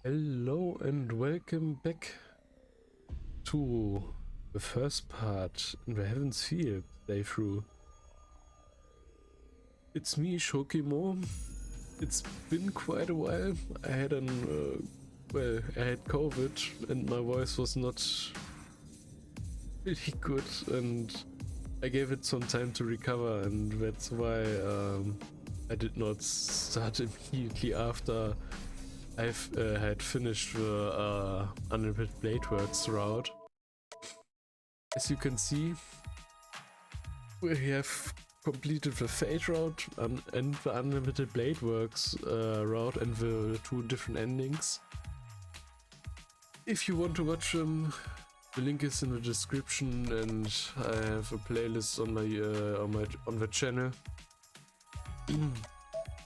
Hello and welcome back to the first part in the Heaven's Field playthrough. It's me, Shokimo. It's been quite a while. I had I had COVID and my voice was not really good, and I gave it some time to recover, and that's why I did not start immediately after I've had finished the Unlimited Blade Works route. As you can see, we have completed the Fate route and the Unlimited Blade Works route and the two different endings. If you want to watch them, the link is in the description, and I have a playlist on on the channel.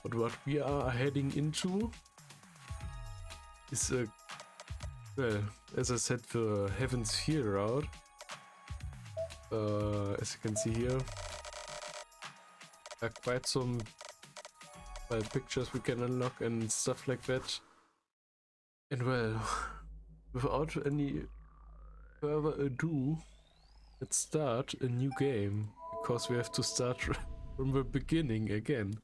But what we are heading into is well, as I said, the Heaven's Field route. As you can see here, there are quite some pictures we can unlock and stuff like that. And well, without any further ado, let's start a new game, because we have to start from the beginning again.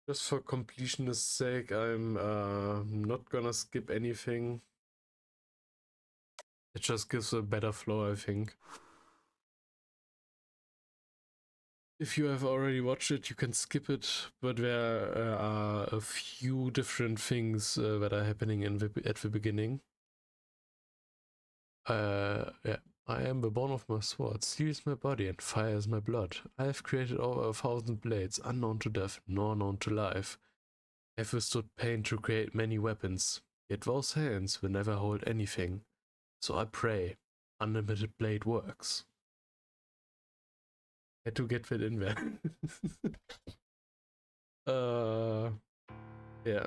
Just for completionist's sake, I'm not gonna skip anything. It just gives a better flow, I think. If you have already watched it, you can skip it, but there are a few different things that are happening at the beginning. Yeah. I am the bone of my sword, steel is my body, and fire is my blood. I have created over 1,000 blades, unknown to death, nor known to life. I have withstood pain to create many weapons, yet those hands will never hold anything. So I pray, Unlimited Blade Works. Had to get that in there. Yeah.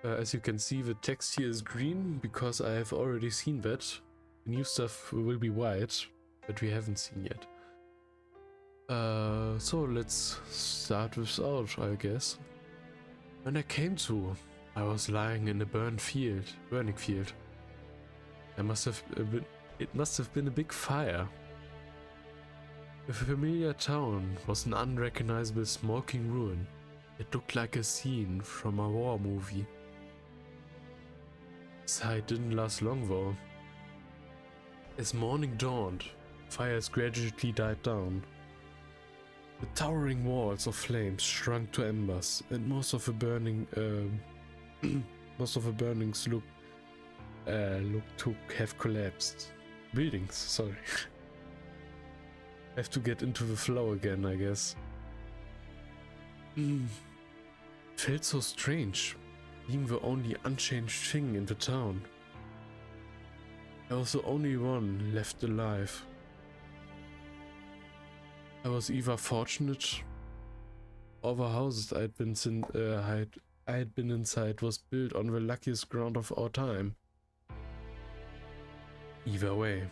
As you can see, the text here is green because I have already seen that. The new stuff will be white, but we haven't seen yet. So let's start without, I guess. When I came to, I was lying in a burning field. It must have been a big fire. The familiar town was an unrecognizable smoking ruin. It looked like a scene from a war movie. The sight didn't last long though. As morning dawned, fires gradually died down. The towering walls of flames shrunk to embers, and most of the burnings looked to have collapsed. Buildings, sorry. Have to get into the flow again, I guess. Felt so strange, being the only unchanged thing in the town. I was the only one left alive. I was either fortunate, or the house I had been inside was built on the luckiest ground of our time. Either way,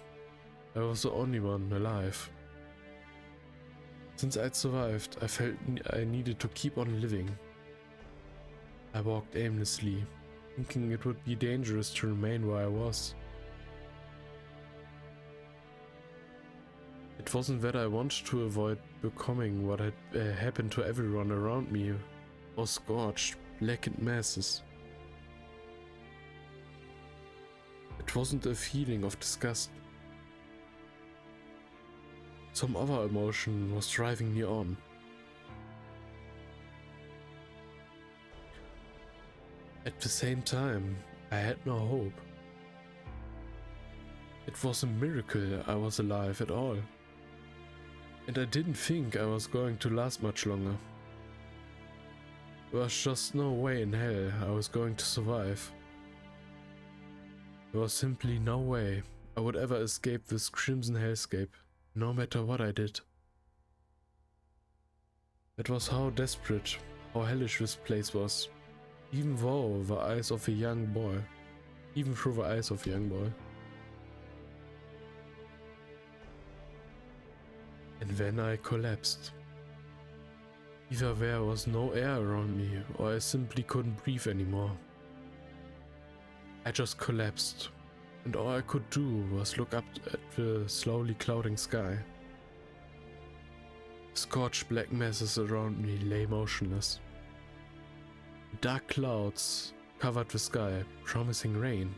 I was the only one alive. Since I'd survived, I felt I needed to keep on living. I walked aimlessly, thinking it would be dangerous to remain where I was. It wasn't that I wanted to avoid becoming what had happened to everyone around me, or scorched, blackened masses. It wasn't a feeling of disgust. Some other emotion was driving me on. At the same time, I had no hope. It was a miracle I was alive at all. And I didn't think I was going to last much longer. There was just no way in hell I was going to survive. There was simply no way I would ever escape this crimson hellscape, no matter what I did. That was how desperate, how hellish this place was, even through the eyes of a young boy. And then I collapsed. Either there was no air around me, or I simply couldn't breathe anymore. I just collapsed, and all I could do was look up at the slowly clouding sky. Scorched black masses around me lay motionless. Dark clouds covered the sky, promising rain.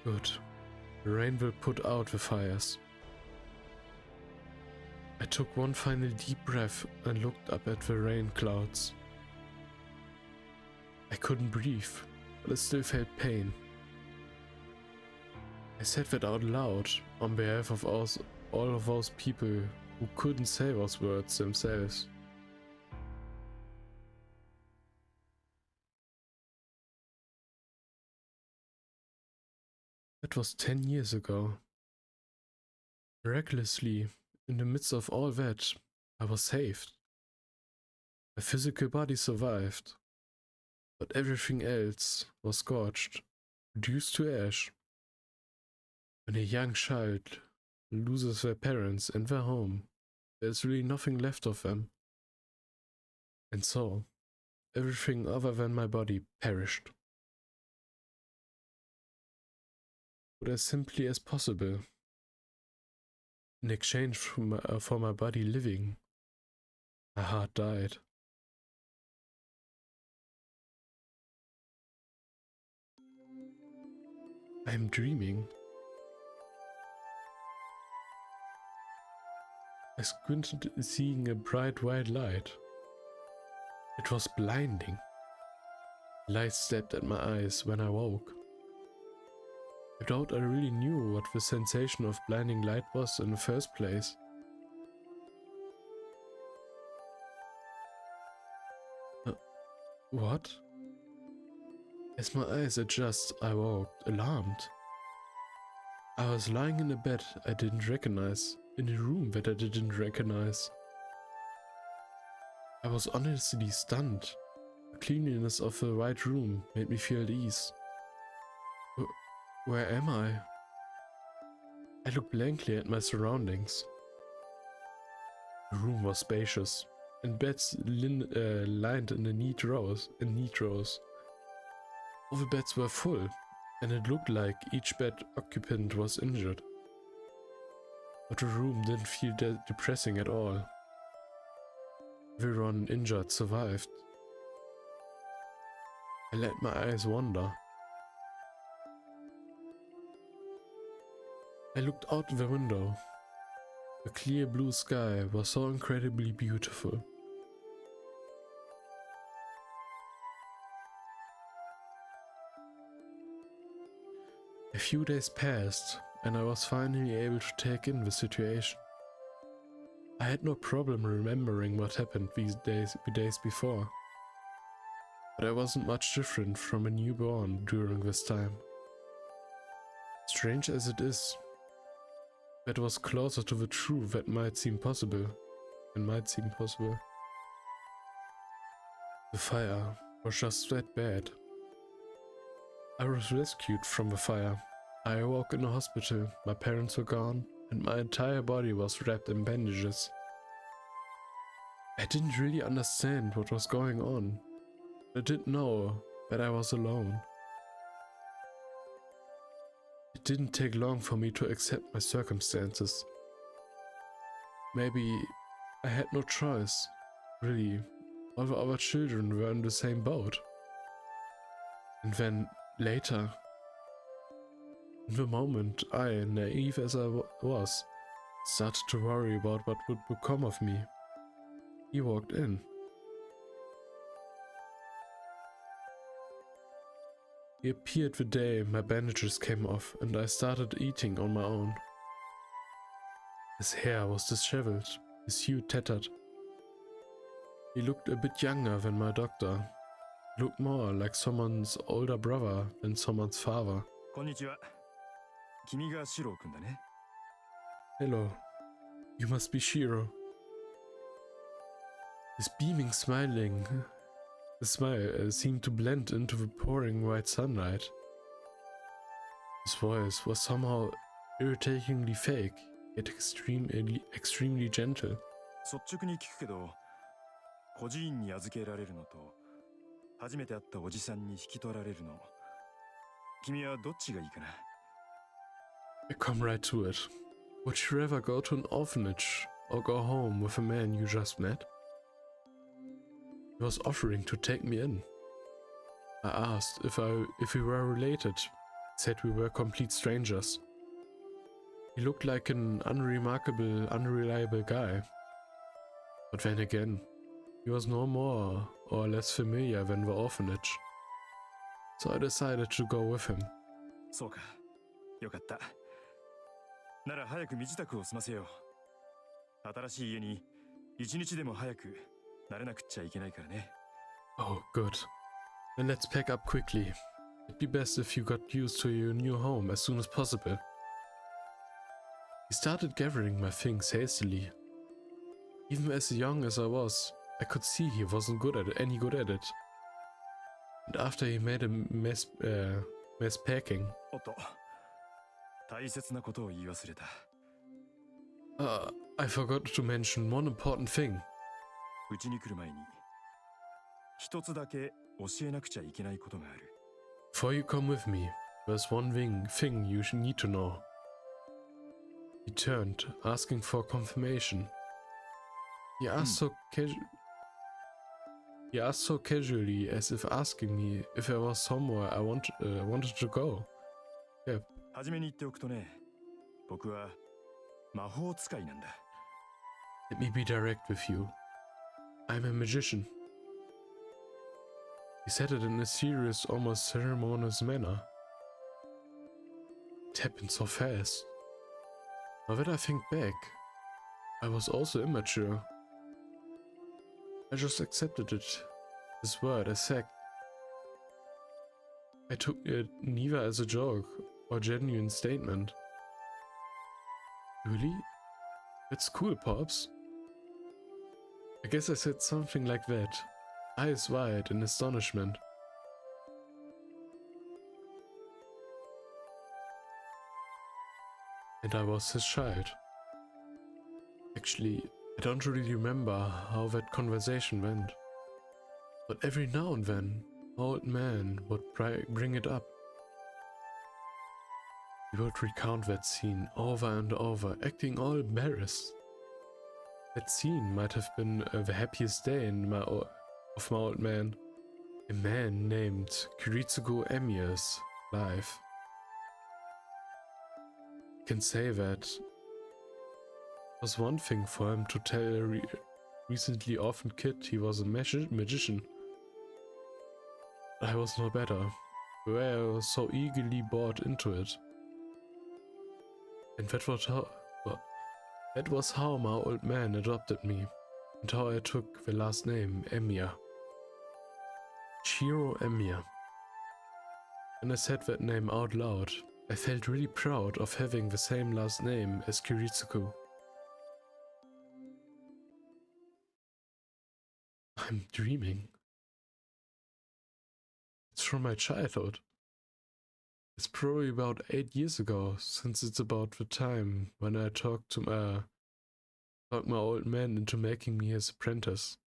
Good. The rain will put out the fires. I took one final deep breath and looked up at the rain clouds. I couldn't breathe, but I still felt pain. I said that out loud on behalf of all of those people who couldn't say those words themselves. That was 10 years ago. Miraculously, in the midst of all that, I was saved. My physical body survived, but everything else was scorched, reduced to ash. When a young child loses their parents and their home, there's really nothing left of them. And so, everything other than my body perished. But as simply as possible. In exchange for my body living, my heart died. I'm dreaming. I squinted, seeing a bright white light. It was blinding. The light stabbed at my eyes when I woke. I doubt I really knew what the sensation of blinding light was in the first place. What? As my eyes adjust, I woke, alarmed. I was lying in a bed I didn't recognize, in a room that I didn't recognize. I was honestly stunned. The cleanliness of the white room made me feel at ease. Where am I? I looked blankly at my surroundings. The room was spacious, and beds lined in neat rows. All the beds were full, and it looked like each bed occupant was injured. But the room didn't feel depressing at all. Everyone injured survived. I let my eyes wander. I looked out the window. The clear blue sky was so incredibly beautiful. A few days passed, and I was finally able to take in the situation. I had no problem remembering what happened the days before. But I wasn't much different from a newborn during this time. Strange as it is, that was closer to the truth that might seem possible. The fire was just that bad. I was rescued from the fire. I awoke in a hospital, my parents were gone, and my entire body was wrapped in bandages. I didn't really understand what was going on. I didn't know that I was alone. It didn't take long for me to accept my circumstances. Maybe I had no choice, really. All the other children were in the same boat. And then, later, in the moment I, naive as I was, started to worry about what would become of me, he walked in. He appeared the day my bandages came off and I started eating on my own. His hair was disheveled, his hue tattered. He looked a bit younger than my doctor. He looked more like someone's older brother than someone's father. こんにちは。君がシロー君だね。Hello, you must be Shiro. His beaming the smile seemed to blend into the pouring white sunlight. His voice was somehow irritatingly fake, yet extremely gentle. 率直に聞くけど、孤児院に預けられるのと、初めて会ったおじさんに引き取られるの、君はどっちがいいかな？ I come right to it. Would you rather go to an orphanage or go home with a man you just met? He was offering to take me in. I asked if we were related. He said we were complete strangers. He looked like an unreliable guy. But then again, he was no more or less familiar than the orphanage. So I decided to go with him. そうか。よかった。なら早く身支度を済ませよう。新しい家に一日でも早く慣れなくっちゃいけないからね。Oh, good. Then let's pack up quickly. It'd be best if you got used to your new home as soon as possible. He started gathering my things hastily. Even as young as I was, I could see he wasn't any good at it. And after he made a mess packing, おっと、大切なことを言い忘れた。I forgot to mention one important thing. うちに来る前に一つだけ教えなくちゃいけないことがある。 Before you come with me, there's one thing you need to know. He turned, asking for confirmation. He asked so casually, as if asking me if there was somewhere I wanted to go. Yeah. はじめに言っておくとね、僕は魔法使いなんだ。 Let me be direct with you. I'm a magician. He said it in a serious, almost ceremonious manner. It happened so fast. Now that I think back, I was also immature. I just accepted it, his word as fact. I took it neither as a joke or genuine statement. Really? That's cool, Pops. I guess I said something like that, eyes wide in astonishment. And I was his child. Actually, I don't really remember how that conversation went. But every now and then, old man would bring it up. He would recount that scene over and over, acting all embarrassed. That scene might have been the happiest day of my old man. A man named Kiritsugo Emiya's life. I can say that it was one thing for him to tell a recently orphaned kid he was a magician. But I was no better, the way I was so eagerly bought into it. And that was how my old man adopted me, and how I took the last name Emiya. Shiro Emiya. When I said that name out loud, I felt really proud of having the same last name as Kiritsuko. I'm dreaming. It's from my childhood. It's probably about 8 years ago, since it's about the time when I talked my old man into making me his apprentice.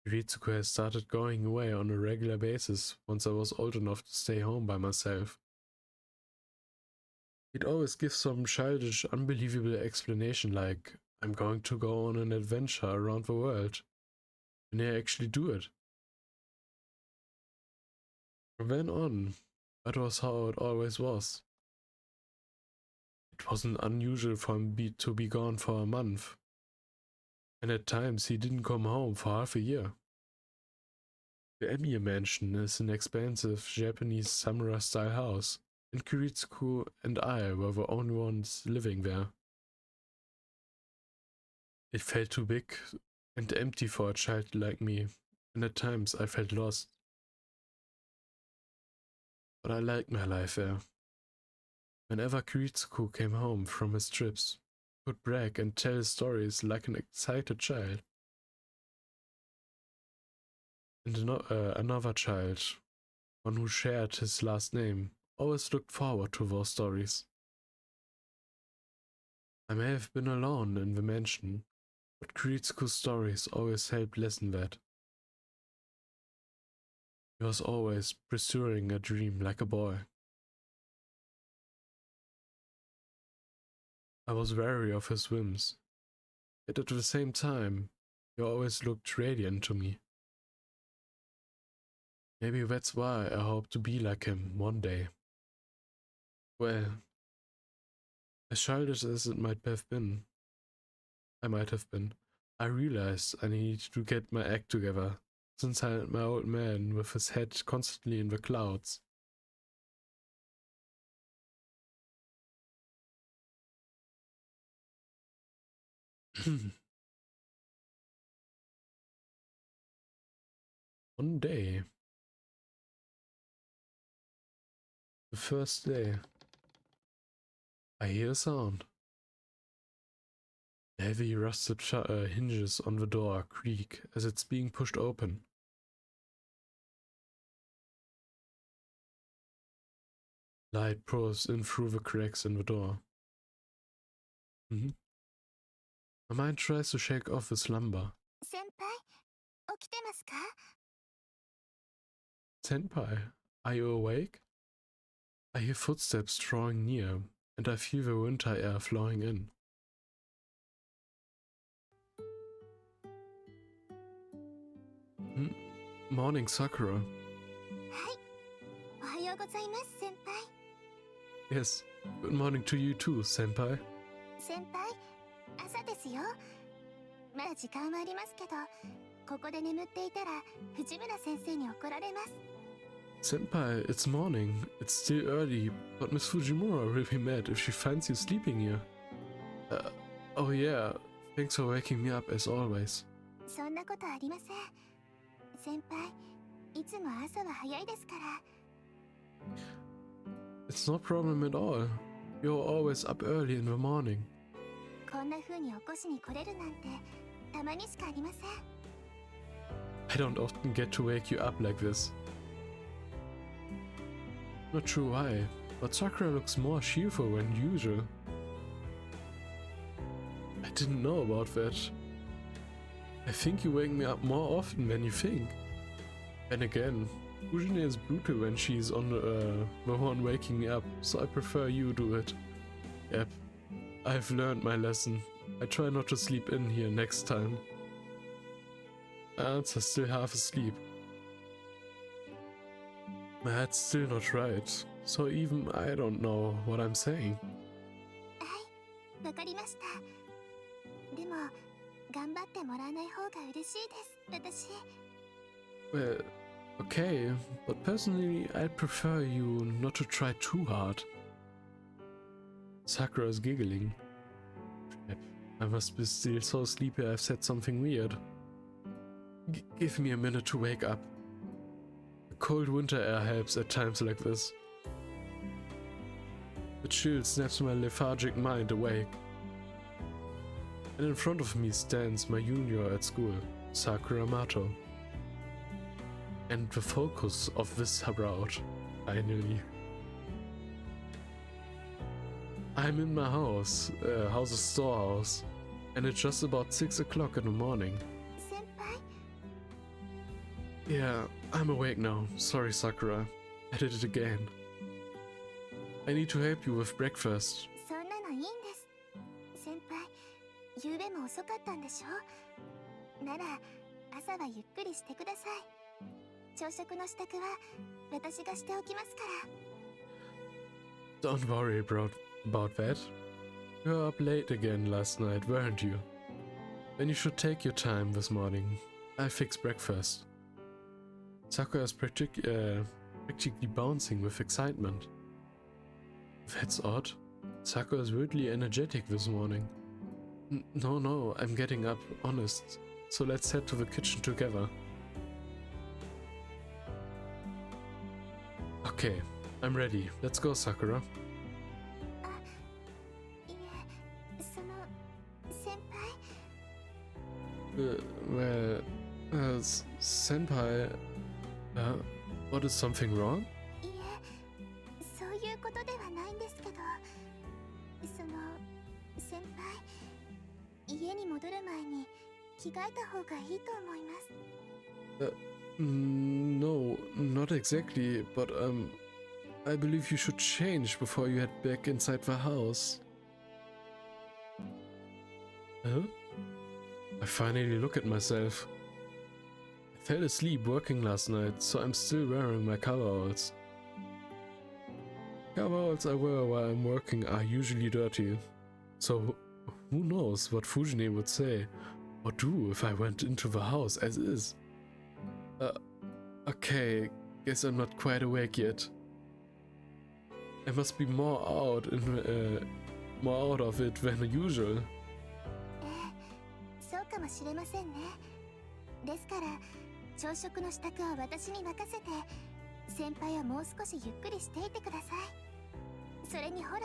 Ritsuko has started going away on a regular basis once I was old enough to stay home by myself. He'd always give some childish, unbelievable explanation like, I'm going to go on an adventure around the world, and I actually do it. From then on, that was how it always was. It wasn't unusual for him to be gone for a month, and at times he didn't come home for half a year. The Emiya mansion is an expensive Japanese samurai-style house, and Kiritsuko and I were the only ones living there. It felt too big and empty for a child like me, and at times I felt lost. But I liked my life there. Whenever Kiritsuko came home from his trips, he would brag and tell stories like an excited child. And another child, one who shared his last name, always looked forward to those stories. I may have been alone in the mansion, but Kiritsuko's stories always helped lessen that. He was always pursuing a dream like a boy. I was wary of his whims, yet at the same time, he always looked radiant to me. Maybe that's why I hope to be like him one day. Well, as childish as it might have been, I realized I needed to get my act together, since I had my old man with his head constantly in the clouds. One day, the first day, I hear a sound. The heavy rusted hinges on the door creak as it's being pushed open. Light pours in through the cracks in the door. My mind tries to shake off the slumber. Senpai, are you awake? I hear footsteps drawing near, and I feel the winter air flowing in. Morning, Sakura. Yes, good morning to you too, Senpai. Senpai, it's morning. It's still early, but Miss Fujimura will be mad if she finds you sleeping here. Oh yeah, thanks for waking me up as always. It's no problem at all. You're always up early in the morning. I don't often get to wake you up like this. Not sure why, but Sakura looks more cheerful than usual. I didn't know about that. I think you wake me up more often than you think. And again, Fujine is brutal when she's on the one waking me up, so I prefer you do it. Yep, I've learned my lesson. I try not to sleep in here next time. My aunt's still half asleep. My head's still not right, so even I don't know what I'm saying. Well, okay, but personally I'd prefer you not to try too hard. Sakura is giggling. I must be still so sleepy I've said something weird. Give me a minute to wake up. The cold winter air helps at times like this. The chill snaps my lethargic mind awake. And in front of me stands my junior at school, Sakura Mato. And the focus of this route, finally. I'm in my house, house's storehouse, and it's just about 6 o'clock in the morning. Yeah, I'm awake now. Sorry, Sakura. I did it again. I need to help you with breakfast. Don't worry about that. You were up late again last night, weren't you? Then you should take your time this morning. I fix breakfast. Sakura is practically bouncing with excitement. That's odd. Sakura is weirdly energetic this morning. No, I'm getting up, honest. So let's head to the kitchen together. Okay, I'm ready. Let's go, Sakura. Senpai, what is something wrong? 先輩、家に戻る前に着替えた方がいいと思います。No, not exactly, but I believe you should change before you head back inside the house. Huh? I finally look at myself. I fell asleep working last night, so I'm still wearing my coveralls. Coveralls I wear while I'm working are usually dirty, so who knows what Fujine would say or do if I went into the house as is. Okay, guess I'm not quite awake yet. I must be more out of it than usual. そうかもしれませんね。ですから朝食の支度は私に任せて、先輩はもう少しゆっくりしていてください。それにほら、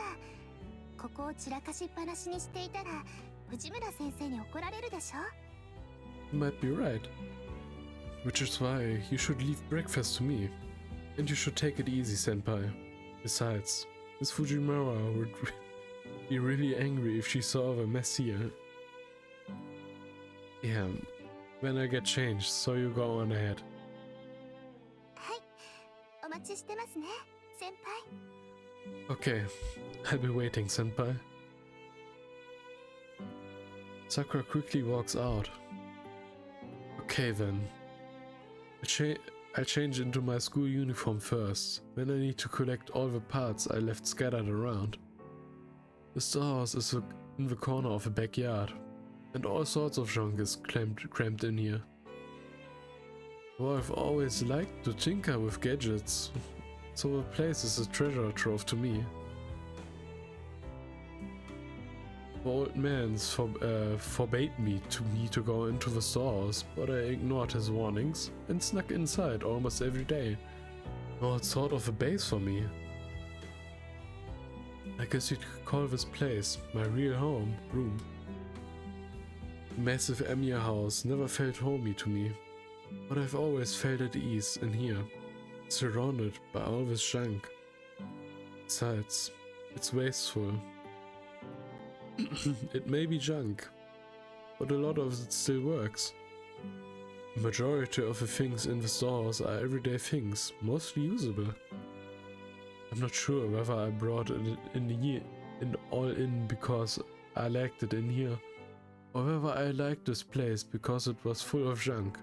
ここを散らかしっぱなしにしていたら藤村先生に怒られるでしょ。 You might be right. Which is why you should leave breakfast to me. And you should take it easy, senpai. Besides, Miss Fujimura would be really angry if she saw the mess here. Yeah, when I get changed, so you go on ahead. はい、お待ちしてますね、先輩。 Okay, I'll be waiting, senpai. Sakura quickly walks out. Okay then. I'll change into my school uniform first, then I need to collect all the parts I left scattered around. The storehouse is in the corner of the backyard, and all sorts of junk is crammed in here. Though I've always liked to tinker with gadgets, so the place is a treasure trove to me. The old man forbade me to go into the stores, but I ignored his warnings and snuck inside almost every day. Now it's sort of a base for me. I guess you could call this place my real room. The massive Emiya house never felt homey to me, but I've always felt at ease in here, surrounded by all this junk. Besides, it's wasteful. It may be junk, but a lot of it still works. The majority of the things in the stores are everyday things, mostly usable. I'm not sure whether I brought it in because I liked it in here, or whether I liked this place because it was full of junk.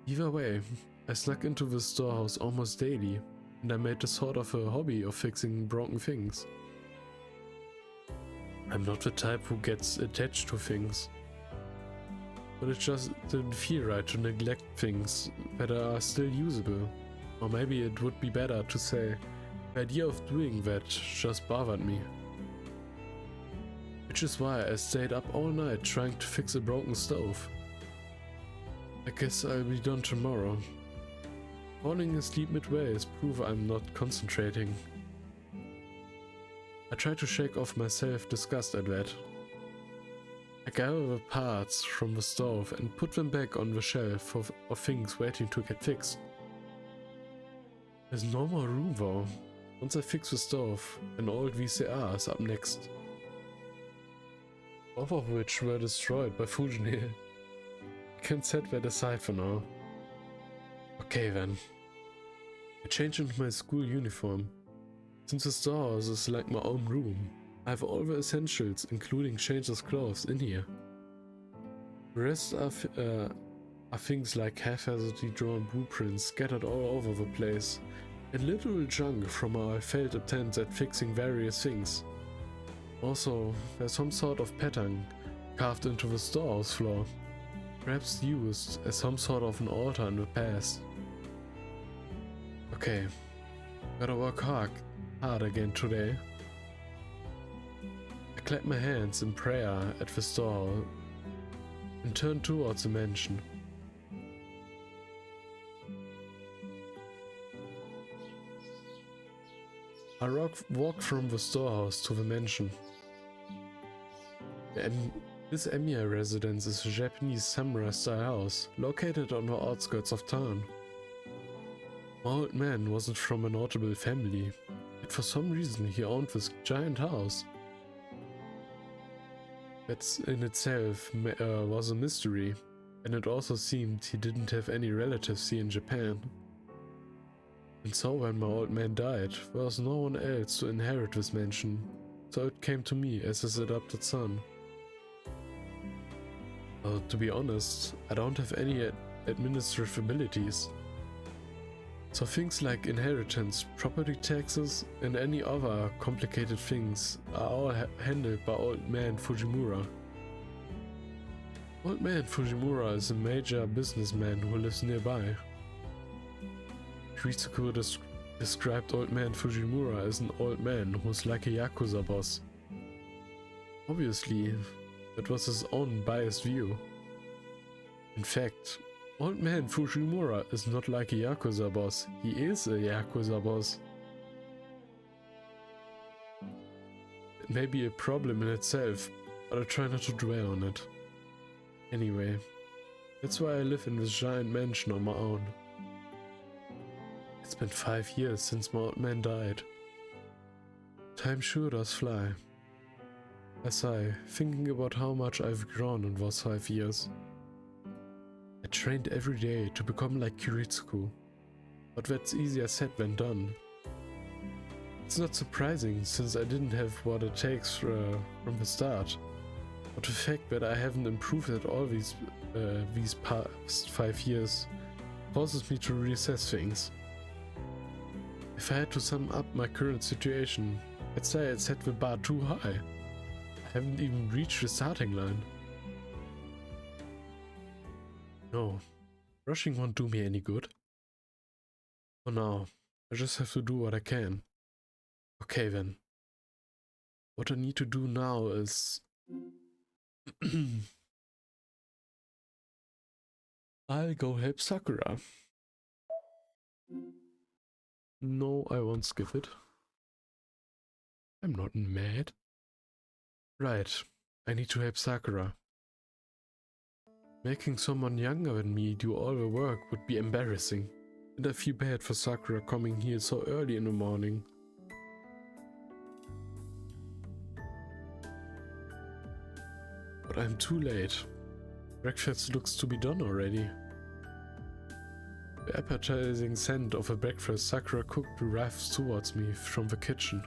Either way, I snuck into the storehouse almost daily, and I made a sort of a hobby of fixing broken things. I'm not the type who gets attached to things, but it just didn't feel right to neglect things that are still usable. Or maybe it would be better to say, the idea of doing that just bothered me. Which is why I stayed up all night trying to fix a broken stove. I guess I'll be done tomorrow. Falling asleep midway is proof I'm not concentrating. I try to shake off my self-disgust at that. I gather the parts from the stove and put them back on the shelf of things waiting to get fixed. There's no more room though. Once I fix the stove, an old VCR is up next. Both of which were destroyed by Fujine. I can set that aside for now. Okay then. I change into my school uniform. Since the storehouse is like my own room, I have all the essentials, including changeless clothes, in here. The rest are things like haphazardly drawn blueprints scattered all over the place, and literal junk from our failed attempts at fixing various things. Also, there's some sort of pattern carved into the storehouse floor, perhaps used as some sort of an altar in the past. Okay, gotta work hard again today. I clap my hands in prayer at the store and turn towards the mansion. I walk from the storehouse to the mansion. This Emiya residence is a Japanese samurai-style house located on the outskirts of town. My old man wasn't from a notable family, yet for some reason he owned this giant house. That in itself was a mystery, and it also seemed he didn't have any relatives here in Japan. And so when my old man died, there was no one else to inherit this mansion, so it came to me as his adopted son. To be honest, I don't have any administrative abilities. So things like inheritance, property taxes, and any other complicated things are all handled by Old Man Fujimura. Old Man Fujimura is a major businessman who lives nearby. Ritsuko described Old Man Fujimura as an old man who's like a Yakuza boss. Obviously, that was his own biased view. In fact, Old Man Fujimura is not like a Yakuza boss, he is a Yakuza boss. It may be a problem in itself, but I try not to dwell on it. Anyway, that's why I live in this giant mansion on my own. It's been 5 years since my old man died. Time sure does fly. I sigh, thinking about how much I've grown in those 5 years. I trained every day to become like Kiritsuko, but that's easier said than done. It's not surprising since I didn't have what it takes from the start, but the fact that I haven't improved at all these past 5 years forces me to reassess things. If I had to sum up my current situation, I'd say I set the bar too high. I haven't even reached the starting line. No, rushing won't do me any good. For now, I just have to do what I can. Okay then. What I need to do now is... I'll go help Sakura. No, I won't skip it. I'm not mad. Right, I need to help Sakura. Making someone younger than me do all the work would be embarrassing, and I feel bad for Sakura coming here so early in the morning. But I'm too late. Breakfast looks to be done already. The appetizing scent of a breakfast Sakura cooked arrives towards me from the kitchen.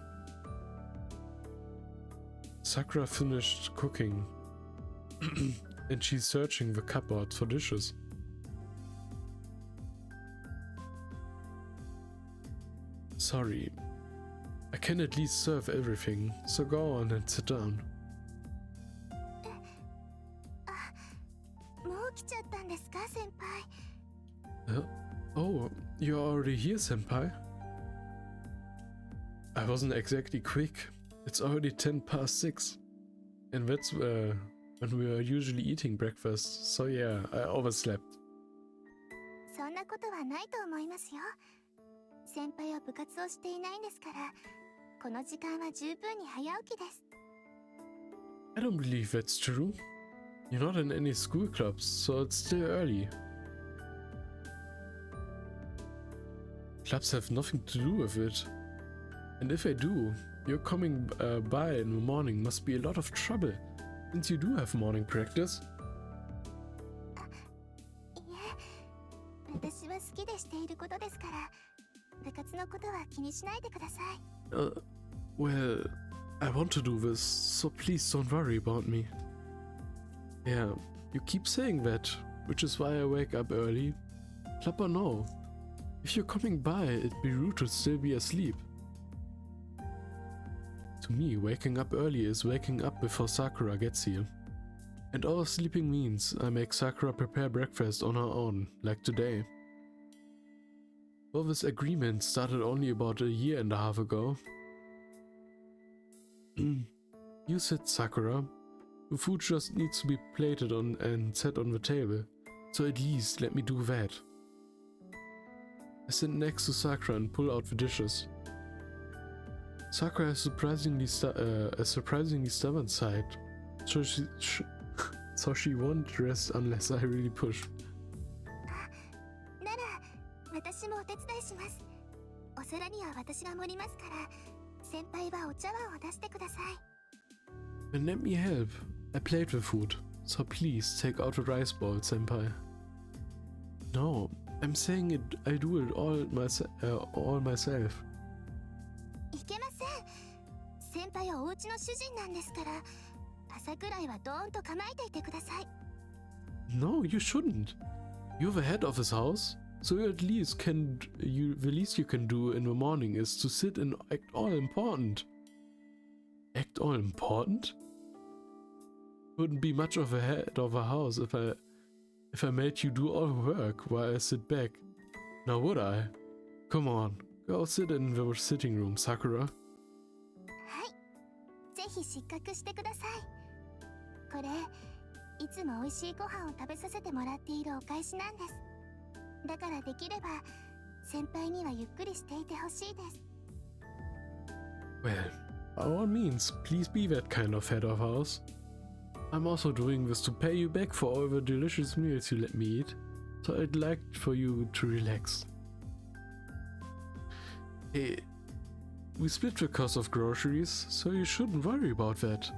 Sakura finished cooking and she's searching the cupboard for dishes. Sorry, I can at least serve everything, so go on and sit down. Oh, you're already here, senpai? I wasn't exactly quick. It's already 6:10, and that's when we are usually eating breakfast, so yeah, I overslept. そんなことはないと思いますよ。先輩は部活をしていないんですから、この時間は十分に早起きです。I don't believe that's true. You're not in any school clubs, so it's still early. Clubs have nothing to do with it. And if they do, your coming by in the morning must be a lot of trouble, since you do have morning practice. いえ、私は好きでしていることですから、部活のことは気にしないでください。Well, I want to do this, so please don't worry about me. Yeah, you keep saying that, which is why I wake up early. Club or no, if you're coming by, it'd be rude to still be asleep. To me, waking up early is waking up before Sakura gets here. And all sleeping means I make Sakura prepare breakfast on her own, like today. Well, this agreement started only about a year and a half ago. You sit, Sakura. The food just needs to be plated on and set on the table, so at least let me do that. I sit next to Sakura and pull out the dishes. Sakura has a surprisingly stubborn side, so she won't rest unless I really push. なら、私もお手伝いします。お皿には私が盛りますから、先輩はお茶碗を出してください。Then let me help. I played with food, so please take out the rice bowl, senpai. No, I'm saying it. I do it all myself. いけません。先輩はお家の主人なんですから、朝くらいはドーンと構えていてください。No, you shouldn't. You're the head of this house, so the least you can do in the morning is to sit and act all important. Act all important? Wouldn't be much of a head of a house if I made you do all the work while I sit back. Now would I? Come on, go sit in the sitting room, Sakura. はい。ぜひ失格してください。これ、いつも美味しいご飯を食べさせてもらっているお返しなんです。だからできれば、先輩にはゆっくりしていてほしいです。Well, by all means, please be that kind of head of house. I'm also doing this to pay you back for all the delicious meals you let me eat, so I'd like for you to relax. Hey, we split the cost of groceries, so you shouldn't worry about that.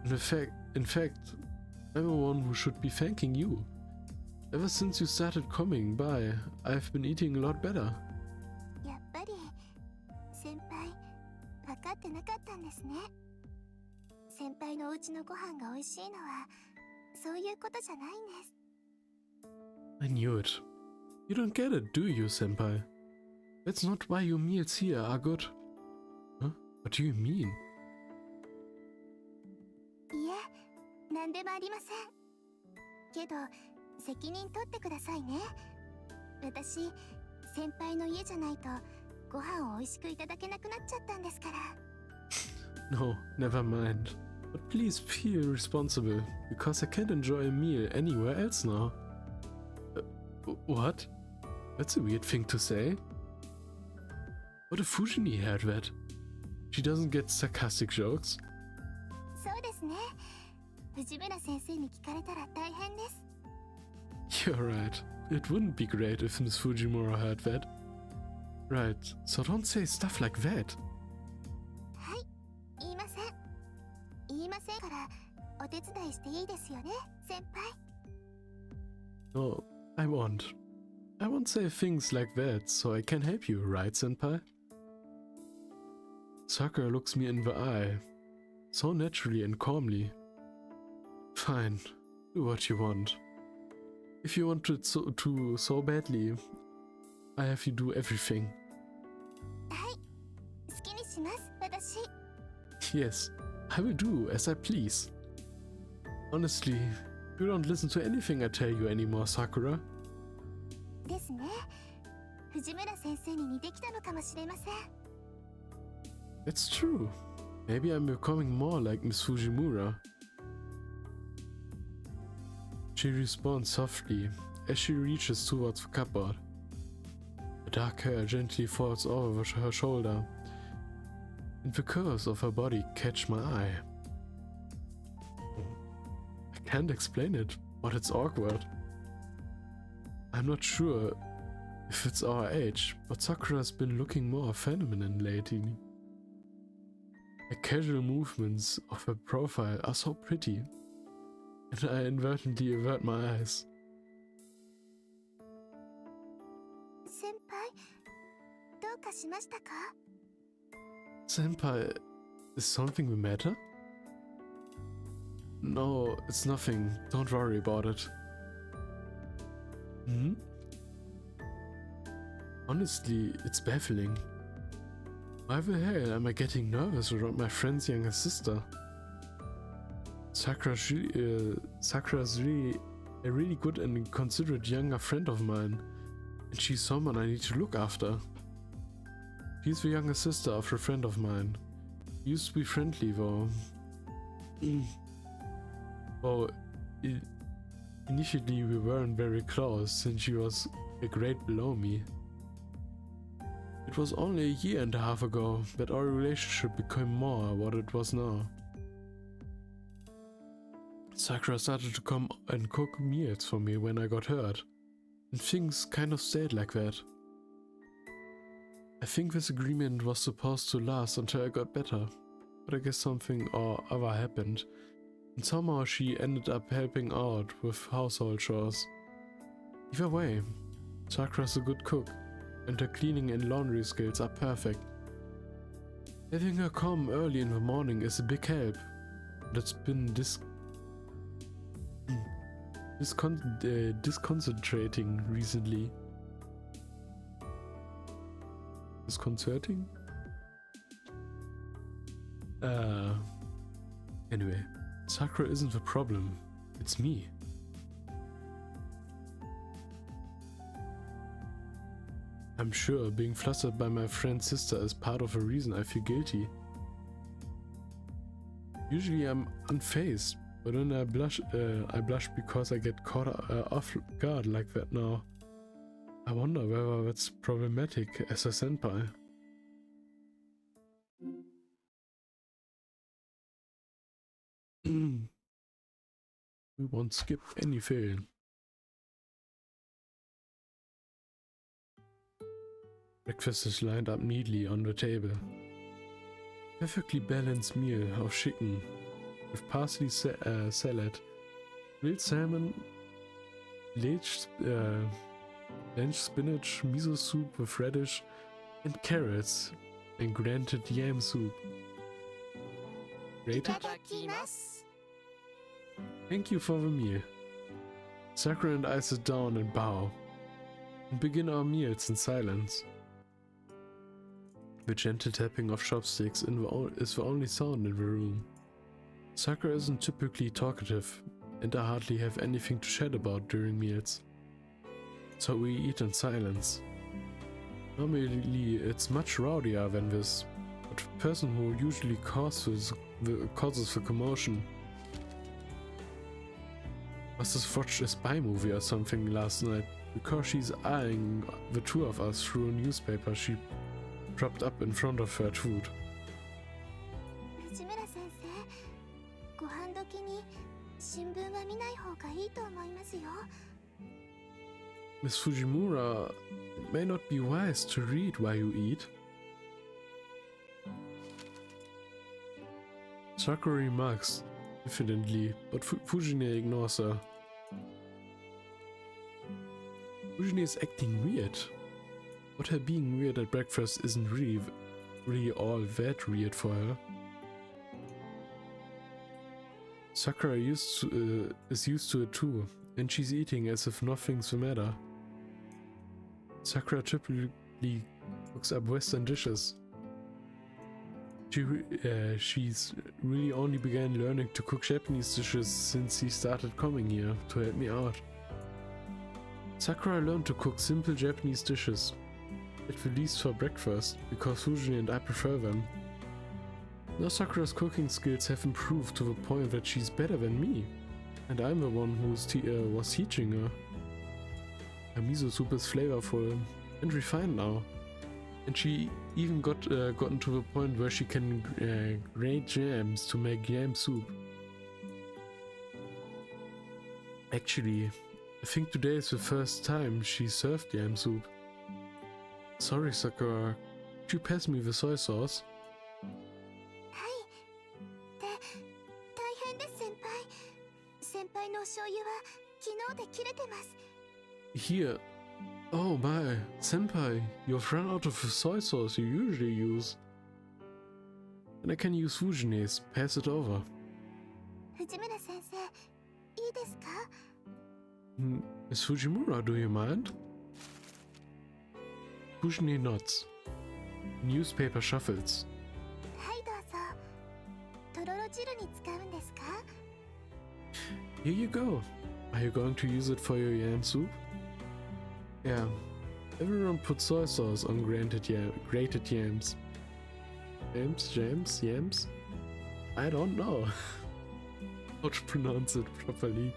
In fact, I'm the one who should be thanking you. Ever since you started coming by, I've been eating a lot better. やっぱり、先輩、分かってなかったんですね。先輩のお家のご飯が美味しいのは、そういうことじゃないんです。I knew it. You don't get it, do you, senpai? That's not why your meals here are good. Huh? What do you mean? いえ、なんでもありません。けど、責任取ってくださいね。私、先輩の家じゃないと、ご飯を美味しくいただけなくなっちゃったんですから。No, never mind. But please feel responsible, because I can't enjoy a meal anywhere else now. What? That's a weird thing to say. What if Fujini heard that? She doesn't get sarcastic jokes. そうですね。藤村先生に聞かれたら大変です。You're right. It wouldn't be great if Miss Fujimura heard that. Right, so don't say stuff like that. はい、言いません。言いませんから、お手伝いしていいですよね、先輩。No, I won't. I won't say things like that, so I can help you, right, senpai? Sakura looks me in the eye, so naturally and calmly. Fine, do what you want. If you want it so badly, I have you do everything. はい、好きにします、私。Yes, I will do as I please. Honestly, you don't listen to anything I tell you anymore, Sakura. ですね。藤村先生に似てきたのかもしれません。It's true. Maybe I'm becoming more like Miss Fujimura. She responds softly as she reaches towards the cupboard. Her dark hair gently falls over her shoulder, and the curves of her body catch my eye. I can't explain it, but it's awkward. I'm not sure if it's our age, but Sakura's been looking more feminine lately. The casual movements of her profile are so pretty, and I inadvertently avert my eyes. 先輩、どうかしましたか？ Senpai, is something the matter? No, it's nothing. Don't worry about it. Hmm? Honestly, it's baffling. Why the hell am I getting nervous around my friend's younger sister? Sakura's really a really good and considerate younger friend of mine, and she's someone I need to look after. She's the younger sister of a friend of mine. We used to be friendly though. Well, initially we weren't very close since she was a grade below me. It was only a year and a half ago that our relationship became more what it was now. Sakura started to come and cook meals for me when I got hurt, and things kind of stayed like that. I think this agreement was supposed to last until I got better, but I guess something or other happened, And somehow she ended up helping out with household chores. Either way, Sakura's a good cook, and her cleaning and laundry skills are perfect. Having her come early in the morning is a big help. That's been disconcerting recently. Disconcerting? Anyway, Sakura isn't the problem. It's me. I'm sure being flustered by my friend's sister is part of the reason I feel guilty. Usually I'm unfazed, but when I blush because I get caught off guard like that now. I wonder whether that's problematic as a senpai. We won't skip any film. Breakfast is lined up neatly on the table. Perfectly balanced meal of chicken with parsley salad, grilled salmon, blanched spinach, miso soup with radish, and carrots, and grated yam soup. Rated? Thank you for the meal. Sakura and I sit down and bow, and begin our meals in silence. The gentle tapping of chopsticks is the only sound in the room. Sakura isn't typically talkative, and I hardly have anything to chat about during meals. So we eat in silence. Normally it's much rowdier than this, but the person who usually causes the commotion must have watched a spy movie or something last night, because she's eyeing the two of us through a newspaper she propped up in front of her food. Miss Fujimura, it may not be wise to read while you eat. Sakura remarks diffidently, but Fujine ignores her. Fujine is acting weird. But her being weird at breakfast isn't really all that weird for her. Sakura is used to it too, and she's eating as if nothing's the matter. Sakura typically cooks up Western dishes. She's really only began learning to cook Japanese dishes since she started coming here to help me out. Sakura learned to cook simple Japanese dishes, at least for breakfast, because Fujine and I prefer them. Now Sakura's cooking skills have improved to the point that she's better than me, and I'm the one who was teaching her. Her miso soup is flavorful and refined now, and she even gotten to the point where she can grate jams to make yam soup. Actually, I think today is the first time she served yam soup. Sorry, Sakura, could you pass me the soy sauce? Here. Oh my, senpai, you've run out of the soy sauce you usually use. And I can use Fujine's, pass it over. Miss Fujimura, do you mind? Fujine nods. Newspaper shuffles. Here you go. Are you going to use it for your yam soup? Yeah. Everyone puts soy sauce on grated yams. Yams? I don't know how to pronounce it properly.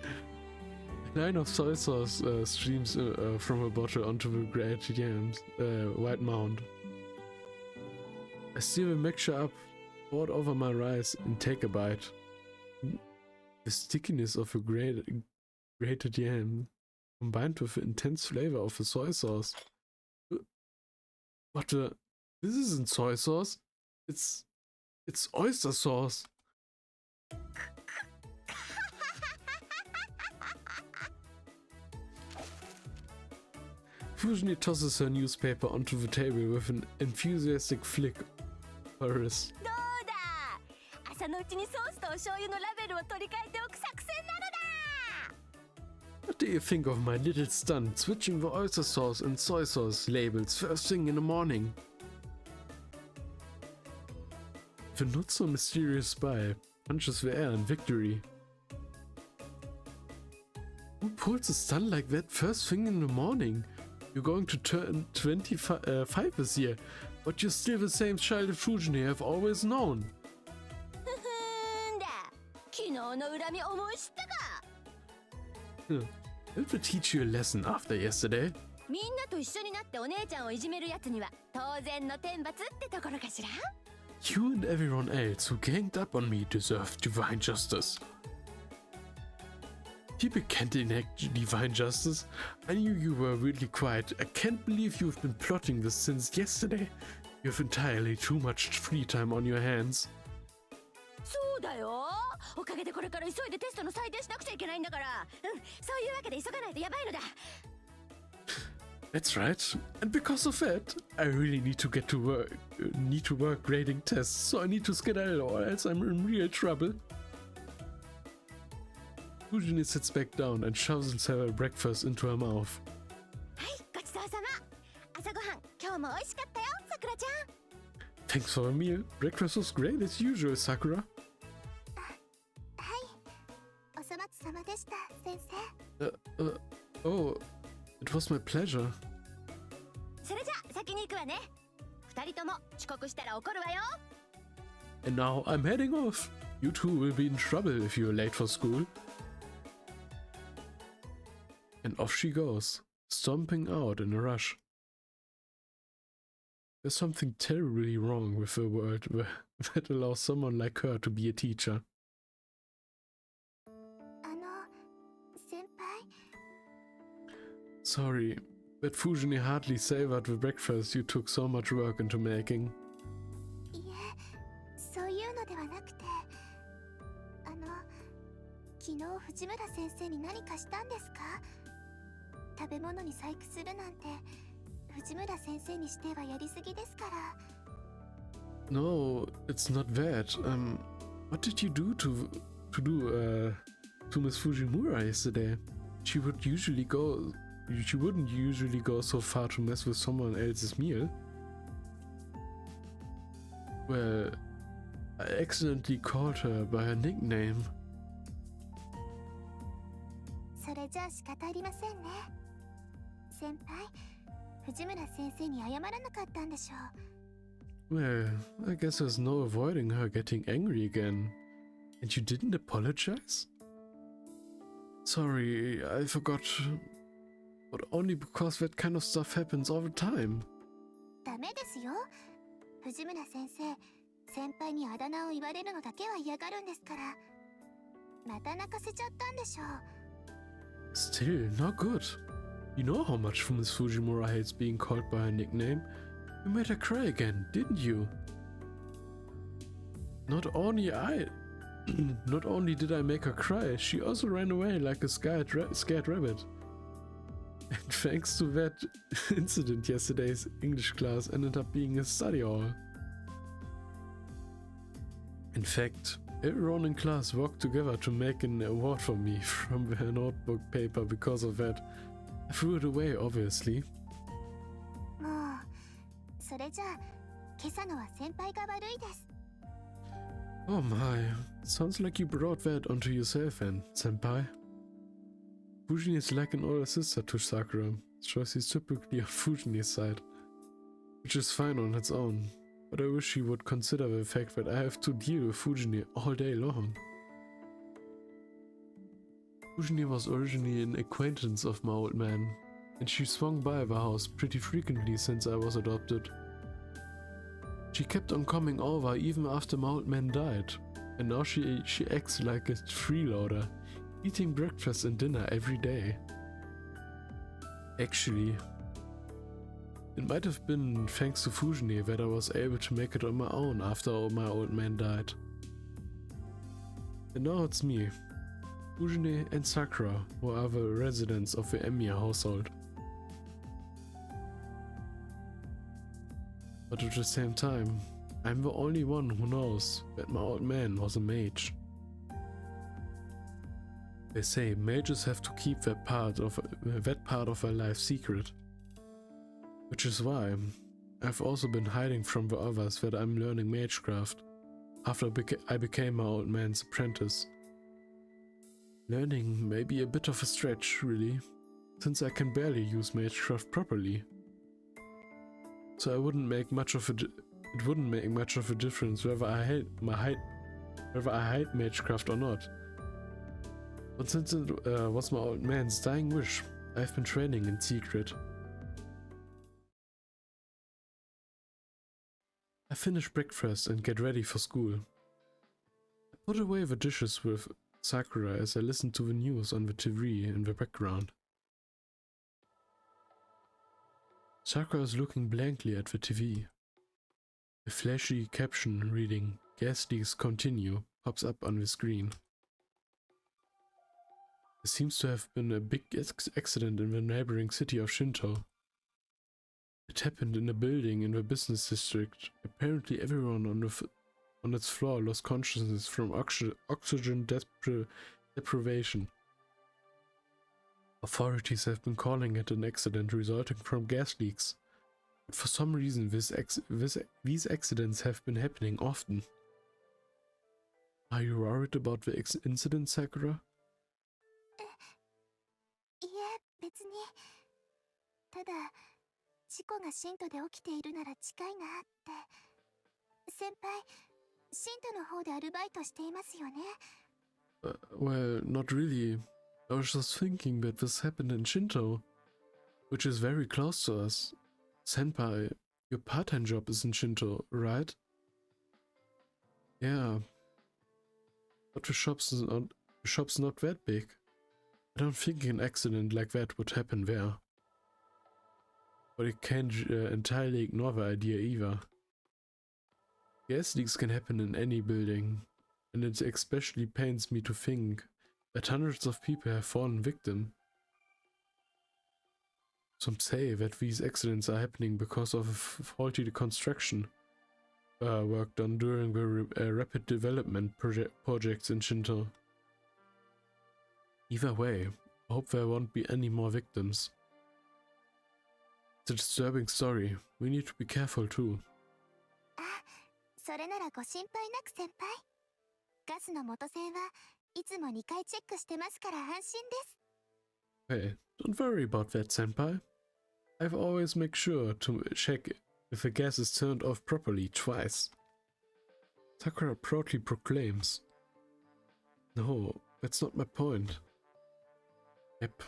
A line of soy sauce streams from a bottle onto the grated yams, white mound. I stir the mixture up, pour it over my rice, and take a bite. The stickiness of a grated yam, combined with the intense flavor of the soy sauce. What the? This isn't soy sauce. It's oyster sauce. Fujini tosses her newspaper onto the table with an enthusiastic flick of her wrist. どうだ、朝のうちにソースとお醤油のラベルを取り替えておく作戦なのだ。 What do you think of my little stunt, switching the oyster sauce and soy sauce labels first thing in the morning? The not so mysterious spy punches the air in victory. Who pulls a stunt like that first thing in the morning? You're going to turn 25 this year, but you're still the same child of Fujini I've always known. ふふんだ、昨日の恨み思い知ったか。 Did we teach you a lesson after yesterday? みんなと一緒になってお姉ちゃんをいじめるやつには当然の天罰ってところかしら。 You and everyone else who ganged up on me deserve divine justice. People can't enact divine justice. I knew you were really quiet. I can't believe you've been plotting this since yesterday. You have entirely too much free time on your hands. そうだよ。おかげでこれから急いでテストの採点しなくちゃいけないんだから。そういうわけで急がないとやばいのだ。 That's right. And because of that, I really need to work grading tests, so I need to skedaddle or else I'm in real trouble. Fujini sits back down and shoves her breakfast into her mouth. はい、ごちそうさま。朝ごはん、今日も美味しかったよ、さくらちゃん。 Thanks for the meal. Breakfast was great as usual, Sakura. はい、お粗末様でした、先生。Oh, it was my pleasure. それじゃあ先に行くわね。二人とも遅刻したら怒るわよ。 And now I'm heading off. You two will be in trouble if you're late for school. And off she goes, stomping out in a rush. There's something terribly wrong with the world that allows someone like her to be a teacher. 先輩。 Sorry, but Fujini hardly savored the breakfast you took so much work into making. いえ、そういうのではなくて、昨日藤村先生に何かしたんですか？食べ物に細工するなんて、藤村先生にしてはやりすぎですから。 No, it's not that. What did you do to Miss Fujimura yesterday? She wouldn't usually go so far to mess with someone else's meal. Well, I accidentally called her by her nickname. それじゃあ仕方ありませんね。先輩、藤村先生に謝らなかったんでしょう。 Well, I guess there's no avoiding her getting angry again. And you didn't apologize? Sorry, I forgot. But only because that kind of stuff happens all the time. ダメですよ。藤村先生、先輩にあだ名を言われるのだけは嫌がるんですから。また泣かせちゃったんでしょう。 Still, not good. You know how much Miss Fujimura hates being called by her nickname. You made her cry again, didn't you? Not only did I make her cry, she also ran away like a scared rabbit. And thanks to that incident, yesterday's English class ended up being a study hall. In fact, everyone in class worked together to make an award for me from their notebook paper because of that. I threw it away, obviously. もう、それじゃあ、今朝のは先輩が悪いです。 Oh my, sounds like you brought that onto yourself then, senpai. Fujini is like an older sister to Sakura, so she's typically on Fujini's side, which is fine on its own, but I wish she would consider the fact that I have to deal with Fujini all day long. Fujini was originally an acquaintance of my old man, and she swung by the house pretty frequently since I was adopted. She kept on coming over even after my old man died, and now she acts like a freeloader, eating breakfast and dinner every day. Actually, it might have been thanks to Fujini that I was able to make it on my own after my old man died. And now it's me, Fujini and Sakura, who are the residents of the Emiya household. But at the same time, I'm the only one who knows that my old man was a mage. They say mages have to keep that part of their life secret. Which is why I've also been hiding from the others that I'm learning magecraft after I became my old man's apprentice. Learning may be a bit of a stretch, really, since I can barely use magecraft properly. So it wouldn't make much of a difference whether I hide magecraft or not. But since it was my old man's dying wish, I've been training in secret. I finish breakfast and get ready for school. I put away the dishes with Sakura as I listen to the news on the TV in the background. Sakura is looking blankly at the TV. A flashy caption reading "Gas leaks continue" pops up on the screen. There seems to have been a big accident in the neighboring city of Shinto. It happened in a building in the business district. Apparently everyone on its floor lost consciousness from oxygen deprivation. Authorities have been calling it an accident resulting from gas leaks. But for some reason these accidents have been happening often. Are you worried about the incident, Sakura? いえ、別に。ただ、事故がシントで起きているなら近いなって。先輩、シントの方でアルバイトしていますよね。Well, not really. I was just thinking that this happened in Shinto, which is very close to us. Senpai, your part-time job is in Shinto, right? Yeah. But the shop's not that big. I don't think an accident like that would happen there. But I can't entirely ignore the idea either. Gas leaks can happen in any building, and it especially pains me to think that hundreds of people have fallen victim. Some say that these accidents are happening because of faulty construction work done during the rapid development projects in Shinto. Either way, I hope there won't be any more victims. It's a disturbing story. We need to be careful too. あ、それならご心配なく先輩。ガスの元栓はいつも2回チェックしてますから安心です。Hey, don't worry about that, senpai. I've always make sure to check if the gas is turned off properly twice. Sakura proudly proclaims. No, that's not my point. Yep,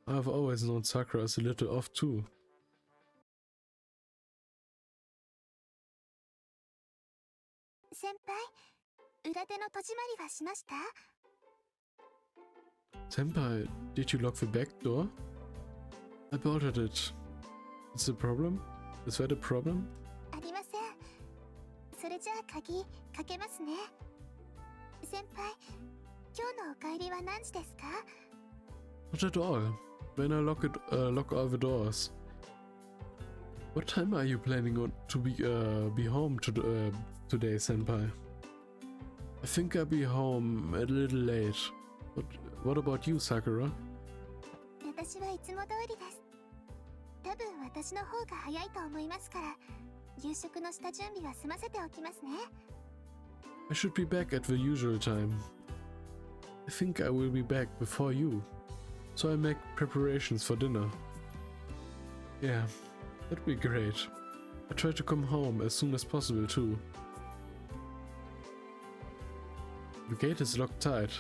I've always known Sakura is a little off too. Senpai, 裏手の戸締まりはしました？ Senpai, did you lock the back door? I bolted it. It's a problem? Is that a problem? ありません。それじゃあ鍵かけますね。先輩、今日のお帰りは何時ですか？ Not at all. When I lock all the doors. What time are you planning on to be home today, senpai? I think I'll be home a little late. But what about you, Sakura? 私はいつも通りです。多分私の方が早いと思いますから、夕食の下準備は済ませておきますね。I should be back at the usual time. I think I will be back before you, so I make preparations for dinner. Yeah, that'd be great. I try to come home as soon as possible too. The gate is locked tight.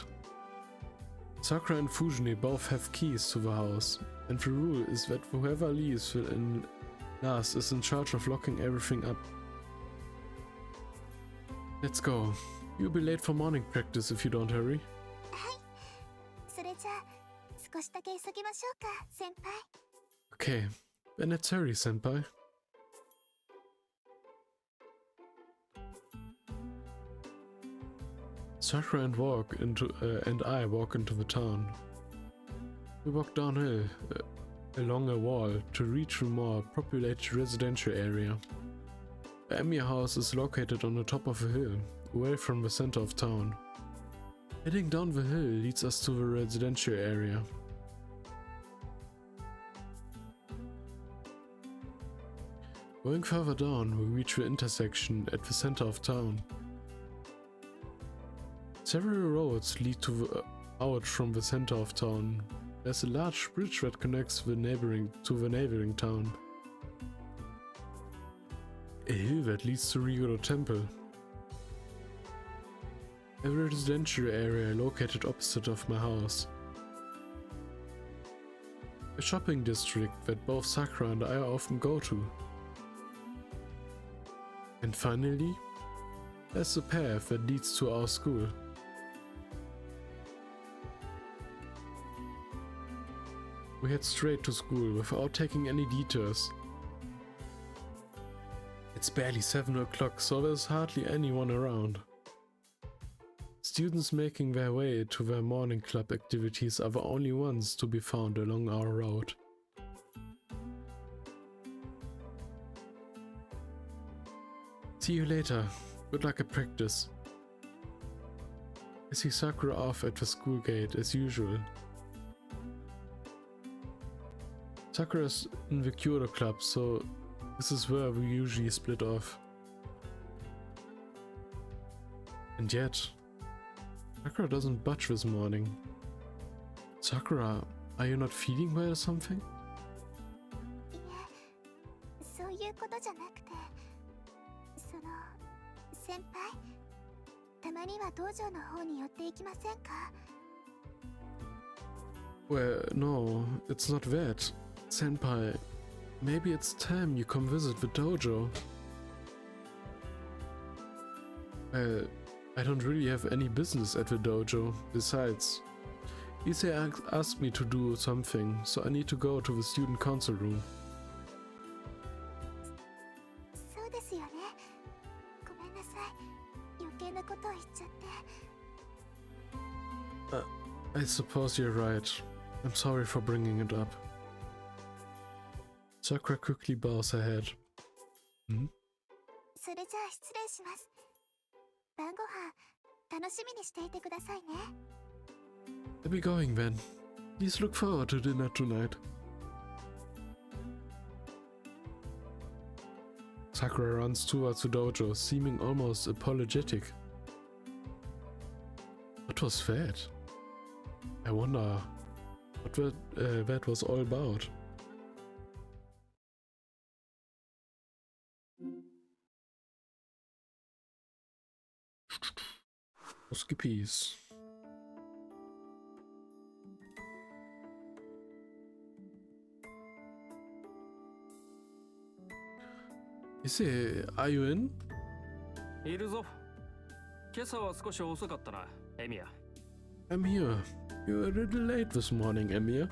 Sakura and Fujine both have keys to the house, and the rule is that whoever leaves last is in charge of locking everything up. Let's go. You'll be late for morning practice if you don't hurry. はい。それじゃあ少しだけ急ぎましょうか、先輩。Okay, then let's hurry, senpai. Sakura and I walk into the town. We walk downhill along a wall to reach a more populated residential area. The Emir house is located on the top of a hill, away from the center of town. Heading down the hill leads us to the residential area. Going further down, we reach the intersection at the center of town. Several roads lead out from the center of town. There's a large bridge that connects the neighboring town. A hill that leads to Ryudo Temple. A residential area located opposite of my house. A shopping district that both Sakura and I often go to. And finally, there's a path that leads to our school. We head straight to school without taking any detours. It's barely 7 o'clock, so there's hardly anyone around. Students making their way to their morning club activities are the only ones to be found along our road. See you later. Good luck at practice. I see Sakura off at the school gate as usual. Sakura's in the Kyoto club, so this is where we usually split off. And yet, Sakura doesn't budge this morning. Sakura, are you not feeling well or something? いえ、そういうことじゃなくて、先輩、たまには道場の方に寄っていきませんか? Well, no, it's not that. Senpai, maybe it's time you come visit the dojo. Well, I don't really have any business at the dojo. Besides, Issei asked me to do something, so I need to go to the student council room. そうですよね。ごめんなさい。余計なことを言っちゃって。I suppose you're right. I'm sorry for bringing it up. Sakura quickly bows her head. Hmm? それじゃあ失礼します。晩ご飯楽しみにしていてくださいね。I'll be going then. Please look forward to dinner tonight. Sakura runs towards the dojo, seeming almost apologetic. What was that? I wonder what that was all about. Skippies. Issei, are you in? いるぞ。今朝は少し遅かったな、エミヤ。I'm here. You're a little late this morning, Emir.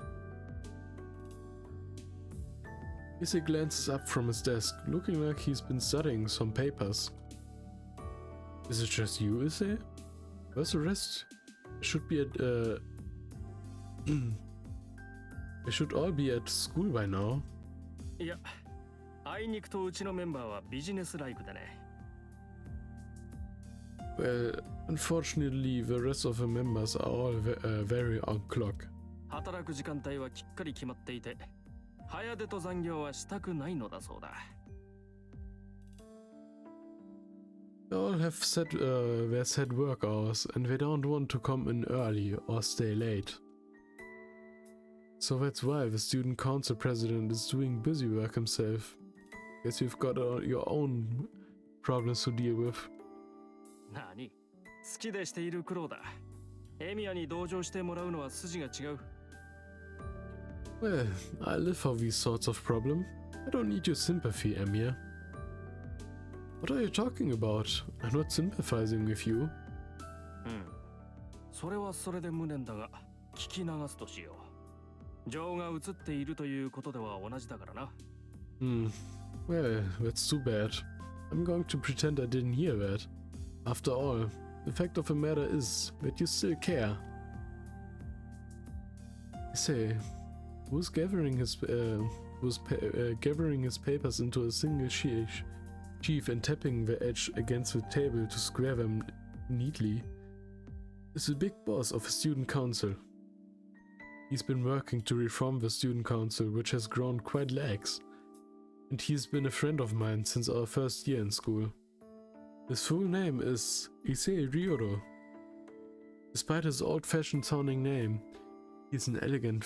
Issei glances up from his desk, looking like he's been studying some papers. Is it just you, Issei? Where's the rest? Should be at they should all be at school by now. いや、あいにくとうちのメンバーはビジネスライクだね。Well, unfortunately, the rest of the members are all very on clock. 働く時間帯はきっかり決まっていて、早出と残業はしたくないのだそうだ。They all have their set work hours, and they don't want to come in early or stay late. So that's why the student council president is doing busy work himself. Guess you've got your own problems to deal with. なに、好きでしている苦労だ。エミヤに同情してもらうのは筋が違う。Well, I live for these sorts of problems. I don't need your sympathy, Emir. What are you talking about? I'm not sympathizing with you. それはそれで無念だが、聞き流すとしよう。情が映っているということでは同じだからな。Well, that's too bad. I'm going to pretend I didn't hear that. After all, the fact of the matter is that you still care. Say, who's gathering his papers into a single sheet chief and tapping the edge against the table to square them neatly, is the big boss of the student council. He's been working to reform the student council, which has grown quite lax, and he's been a friend of mine since our first year in school. His full name is Issei Ryoro. Despite his old-fashioned sounding name, he's an elegant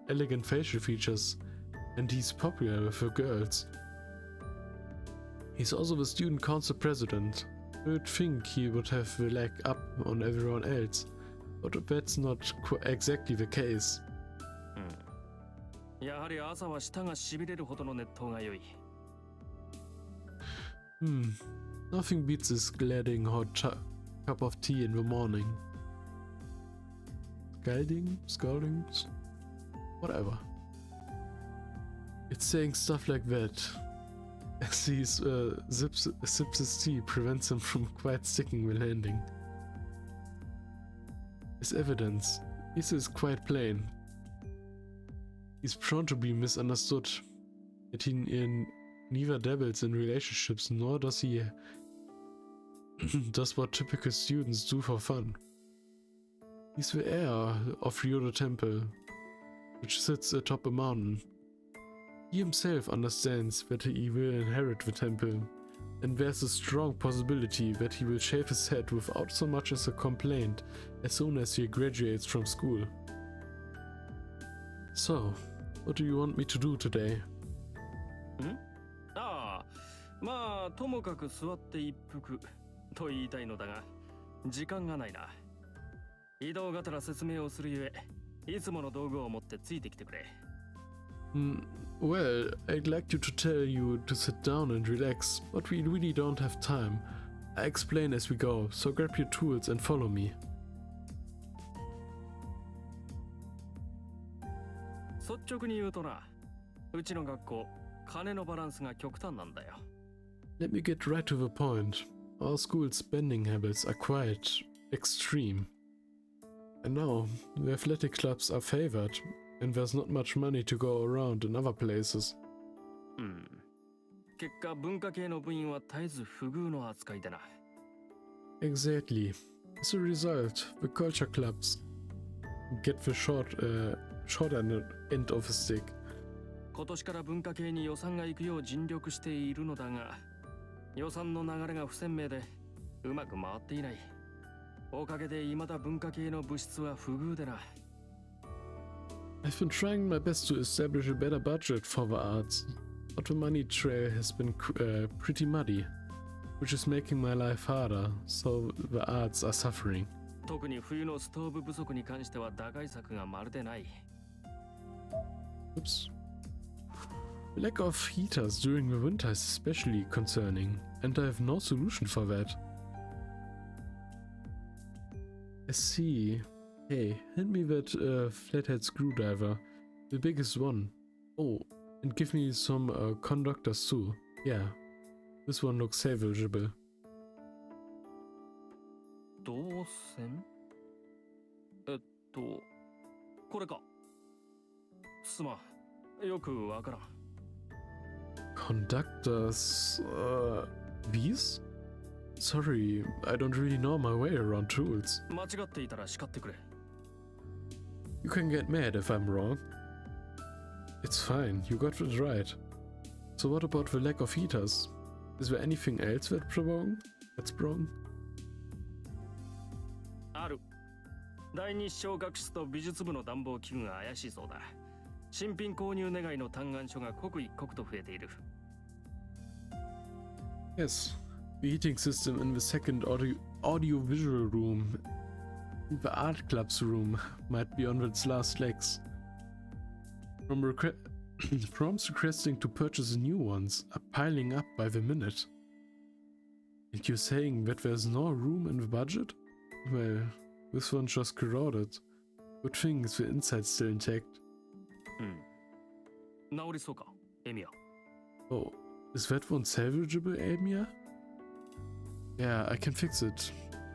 elegant facial features, and he's popular with the girls. He's also the student council president. You'd think he would have the leg up on everyone else, but that's not exactly the case. やはり朝は舌がしびれるほどの熱湯が良い。Nothing beats this glaring hot cup of tea in the morning. Scalding, whatever. It's saying stuff like that. As he sips his tea prevents him from quite sticking the landing. As evidence, this is quite plain. He's prone to be misunderstood, yet he neither dabbles in relationships nor does he does what typical students do for fun. He's the heir of Ryodo Temple, which sits atop a mountain. He himself understands that he will inherit the temple, and there's a strong possibility that he will shave his head without so much as a complaint as soon as he graduates from school. So, what do you want me to do today? ああ、まあともかく座って一服と言いたいのだが、時間がないな。移動がてら説明をするゆえ、いつもの道具を持ってついてきてくれ。Well, I'd like to tell you to sit down and relax, but we really don't have time. I explain as we go, so grab your tools and follow me. 率直に言うとな、うちの学校、金のバランスが極端なんだよ。Let me get right to the point. Our school's spending habits are quite extreme. And now, the athletic clubs are favored, and there's not much money to go around in other places. 結果、文化系の部員は絶えず不遇の扱いだな。Exactly. As a result, the culture clubs get the short end of the stick. 今年から文化系に予算が行くよう尽力しているのだが、予算の流れが不鮮明でうまく回っていない。おかげで未だ文化系の部室は不遇でな。I've been trying my best to establish a better budget for the arts, but the money trail has been pretty muddy, which is making my life harder, so the arts are suffering. 特に冬のストーブ不足に関しては打開策がまるでない。Oops. The lack of heaters during the winter is especially concerning, and I have no solution for that. I see. Hey, hand me that flathead screwdriver, the biggest one. Oh, and give me some conductors too. Yeah, this one looks salvageable. 導線？これか。すまん、よくわからん。Conductors, these? Sorry, I don't really know my way around tools. 間違っていたら叱ってくれ。You can get mad if I'm wrong. It's fine, you got it right. So what about the lack of heaters? Is there anything else that's wrong? ある。第二小学室と美術部の暖房器具が怪しいそうだ。新品購入願いの嘆願書が刻一刻と増えている。Yes, the heating system in the second audio-visual room, the art club's room, might be on its last legs. Prompts requesting to purchase new ones are piling up by the minute. And you're saying that there's no room in the budget? Well, this one's just corroded. Good thing the inside's still intact. 治りそうか、エミヤ。Oh, is that one salvageable, Elmia? Yeah, I can fix it.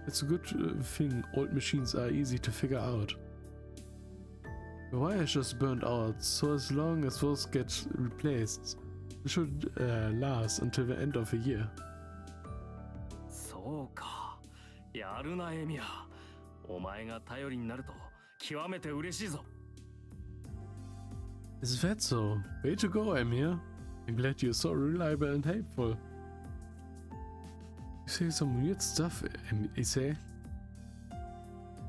It's a good thing old machines are easy to figure out. The wire just burned out, so as long as those get replaced, should last until the end of the year. そうか。やるなエミヤ。お前が頼りになると極めて嬉しいぞ。Is that so? Way to go, Emir. I'm glad you're so reliable and helpful. You say some weird stuff, Issei.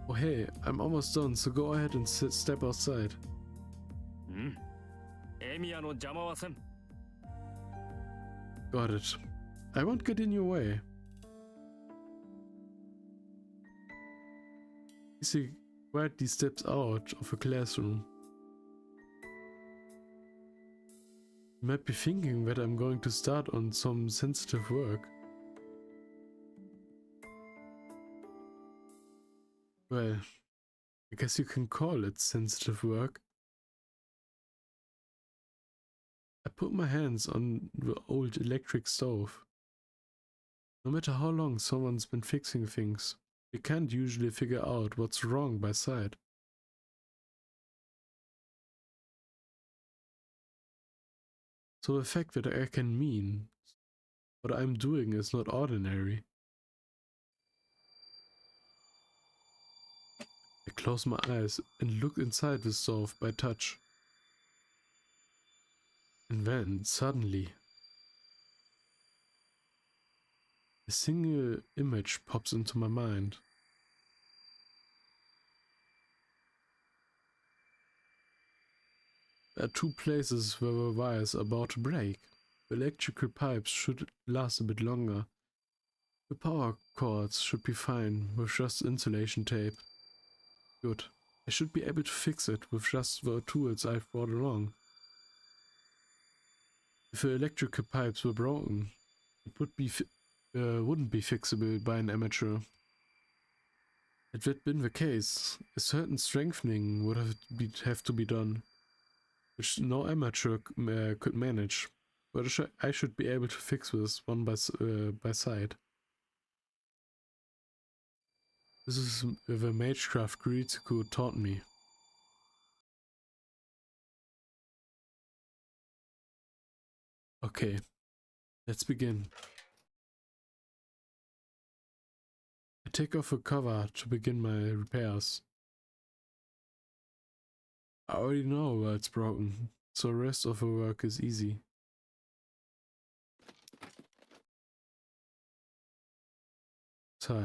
Oh hey, I'm almost done, so go ahead and step outside. うん。エミヤの邪魔はせん。Got it. I won't get in your way. Issei quietly steps out of the classroom. You might be thinking that I'm going to start on some sensitive work. Well, I guess you can call it sensitive work. I put my hands on the old electric stove. No matter how long someone's been fixing things, you can't usually figure out what's wrong by sight. So the fact that I can mean what I'm doing is not ordinary. I close my eyes and look inside the stove by touch. And then, suddenly, a single image pops into my mind. There are two places where the wires are about to break. The electrical pipes should last a bit longer. The power cords should be fine with just insulation tape. Good. I should be able to fix it with just the tools I've brought along. If the electrical pipes were broken, it wouldn't be fixable by an amateur. Had that been the case, a certain strengthening would have to be done, which no amateur could manage, but I should be able to fix this one by side. This is the magecraft Ritsuko taught me. Okay, let's begin. I take off the cover to begin my repairs. I already know where it's broken, so the rest of the work is easy. So,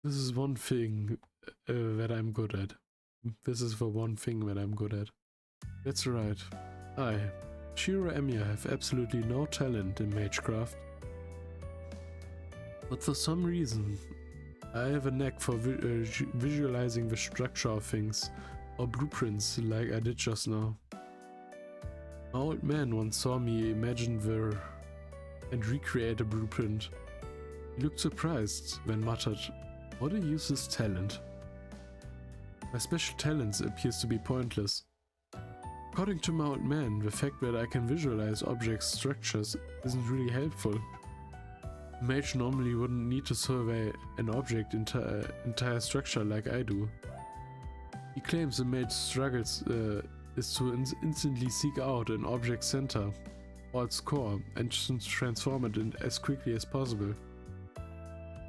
this is one thing that I'm good at. This is the one thing that I'm good at. That's right. I, Shiro Emiya, have absolutely no talent in magecraft. But for some reason, I have a knack for visualizing the structure of things, or blueprints like I did just now. My old man once saw me imagine and recreate a blueprint. He looked surprised, then muttered, "What a useless talent." My special talent appears to be pointless. According to my old man, the fact that I can visualize object structures isn't really helpful. A mage normally wouldn't need to survey an object entire structure like I do. He claims the mage's struggles is to instantly seek out an object's center, or its core, and transform it as quickly as possible.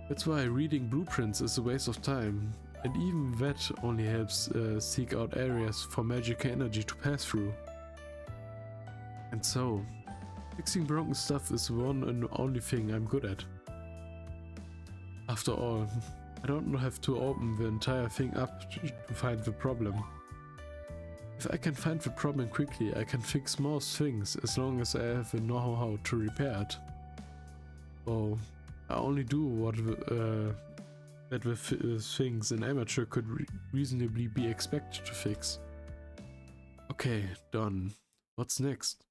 That's why reading blueprints is a waste of time, and even that only helps seek out areas for magical energy to pass through. And so, fixing broken stuff is the one and only thing I'm good at. After all, I don't have to open the entire thing up to find the problem. If I can find the problem quickly, I can fix most things as long as I have the know-how to repair it. So, I only do what that the things an amateur could reasonably be expected to fix. Okay, done. What's next?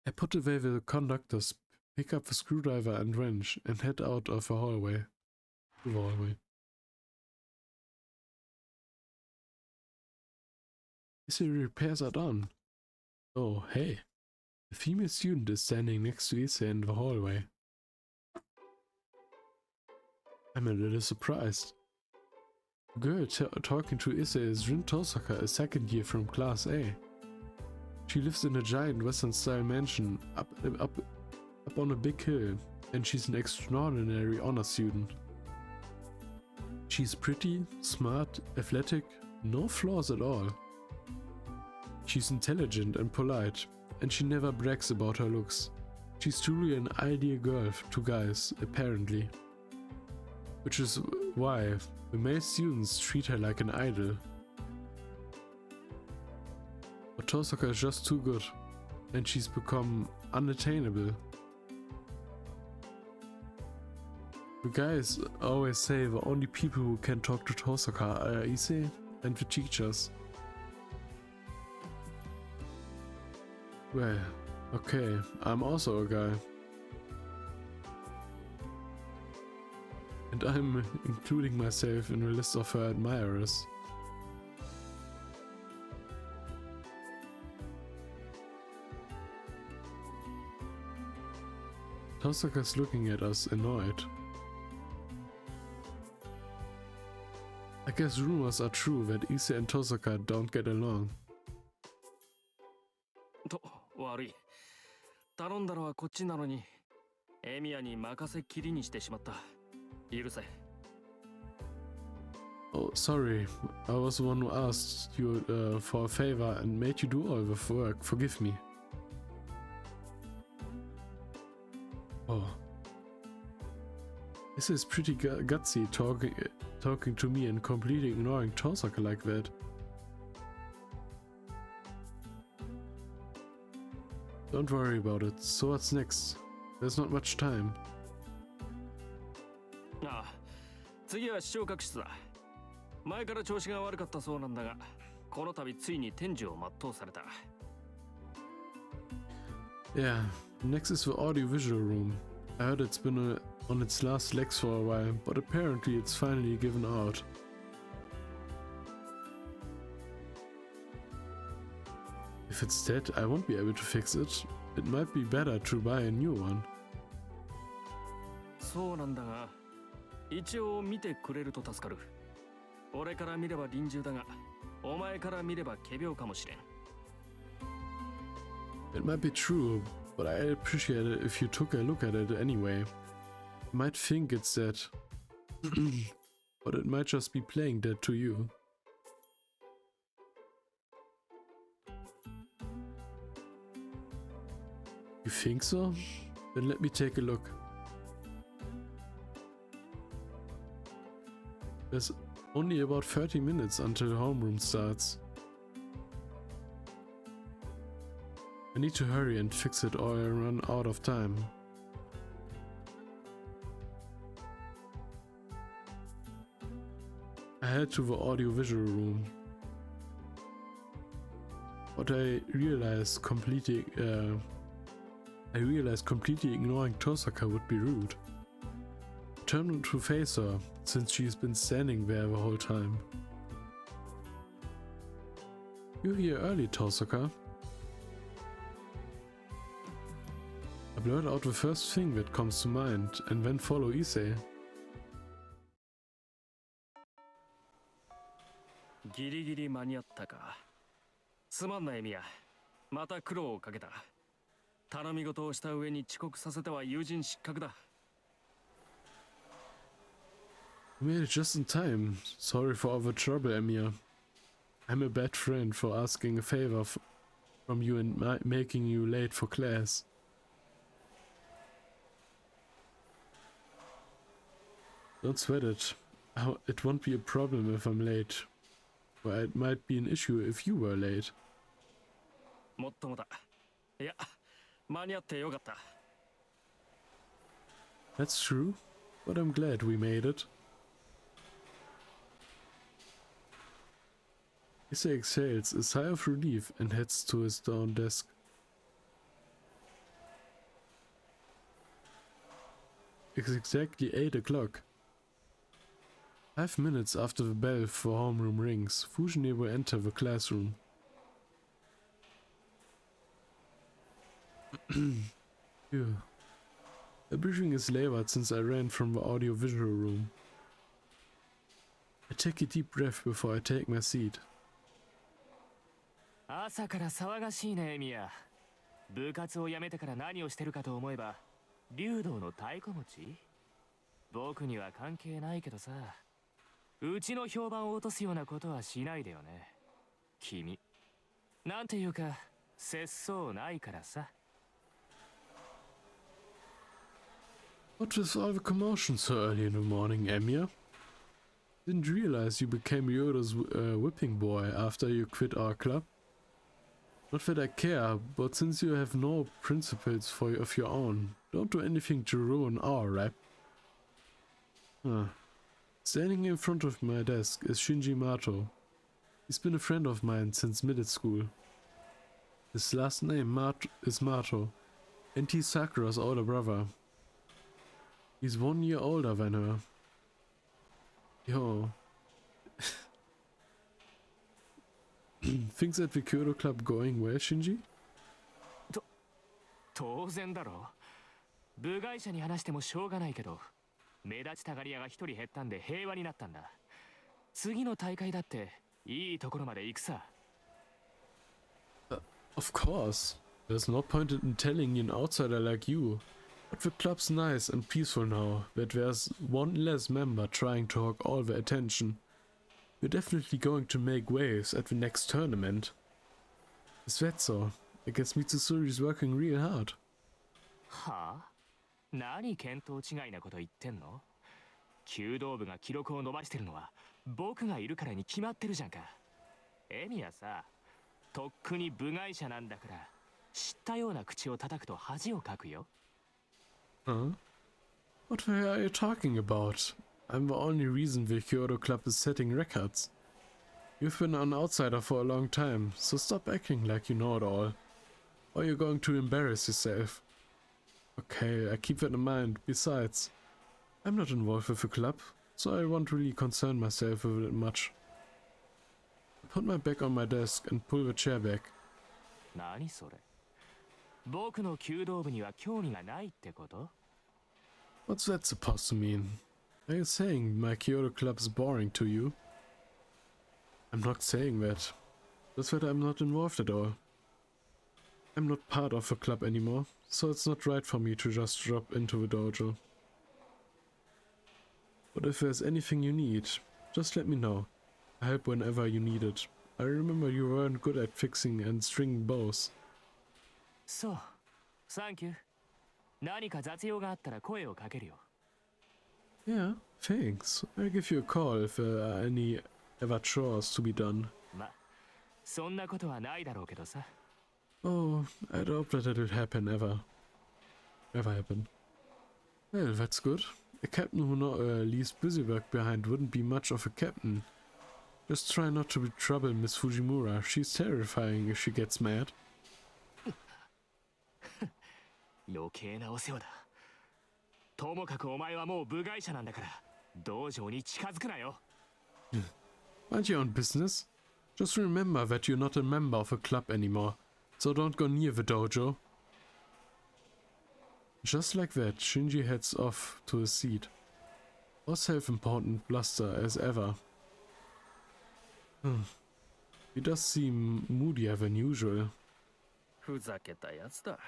I put away the conductors, pick up the screwdriver and wrench, and head out of the hallway. The repairs are done. Oh, hey. A female student is standing next to Issei in the hallway. I'm a little surprised. The girl talking to Issei is Rin Tosaka, a second year from Class A. She lives in a giant Western-style mansion up on a big hill, and she's an extraordinary honor student. She's pretty, smart, athletic, no flaws at all. She's intelligent and polite, and she never brags about her looks. She's truly an ideal girl to guys, apparently. Which is why the male students treat her like an idol. But Tosaka is just too good, and she's become unattainable. The guys always say the only people who can talk to Tosaka are Issei and the teachers. Well, okay, I'm also a guy. And I'm including myself in a list of her admirers. Tosaka's looking at us annoyed. I guess rumors are true that Issei and Tosaka don't get along. と、悪い。頼んだのはこっちなのに、エミヤに任せっきりにしてしまった。許せ。Oh, sorry. I was the one who asked you for a favor and made you do all the work. Forgive me. Oh. This is pretty gutsy talking to me and completely ignoring Tosaka like that. Don't worry about it. So what's next? There's not much time. ああ、次は昇格室だ。前から調子が悪かったそうなんだが、この度ついに天寿を全うされた。Yeah, next is the audio-visual room. I heard it's been on its last legs for a while, but apparently it's finally given out. If it's dead, I won't be able to fix it. It might be better to buy a new one. そうなんだが、一応見てくれると助かる。俺から見れば臨終だが、お前から見れば仮病かもしれん。It might be true, but I'd appreciate it if you took a look at it anyway. You might think it's dead, but it might just be playing dead to you. You think so? Then let me take a look. There's only about 30 minutes until homeroom starts. I need to hurry and fix it or I run out of time. I head to the audio-visual room. But I realized completely ignoring Tosaka would be rude. I turned to face her, since she's been standing there the whole time. You're here early, Tosaka. I blurt out the first thing that comes to mind, and then follow Issei. ギリギリ間に合ったか。すまんなエミヤ。また苦労をかけた。頼み事をした上に遅刻させては友人失格だ。You made it just in time. Sorry for all the trouble, Emiya. I'm a bad friend for asking a favor from you and making you late for class. Don't sweat it. It won't be a problem if I'm late. Well, it might be an issue if you were late. もっともだ。いや、間に合ってよかった。That's true, but I'm glad we made it. Issei exhales a sigh of relief and heads to his down desk. It's exactly 8 o'clock. 5 minutes after the bell for homeroom rings, Fujine will enter the classroom. Phew. The briefing is labored since I ran from the audio-visual room. I take a deep breath before I take my seat. 朝から騒がしいね、エミヤ。部活を辞めてから何をしてるかと思えば、竜道の太鼓持ち？僕には関係ないけどさ、うちの評判を落とすようなことはしないでよね。君。なんていうか、節操ないからさ。What is all the commotion so early in the morning, Emir? Didn't realize you became Yoda's whipping boy after you quit our club. Not that I care, but since you have no principles of your own, don't do anything to ruin our rap. Standing in front of my desk is Shinji Mato. He's been a friend of mine since middle school. His last name is Mato, and he's Sakura's older brother. He's 1 year older than her. Yo. Things at the Kyoto Club going well, Shinji? 当然だろう。部外者に話してもしょうがないけど、目立ちたがり屋が一人減ったんで平和になったんだ。次の大会だっていいところまで行くさ。Of course. There's no point in telling an outsider like you. But the club's nice and peaceful now, that there's one less member trying to hog all the attention. We're definitely going to make waves at the next tournament. Is that so? I guess Mitsusuri's working real hard. はあ？何見当違いなこと言ってんの？弓道部が記録を伸ばしてるのは僕がいるからに決まってるじゃんか。エミはさ、とっくに部外者なんだから、知ったような口を叩くと恥をかくよ。Huh? What the hell are you talking about? I'm the only reason the Kyoto Club is setting records. You've been an outsider for a long time, so stop acting like you know it all. Or you're going to embarrass yourself. Okay, I keep that in mind. Besides, I'm not involved with the club, so I won't really concern myself with it much. I put my back on my desk and pull the chair back. 何それ？僕の弓道部には興味がないってこと？ What's that supposed to mean? Are you saying my Kyoto Club is boring to you? I'm not saying that. Just that I'm not involved at all. I'm not part of the club anymore, so it's not right for me to just drop into the dojo. But if there's anything you need, just let me know. I help whenever you need it. I remember you weren't good at fixing and stringing bows. そう、サンキュー。何か雑用があったら声をかけるよ。Yeah, thanks. I'll give you a call if there are any ever chores to be done. ま、そんなことはないだろうけどさ。Oh, I'd hope that it'll happen ever happen. Well, that's good. A captain who leaves busy work behind wouldn't be much of a captain. Just try not to trouble Miss Fujimura. She's terrifying if she gets mad. 余計なお世話だ。ともかくお前はもう部外者なんだから、道場に近づくなよ。Mind your own business. Just remember that you're not a member of a club anymore, so don't go near the dojo. Just like that, Shinji heads off to his seat. More self-important bluster as ever. He does seem moodier than usual. ふざけたやつだ。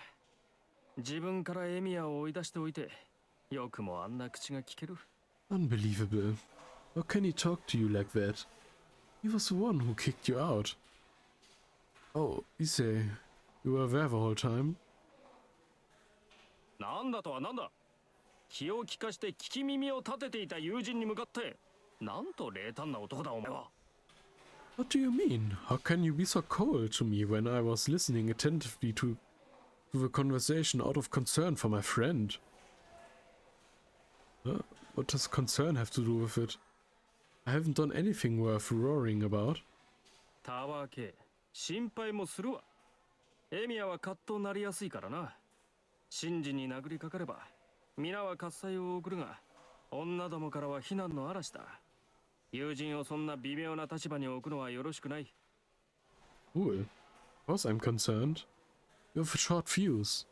自分からエミヤを追い出しておいて、よくもあんな口が聞ける。Unbelievable. How can he talk to you like that? He was the one who kicked you out. Oh, Issei, you were there the whole time? なんだとはなんだ。気を利かして聞き耳を立てていた友人に向かって、なんと冷淡な男だお前は。What do you mean? How can you be so cold to me when I was listening attentively to the conversation out of concern for my friend? What does concern have to do with it? I haven't done anything worth roaring about. たわけ、心配もするわ。エミヤはカッとなりやすいからな。真珠に殴りかかれば、皆は喝采を送るが、女どもからは非難の嵐だ。友人をそんな微妙な立場に置くのはよろしくない。Cool. Of course I'm concerned. You have a short fuse.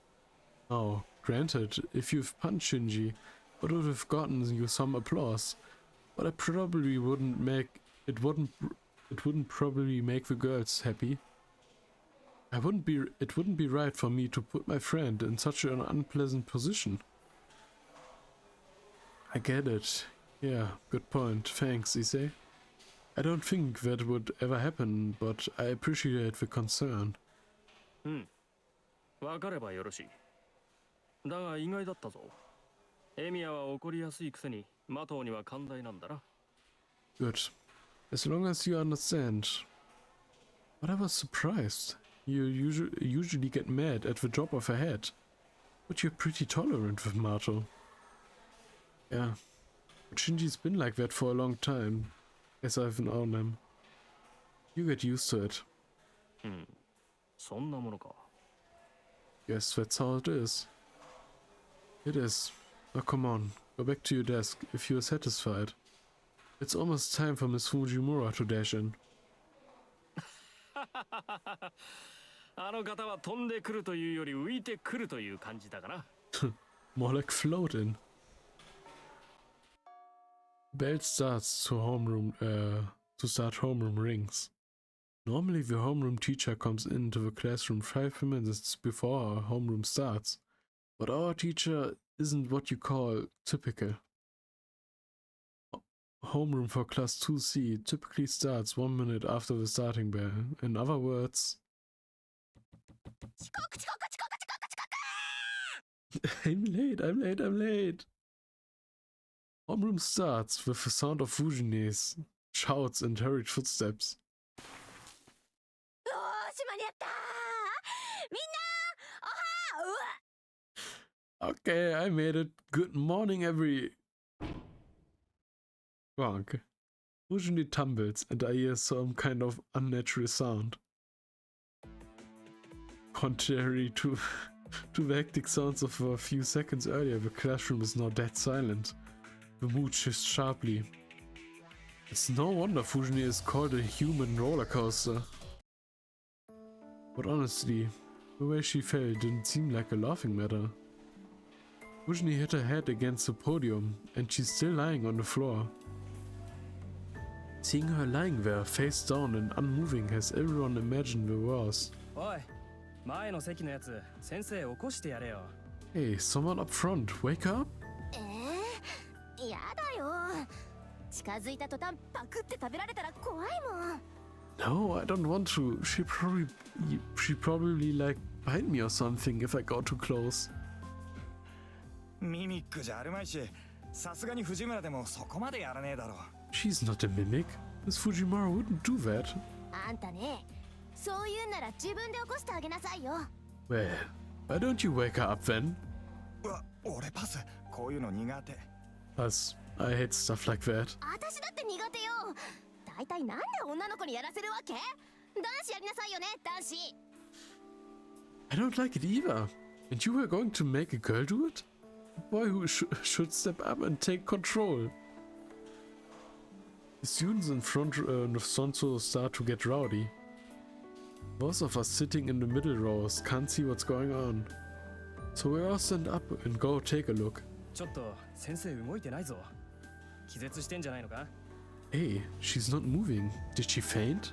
Now, granted, if you've punched Shinji, it would have gotten you some applause, but I probably wouldn't make it wouldn't probably make the girls happy. It wouldn't be right for me to put my friend in such an unpleasant position. I get it. Yeah, good point. Thanks, Issei. I don't think that would ever happen, but I appreciate the concern. わかればよろしい。だが意外だったぞ。エミヤは怒りやすいくせにマトウには寛大なんだな。Good. As long as you understand. But I was surprised. You usually get mad at the drop of a hat. But you're pretty tolerant with Mato. Yeah. But Shinji's been like that for a long time, as I've known him. You get used to it. そんなものか。Yes, that's how it is. It is. Now come on, go back to your desk if you are satisfied. It's almost time for Miss Fujimura to dash in. あの方は飛んでくるというより浮いてくるという感じだかな。More like float in. Bell starts to start homeroom rings. Normally the homeroom teacher comes into the classroom 5 minutes before our homeroom starts, but our teacher isn't what you call typical. Homeroom for class 2C typically starts 1 minute after the starting bell. In other words... I'm late. Homeroom starts with the sound of Fujine's shouts and hurried footsteps. Okay, I made it. Good morning, Wrong. Fujine tumbles and I hear some kind of unnatural sound. Contrary to the hectic sounds of a few seconds earlier, the classroom is now dead silent. The mood shifts sharply. It's no wonder Fujine is called a human roller coaster. But honestly, the way she fell didn't seem like a laughing matter. Fujine hit her head against the podium, and she's still lying on the floor. Seeing her lying there, face down and unmoving, has everyone imagined the worst. Hey, someone up front, wake up! No, I don't want to. She probably like bite me or something if I go too close. ミミックじゃあるまいし、さすがに藤村でもそこまでやらねえだろ。She's not a mimic. Miss Fujimura wouldn't do that. あんたね、そう言うなら自分で起こしてあげなさいよ。Well, why don't you wake her up then? 俺パス、こういうの苦手。Us, I hate stuff like that. 私だって苦手よ。大体なんで女の子にやらせるわけ？男子やりなさいよね、男子。I don't like it either. And you were going to make a girl do it? A boy who should step up and take control. The students in front of Sonso start to get rowdy. Most of us sitting in the middle rows can't see what's going on. So we all stand up and go take a look. ちょっと先生動いてないぞ。気絶してんじゃないのか？ Hey, she's not moving. Did she faint?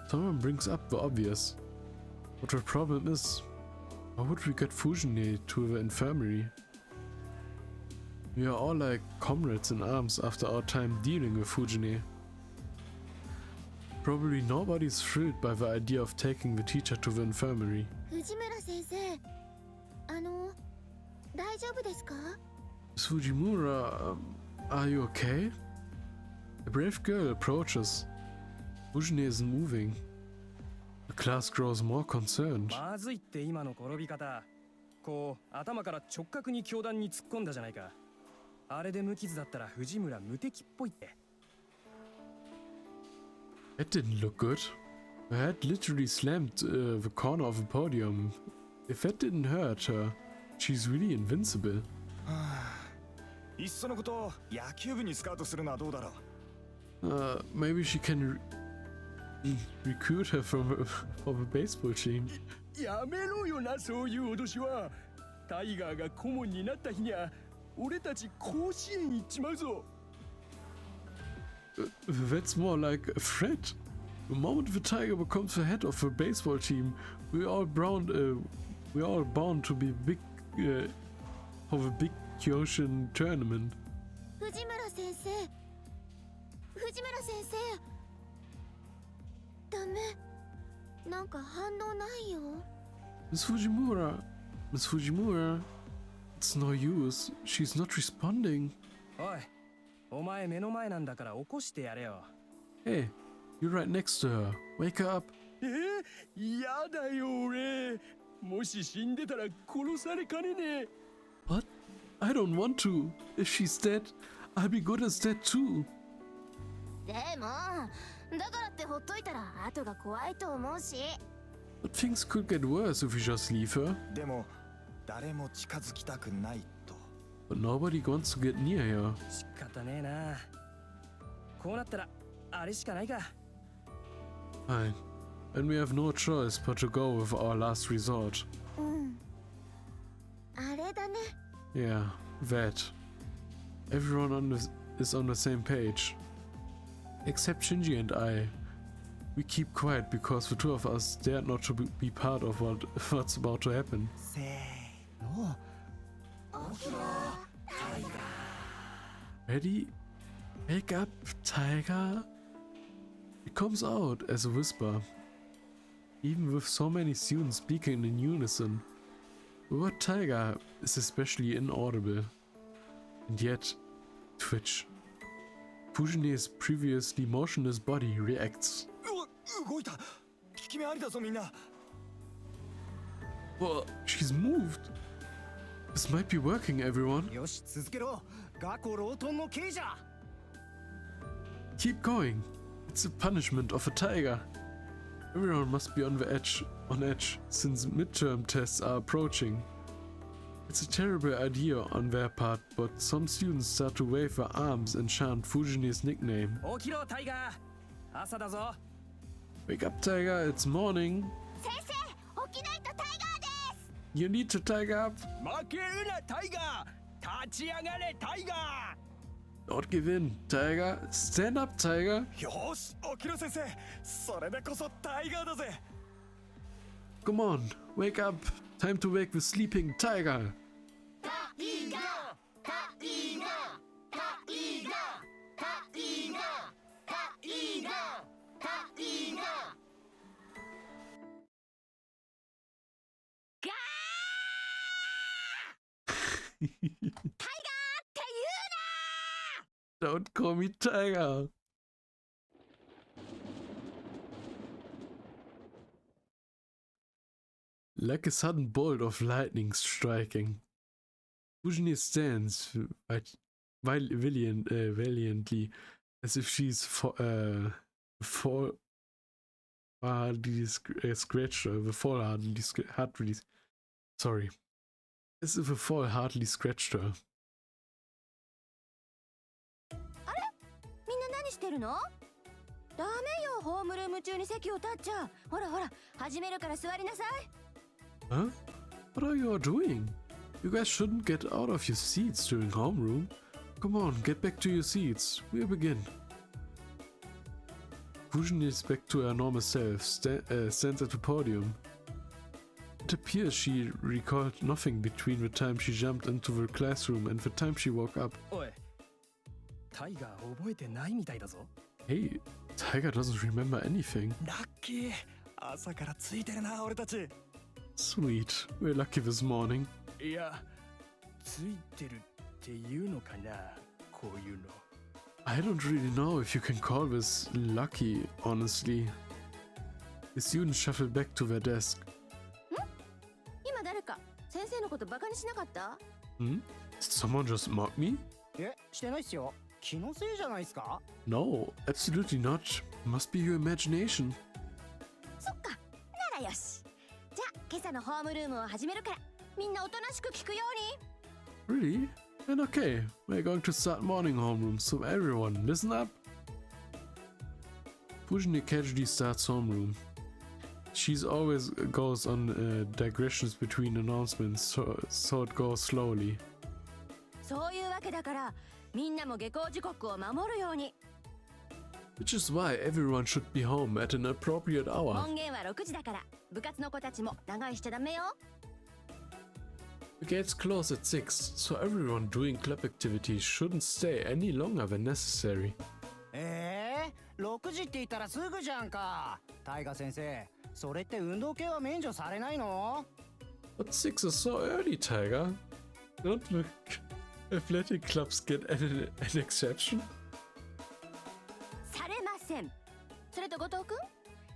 Someone brings up the obvious. But the problem is, how would we get Fujine to the infirmary? We are all like comrades in arms after our time dealing with Fujine. Probably nobody's thrilled by the idea of taking the teacher to the infirmary. 藤村先生、大丈夫ですか？ Miss Fujimura, are you okay? A brave girl approaches. Fujine isn't moving. The class grows more concerned. まずいって今の転び方。こう頭から直角に教壇に突っ込んだじゃないか。あれで無傷だったら藤村無敵っぽいって。That didn't look good. Her head literally slammed the corner of the podium. If that didn't hurt her, she's really invincible. いっそのこと野球部にスカウトするのはどうだろう。Maybe she can recruit her from a baseball team. やめろよな、そういう脅しは。タイガーが顧問になった日には俺たち甲子園行っちまうぞ。That's more like a threat. The moment the tiger becomes the head of the baseball team, we're all bound to be big of a big Kyoshin tournament. 藤村先生ダメなんか反応ないよ Miss Fujimura, it's no use. She's not responding. おい、お前目の前なんだから起こしてやれよ。 Hey, you're right next to her. Wake up. やだよ俺。もし死んでたら殺されかねねえ。 What? I don't want to. If she's dead, I'll be good as dead too. でもだからってほっといたら後が怖いと思うし But things could get worse if we just leave her. でも誰も近づきたくないと。 But nobody wants to get near her. 仕方ねえな。こうなったらあれしかないか。 Fine. And we have no choice but to go with our last resort. うんあれだね Yeah, that. Everyone is on the same page. Except Shinji and I. We keep quiet because the two of us dared not to be part of what's about to happen. せーの。 Ready? Wake up, tiger! It comes out as a whisper. Even with so many students speaking in unison, the word tiger is especially inaudible. And yet, twitch. Fujine's previously motionless body reacts. 動いた。効き目ありだぞみんな。 Whoa, she's moved! This might be working, everyone. よし続けろ。ガコロートンの刑じゃ。 Keep going. It's the punishment of a tiger. Everyone must be on edge, since midterm tests are approaching. It's a terrible idea on their part, but some students start to wave their arms and chant Fujine's nickname. 起きろタイガー。朝だぞ。 Wake up, tiger, it's morning. 先生起きないとタイガーです You need to tiger up. 負けるなタイガー。立ち上がれタイガー。 Don't give in, tiger. Stand up, tiger. よし起きろ先生。それでこそタイガーだぜ。 Come on, wake up. Time to wake the sleeping tiger. タイガータイガータイガータイガータイガータイガー Don't call me tiger. Like a sudden bolt of lightning striking, Fujine stands valiantly, as if she's hardly scratched her. The fall hardly sorry, as if a fall hardly scratched her. みんな何してるのダメよホームルーム中に席を立っちゃほらほら始めるから座りなさい Huh? What are you all doing? You guys shouldn't get out of your seats during homeroom. Come on, get back to your seats. We'll begin. Fujine is back to her normal self, stands at the podium. It appears she recalled nothing between the time she jumped into the classroom and the time she woke up. おい、タイガー覚えてないみたいだぞ。 Hey, Tiger doesn't remember anything. ラッキー。朝からついてるな俺たち。 Sweet, we're lucky this morning. いや、ついてるっていうのかな、こういうの。 I don't really know if you can call this lucky, honestly. The students shuffled back to their desk. 今誰か先生のことバカにしなかった Hmm? Did someone just mock me? え、してないっすよ。気のせいじゃないっすか。 No, absolutely not. Must be your imagination. そっかならよしじゃあ今朝のホームルームを始めるからみんなおとなしく聞くように Really? And okay, we're going to start morning homeroom, so everyone, listen up. Fujine casually starts homeroom. She's always goes on digressions between announcements, so it goes slowly. そういうわけだからみんなも下校時刻を守るように Which is why everyone should be home at an appropriate hour. 門限は6時だから部活の子たちも長居しちゃダメよ。 The gates close at 6, so everyone doing club activities shouldn't stay any longer than necessary. 6時って言ったらすぐじゃんか。タイガ先生、それって運動系は免除されないの？ But 6 is so early, Tiger. Don't the athletic clubs get an exception? されません。それと後藤君、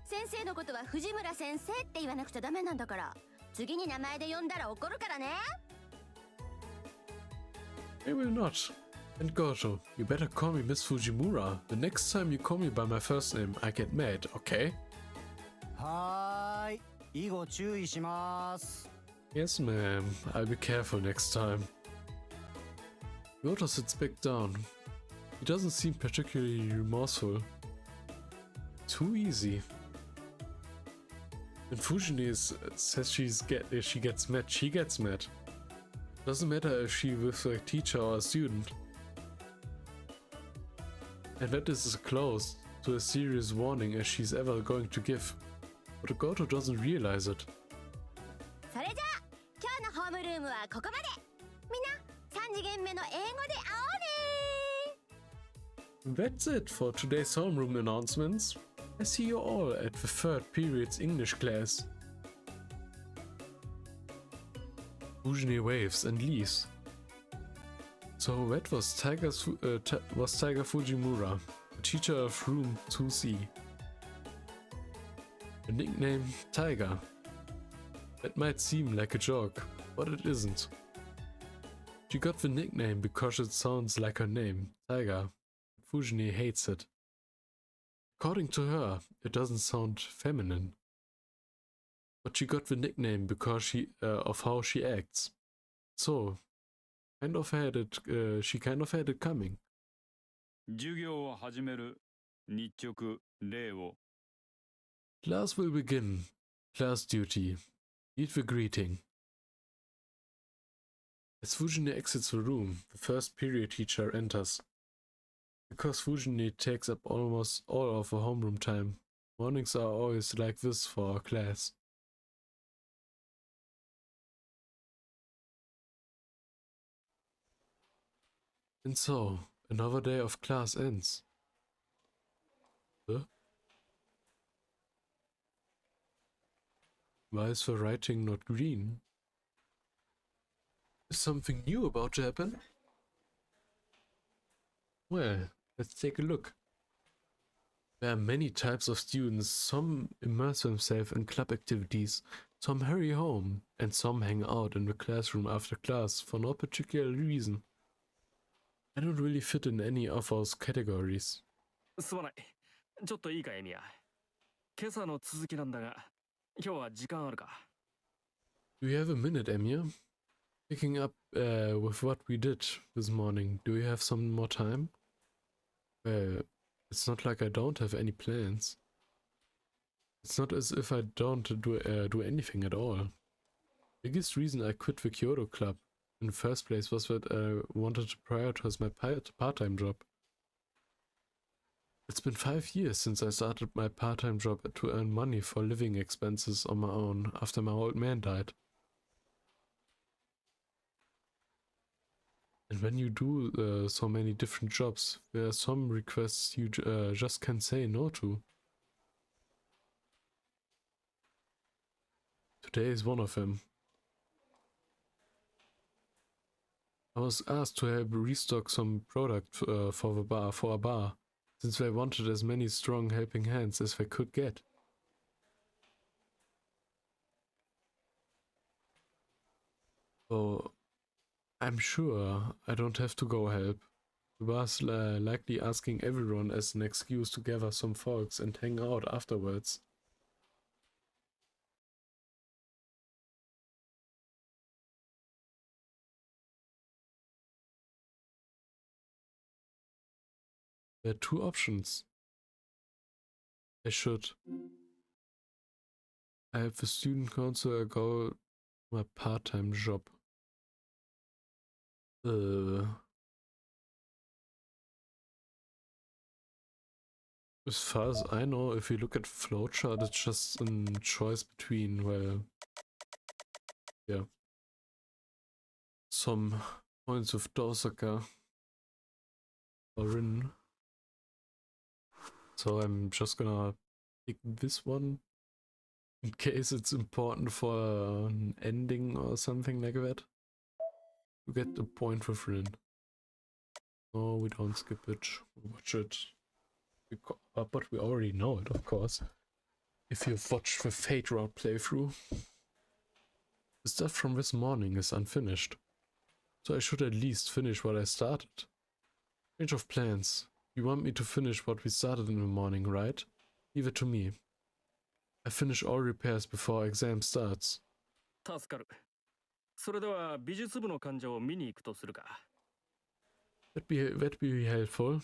先生のことは藤村先生って言わなくちゃダメなんだから、次に名前で呼んだら怒るからね。 I will not. And Gojo, you better call me Miss Fujimura. The next time you call me by my first name, I get mad, okay? はーい、以後注意します。 Yes, ma'am. I'll be careful next time. Gojo sits back down. He doesn't seem particularly remorseful. Too easy. When says she gets mad, she gets mad. Doesn't matter if she with a teacher or a student. And that is as close to a serious warning as she's ever going to give. But Goto doesn't realize it. それじゃあ今日のホームルームはここまで。みんな3次元目の英語で会おうね。 That's it for today's homeroom announcements. I see you all at the third period's English class. Fujine waves and leaves. So that was Tiger Fujimura, the teacher of room 2C. The nickname Tiger. That might seem like a joke, but it isn't. She got the nickname because it sounds like her name, Tiger. Fujine hates it. According to her, it doesn't sound feminine. But she got the nickname because of how she acts. So, she kind of had it coming. 授業を始める。日直礼を。 Class will begin. Class duty. Read the greeting. As Fujine exits the room, the first period teacher enters. Because Fujine takes up almost all of her homeroom time, mornings are always like this for our class. And so, another day of class ends. Huh? Why is the writing not green? Is something new about to happen? Well, let's take a look. There are many types of students. Some immerse themselves in club activities, some hurry home, and some hang out in the classroom after class for no particular reason. I don't really fit in any of those categories. すまない。ちょっといいか、エミヤ。今朝の続きなんだが、今日は時間あるか。Do you have a minute, Emiya? Picking up with what we did this morning, do you have some more time? It's not like I don't have any plans. It's not as if I don't do anything at all. Biggest reason I quit the Kyoto club in the first place was that I wanted to prioritize my part-time job. It's been 5 years since I started my part-time job to earn money for living expenses on my own after my old man died. And when you do so many different jobs, there are some requests you just can't say no to. Today is one of them. I was asked to help restock some product for a bar, since they wanted as many strong helping hands as they could get. So, I'm sure I don't have to go help. The bar's likely asking everyone as an excuse to gather some folks and hang out afterwards. There are two options. I have the student council or go to my part-time job. As far as I know, if you look at flowchart, it's just a choice between, well, yeah, some points of Dosaka or in. So I'm just gonna pick this one in case it's important for an ending or something like that. You get the point with Rin. No, we don't skip it. We watch it. But we already know it, of course. If you've watched the Fate Route playthrough. The stuff from this morning is unfinished. So I should at least finish what I started. Change of plans. You want me to finish what we started in the morning, right? Leave it to me. I finish all repairs before our exam starts. 助かる。それでは美術部の患者を見に行くとするか。That'd be helpful.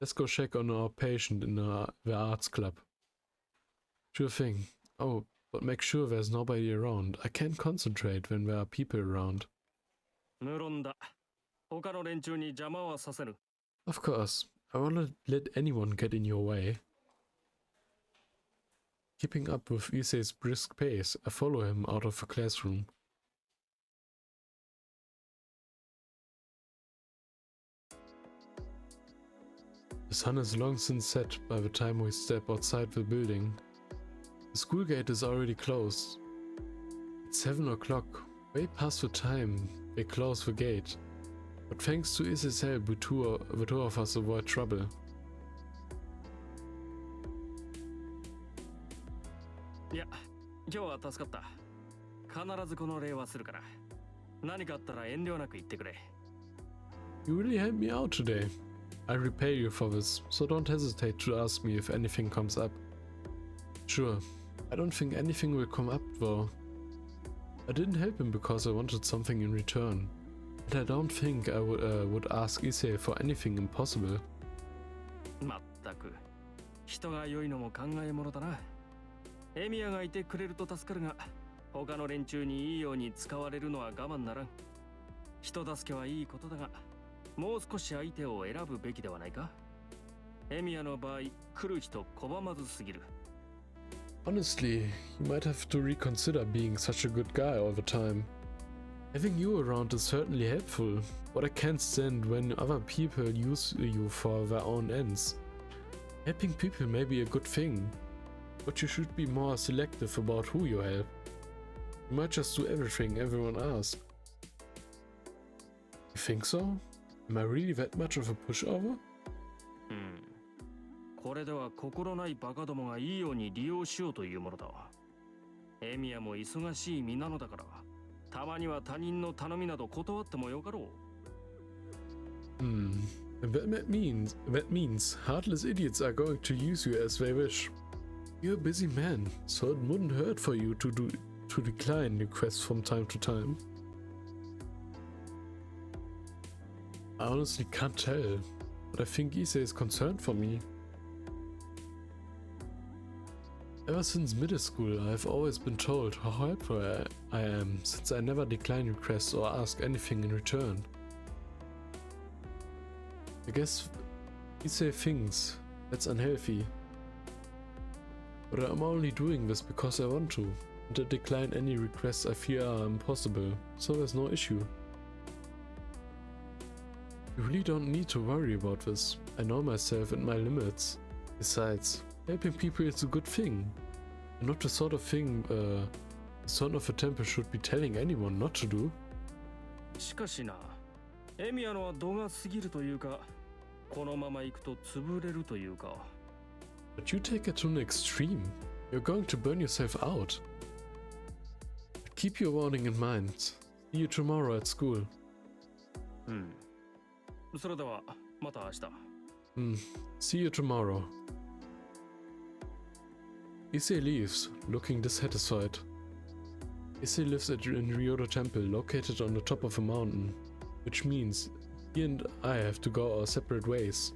Let's go check on our patient in the arts club. Sure thing. Oh, but make sure there's nobody around. I can't concentrate when there are people around. 無論だ。他の連中に邪魔はさせぬ。Of course. I won't let anyone get in your way. Keeping up with Issei's brisk pace, I follow him out of the classroom. The sun is long since set by the time we step outside the building. The school gate is already closed. It's 7 o'clock, way past the time they close the gate. But thanks to Issei's help, the two of us avoid trouble. Yeah, 今日は助かった。必ずこの礼はするから。何かあったら遠慮なく言ってくれ。You really helped me out today. I repay you for this, so don't hesitate to ask me if anything comes up. Sure, I don't think anything will come up though. I didn't help him because I wanted something in return. And I don't think I would ask Issei for anything impossible. まったく。人が良いのも考えものだな。エミヤがいてくれると助かるが、他の連中にいいように使われるのは我慢ならん。人助けはいいことだが、もう少し相手を選ぶべきではないか。エミヤの場合、来る人拒まずすぎる。Honestly, you might have to reconsider being such a good guy all the time. Having you around is certainly helpful, but I can't stand when other people use you for their own ends. Helping people may be a good thing, but you should be more selective about who you help. You might just do everything everyone asks. You think so? Am I really that much of a pushover? これでは心ないバカどもがいいように利用しようというものだ。エミヤも忙しい身なのだから、たまには他人の頼みなど断ってもよかろう。That means heartless idiots are going to use you as they wish. You're a busy man, so it wouldn't hurt for you to decline requests from time to time. I honestly can't tell, but I think Issei is concerned for me. Ever since middle school, I've always been told how helpful I am, since I never decline requests or ask anything in return. I guess Issei thinks that's unhealthy. But I'm only doing this because I want to, and I decline any requests I fear are impossible, so there's no issue. You really don't need to worry about this. I know myself and my limits. Besides, helping people is a good thing, and not the sort of thing the son of a temple should be telling anyone not to do. しかしな、エミヤのは度が過ぎるというか、このまま行くと潰れるというか。But you take it to an extreme. You're going to burn yourself out. But keep your warning in mind. See you tomorrow at school. それではまた明日。See you tomorrow. Issei leaves, looking dissatisfied. Issei lives in Ryodo Temple, located on the top of a mountain, which means he and I have to go our separate ways.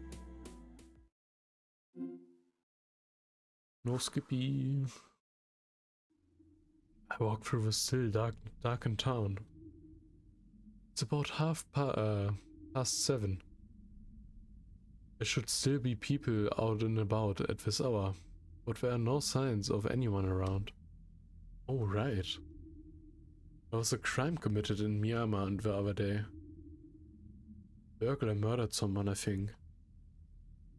No Skippy. I walk through the still darkened town. It's about past 7. There should still be people out and about at this hour, but there are no signs of anyone around. Oh, right. There was a crime committed in Myanmar the other day. Burglar murdered someone, I think.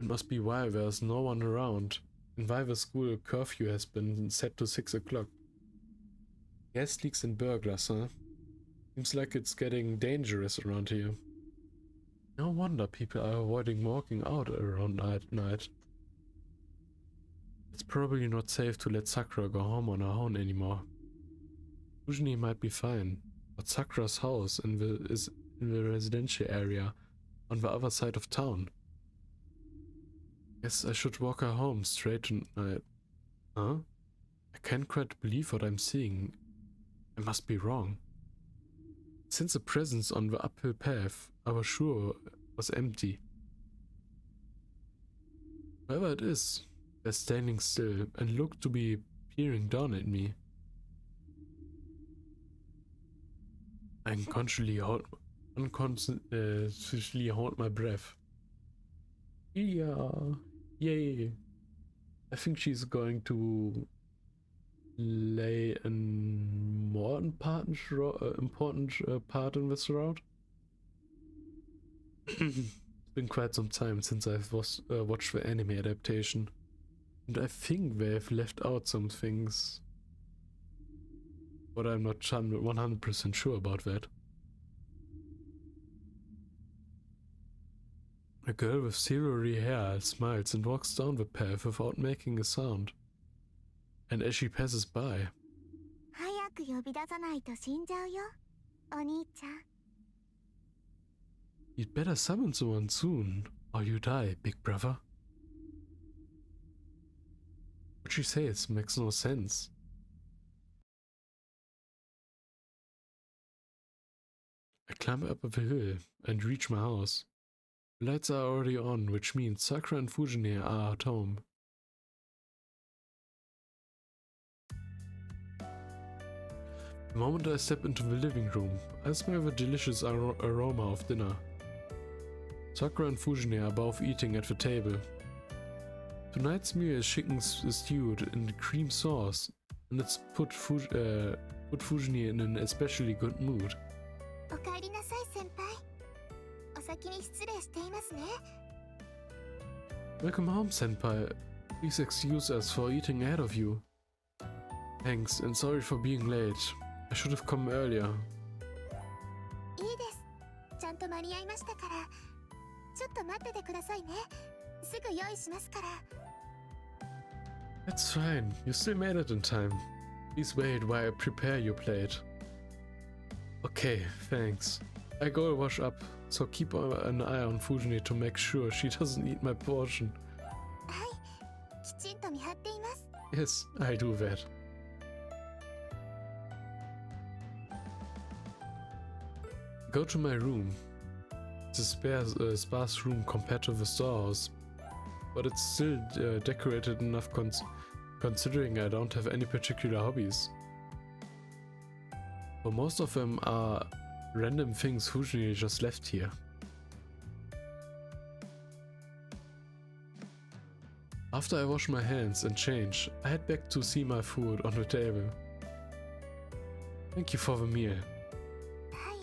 It must be why there's no one around, and why the school curfew has been set to 6 o'clock. Gas leaks and burglars, huh? Seems like it's getting dangerous around here. No wonder people are avoiding walking out around night. It's probably not safe to let Sakura go home on her own anymore. Fujini might be fine, but Sakura's house is in the residential area on the other side of town. Guess I should walk her home straight tonight. Huh? I can't quite believe what I'm seeing. I must be wrong. Since the presence on the uphill path, I was sure was empty. Whoever it is, they're standing still and look to be peering down at me. I unconsciously hold my breath. Yeah, yay. I think she's going to lay a more important part in this route. It's been quite some time since I've watched the anime adaptation, and I think they've left out some things, but I'm not 100% sure about that. A girl with silvery hair smiles and walks down the path without making a sound. And as she passes by, 早く呼び出さないと死んじゃうよ、お兄ちゃん。 you'd better summon someone soon, or you die, big brother. What she says makes no sense. I climb up the hill and reach my house. The lights are already on, which means Sakura and Fujine are at home. The moment I step into the living room, I smell the delicious aroma of dinner. Sakura and Fujine are both eating at the table. Tonight's meal is chicken stewed in cream sauce, and it's put Fujine in an especially good mood. おかえりなさい、先輩。お先に失礼していますね。 Welcome home, senpai. Please excuse us for eating ahead of you. Thanks, and sorry for being late. I should have come earlier. いいです。ちゃんと間に合いましたから。ちょっと待っててくださいね。すぐ用意しますから。 That's fine. You still made it in time. Please wait while I prepare your plate. Okay, thanks. I go wash up, so keep an eye on Fujine to make sure she doesn't eat my portion. はい。きちんと見張っています。 Yes, I do that. Go to my room. It's a sparse room compared to the storehouse, but it's still decorated enough considering I don't have any particular hobbies. But most of them are random things Fujini just left here. After I wash my hands and change, I head back to see my food on the table. Thank you for the meal. はい。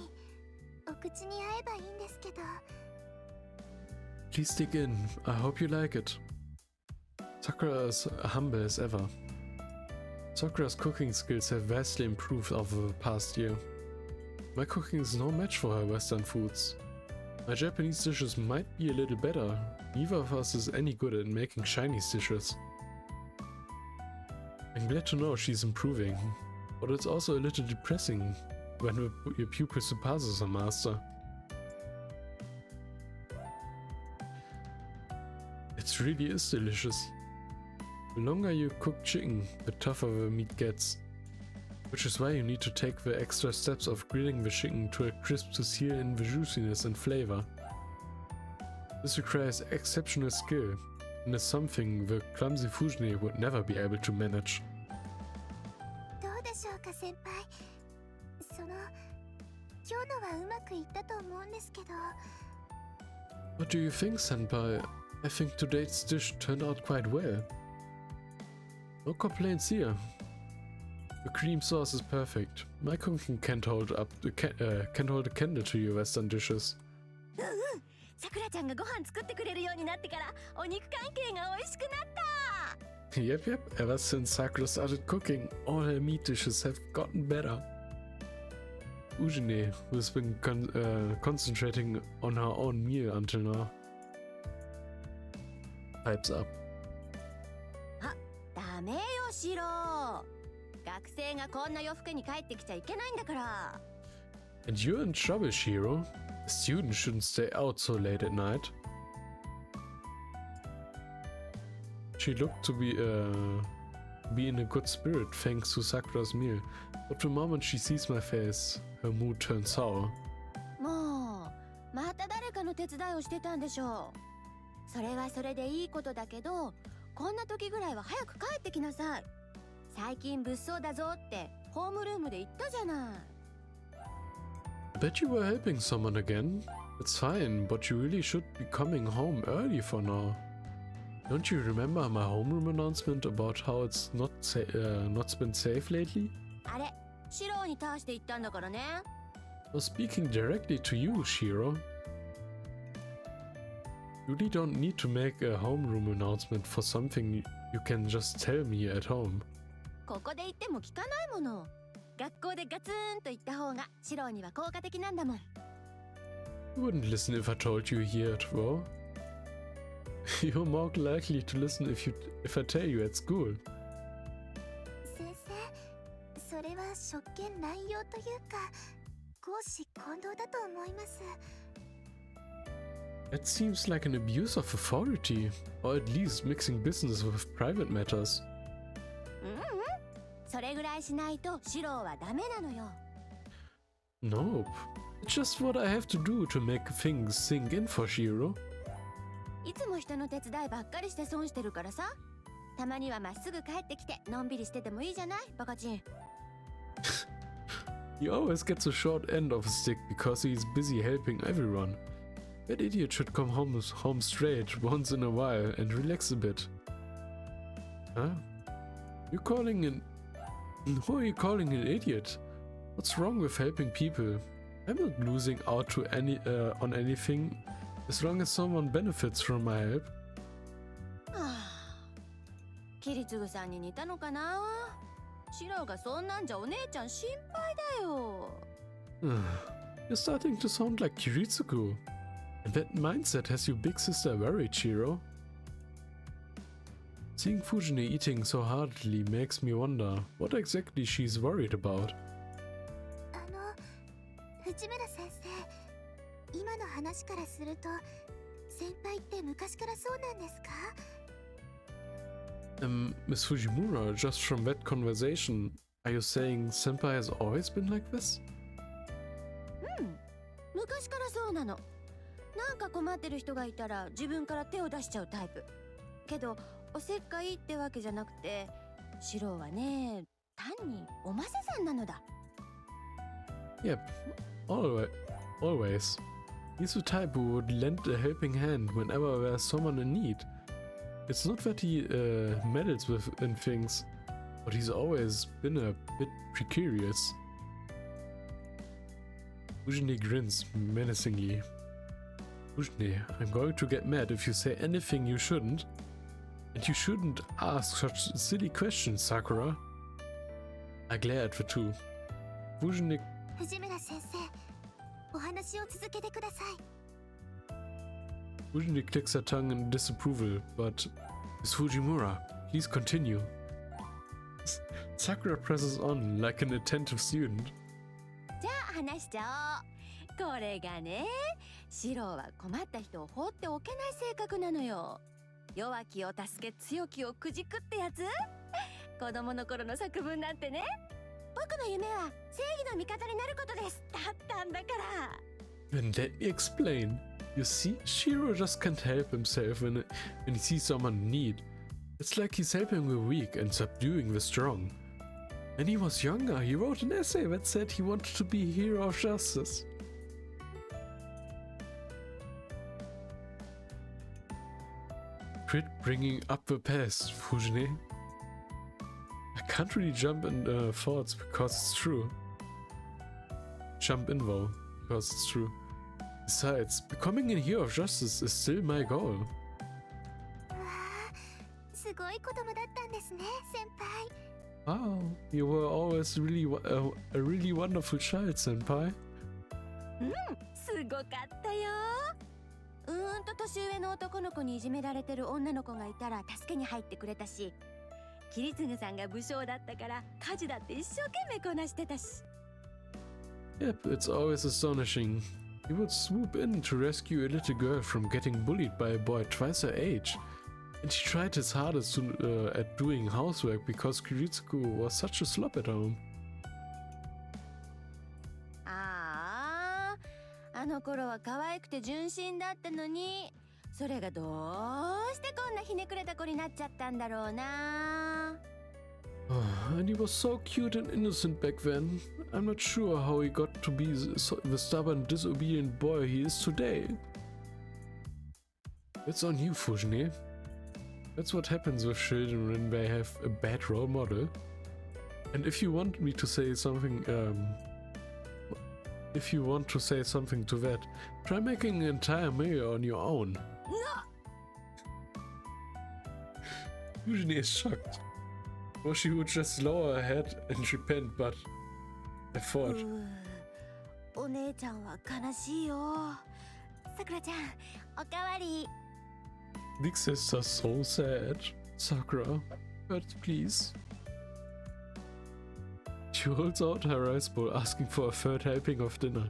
お口に合えばいいんですけど。 Please dig in. I hope you like it. Sakura is humble as ever. Sakura's cooking skills have vastly improved over the past year. My cooking is no match for her Western foods. My Japanese dishes might be a little better. Neither of us is any good at making Chinese dishes. I'm glad to know she's improving, but it's also a little depressing when your pupil surpasses her master. It really is delicious. The longer you cook chicken, the tougher the meat gets. Which is why you need to take the extra steps of grilling the chicken to a crisp to seal in the juiciness and flavor. This requires exceptional skill, and is something the clumsy Fujine would never be able to manage. どうでしょうか、先輩。今日のはうまくいったと思うんですけど。 What do you think, senpai? I think today's dish turned out quite well. No complaints here. The cream sauce is perfect. My cooking can't hold a candle to your Western dishes. さくらちゃんがご飯作ってくれるようになってからお肉関係が美味しくなった Yep. Ever since Sakura started cooking, all her meat dishes have gotten better. Ujine, who's been concentrating on her own meal until now, pipes up. ダメよシロ学生がこんな夜更けに帰ってきちゃいけないんだから And you're in trouble, Shiro. A student shouldn't stay out so late at night. She looked to be in a good spirit thanks to Sakura's meal, but the moment she sees my face, her mood turns sour. もうまた誰かの手伝いをしてたんでしょうそれはそれでいいことだけどこんな時ぐらいは早く帰ってきなさい最近物騒だぞってホームルームで言ったじゃない I bet you were helping someone again. It's fine, but you really should be coming home early for now. Don't you remember my homeroom announcement about how it's not been safe lately? あれシロに対して言ったんだからね I was speaking directly to you, Shiro. You really don't need to make a homeroom announcement for something you can just tell me at home. ここで言っても聞かないもの学校でガツンと言った方がシロには効果的なんだもん You wouldn't listen if I told you here at well. You're more likely to listen if I tell you at school. 先生それは職権乱用というか公私混同だと思います That seems like an abuse of authority, or at least mixing business with private matters. それぐらいしないとシロはダメなのよ Nope. It's just what I have to do to make things sink in for Shiro. いつも人の手伝いばっかりして損してるからさたまにはまっすぐ帰ってきてのんびりしててもいいじゃないバカチン He always gets a short end of a stick because he's busy helping everyone. That idiot should come home straight once in a while and relax a bit. Huh? Who are you calling an idiot? What's wrong with helping people? I'm not losing out to on anything as long as someone benefits from my help. はあキリツグさんに似たのかなシロがそんなんじゃお姉ちゃん心配だよ You're starting to sound like Kiritsugu. And that mindset has your big sister worried, Shiro. Seeing Fujine eating so heartily makes me wonder what exactly she's worried about. 藤村先生今の話からすると先輩って昔からそうなんですか Miss Fujimura, just from that conversation, are you saying Senpai has always been like this? 昔からそうなのなんか困ってる人がいたら自分から手を出しちゃうタイプけどおせっかいってわけじゃなくてシロはね単におませさんなのだ Yep, always. He's the type who would lend a helping hand whenever there's someone in need. It's not that he meddles in things, but he's always been a bit precarious. Fujine grins menacingly. Fujine, I'm going to get mad if you say anything you shouldn't. And you shouldn't ask such silly questions, Sakura. I glare at the two. Fujine... 藤村先生お話を続けてください Fujine clicks her tongue in disapproval, but Miss Fujimura, please continue. Sakura presses on like an attentive student. じゃあ話しちゃおうこれがねシロは困った人を放っておけない性格なのよ弱きを助け強きをくじくってやつ子供の頃の作文なんてね僕の夢は正義の味方になることですだったんだから Then let me explain. You see, Shiro just can't help himself when he sees someone in need. It's like he's helping the weak and subduing the strong. When he was younger, he wrote an essay that said he wanted to be a hero of justice. Quit bringing up the past, Fujine. I can't really jump in thoughts because it's true. Jump in though, because it's true. Besides, becoming a hero of justice is still my goal. わあ、すごい子供だったんですね、先輩。 Wow, you were always a really wonderful child, senpai. すごかったよ。年上の男の子にいじめられてる女の子がいたら助けに入ってくれたし、桐次さんが武将だったから家事だって一生懸命こなしてたし。 Yep, it's always astonishing. He would swoop in to rescue a little girl from getting bullied by a boy twice her age. And he tried his hardest at doing housework because Kiritsuko was such a slob at home. ああ、あの頃は可愛くて純真だったのに、それがどうしてこんなひねくれた子になっちゃったんだろうな。And he was so cute and innocent back then. I'm not sure how he got to be the stubborn, disobedient boy he is today. It's on you, Fujine. That's what happens with children when they have a bad role model. And if you want me to say something, if you want to say something to that, try making an entire meal on your own. Fujine is shocked. Or she would just lower her head and repent, but I thought. お姉ちゃんは悲しいよ。さくらちゃん、おかわり。Big sister's so sad. Sakura, but please. She holds out her rice bowl, asking for a third helping of dinner.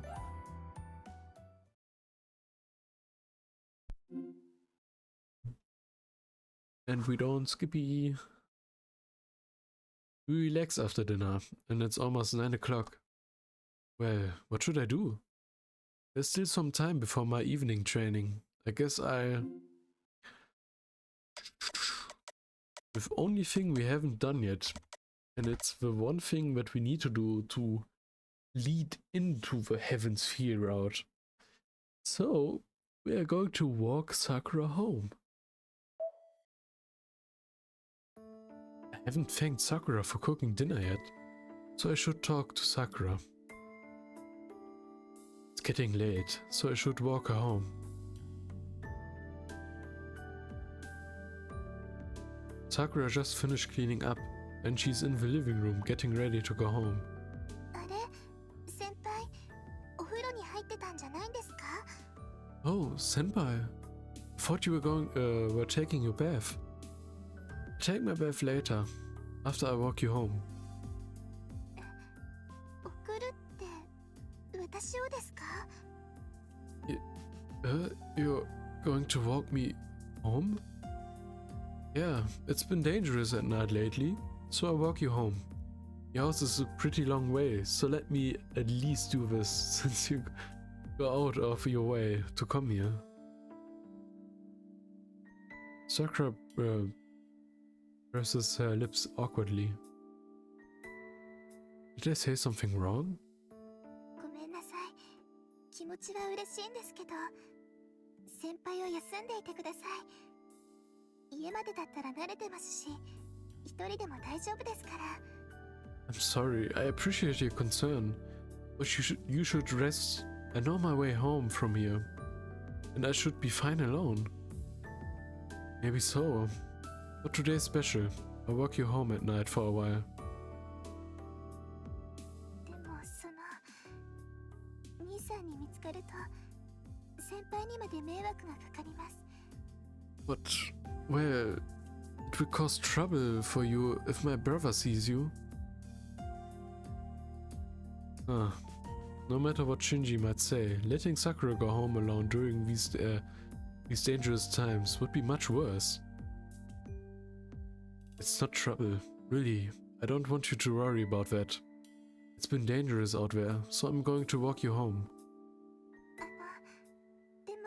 And we don't skippy. We relax after dinner, and it's almost 9 o'clock. Well, what should I do? There's still some time before my evening training. I guess the only thing we haven't done yet, and it's the one thing that we need to do to lead into the Heaven Sphere route. So, we are going to walk Sakura home. I haven't thanked Sakura for cooking dinner yet, so I should talk to Sakura. It's getting late, so I should walk her home. Sakura just finished cleaning up, and she's in the living room getting ready to go home. あれ、先輩、お風呂に入ってたんじゃないんですか？ Oh, senpai. Thought you were taking your bath. Take my bath later, after I walk you home. 送るって私をですか？ You're going to walk me home? Yeah, it's been dangerous at night lately, so I'll walk you home. Your house is a pretty long way, so let me at least do this since you go out of your way to come here. Sakura presses her lips awkwardly. Did I say something wrong? ごめんなさい。気持ちは嬉しいんですけど、先輩を休んでいてください。家までだったら慣れてますし、一人でも大丈夫ですから。I'm sorry, I appreciate your concern, but you should rest. I know my way home from here, and I should be fine alone. Maybe so, but today's special. I'll walk you home at night for a while. でも兄さんに見つかると、先輩にまで迷惑がかかります。But, well, it will cause trouble for you if my brother sees you. No matter what Shinji might say, letting Sakura go home alone during these dangerous times would be much worse. It's not trouble, really. I don't want you to worry about that. It's been dangerous out there, so I'm going to walk you home. でも、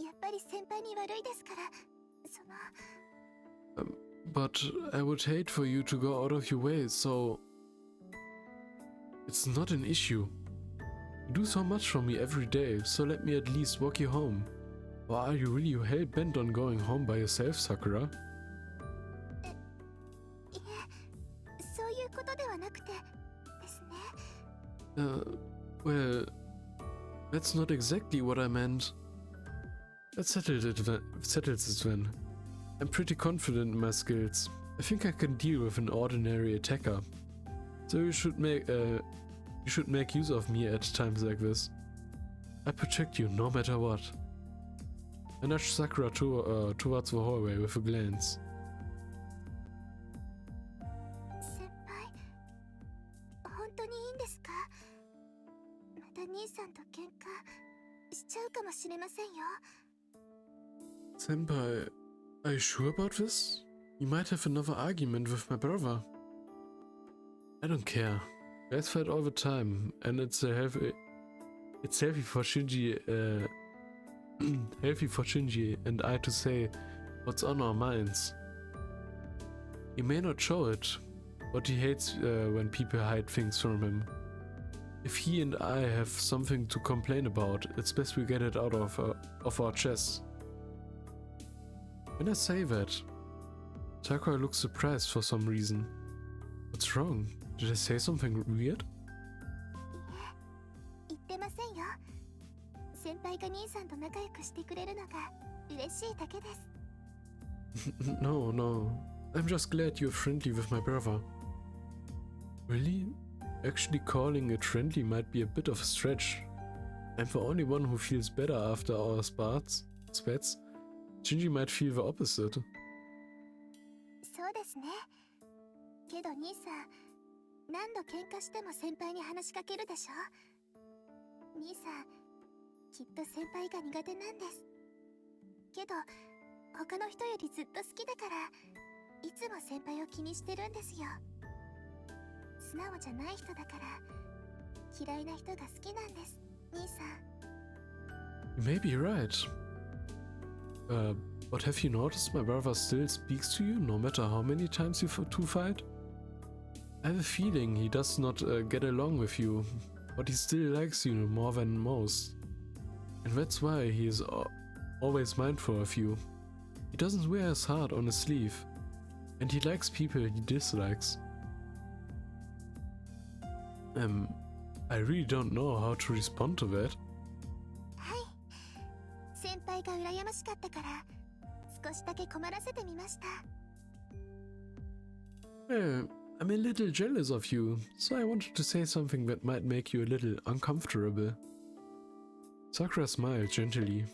やっぱり先輩に悪いですから、But I would hate for you to go out of your way, so... It's not an issue. You do so much for me every day, so let me at least walk you home. Or are you really hell-bent on going home by yourself, Sakura? いえ、そういうことではなくてですね。Well, that's not exactly what I meant. That settles it then. I'm pretty confident in my skills. I think I can deal with an ordinary attacker. So you should make use of me at times like this. I protect you no matter what. I nudged Sakura towards the hallway with a glance. 先輩、本当にいいんですか？また兄さんと喧嘩しちゃうかもしれませんよ。Senpai, are you sure about this? You might have another argument with my brother. I don't care. Guys fight all the time, and it's healthy for Shinji, healthy for Shinji and I to say what's on our minds. He may not show it, but he hates when people hide things from him. If he and I have something to complain about, it's best we get it out of our chests. When I say that, Sakura looks surprised for some reason. What's wrong? Did I say something weird? いえ、言ってませんよ。先輩が兄さんと仲良くしてくれるのが嬉しいだけです。No. I'm just glad you're friendly with my brother. Really? Actually calling it friendly might be a bit of a stretch. I'm the only one who feels better after our spats. Shinji might feel the opposite. そうですね。けど兄さん、何度喧嘩しても先輩に話しかけるでしょ。兄さん、きっと先輩が苦手なんです。けど、他の人よりずっと好きだから、いつも先輩を気にしてるんですよ。素直じゃない人だから、嫌いな人が好きなんです、兄さん。You may be right. But have you noticed my brother still speaks to you no matter how many times you two fight? I have a feeling he does not get along with you, but he still likes you more than most. And that's why he is always mindful of you. He doesn't wear his heart on his sleeve, and he likes people he dislikes. I really don't know how to respond to that. はい。先輩が羨ましかったから、少しだけ困らせてみました。Well, I'm a little jealous of you, so I wanted to say something that might make you a little uncomfortable. Sakura smiled gently.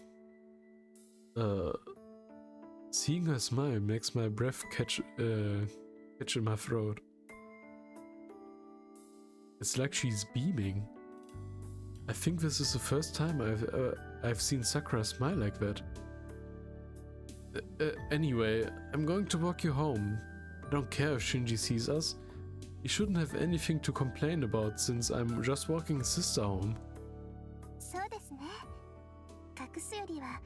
Seeing her smile makes my breath catch in my throat. It's like she's beaming. I think this is the first time I've seen Sakura smile like that. Anyway, I'm going to walk you home. I don't care if Shinji sees us. He shouldn't have anything to complain about since I'm just walking his sister home. そうですね。隠すよりは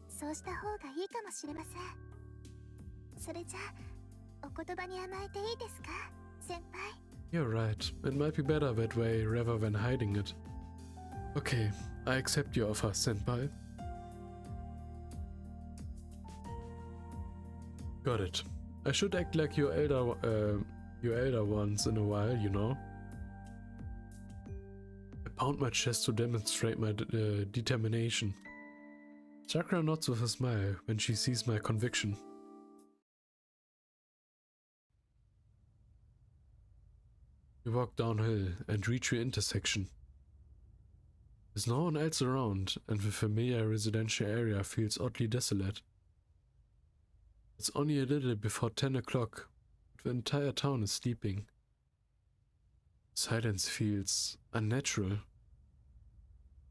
そうした方がいいかもしれません。それじゃあお言葉に甘えていいですか、先輩。You're right. It might be better that way rather than hiding it. Okay, I accept your offer, senpai. Got it. I should act like your elder ones in a while, you know. I pound my chest to demonstrate my determination. Sakura nods with a smile when she sees my conviction. We walk downhill and reach the intersection. There's no one else around, and the familiar residential area feels oddly desolate. It's only a little before 10 o'clock, but the entire town is sleeping. Silence feels unnatural.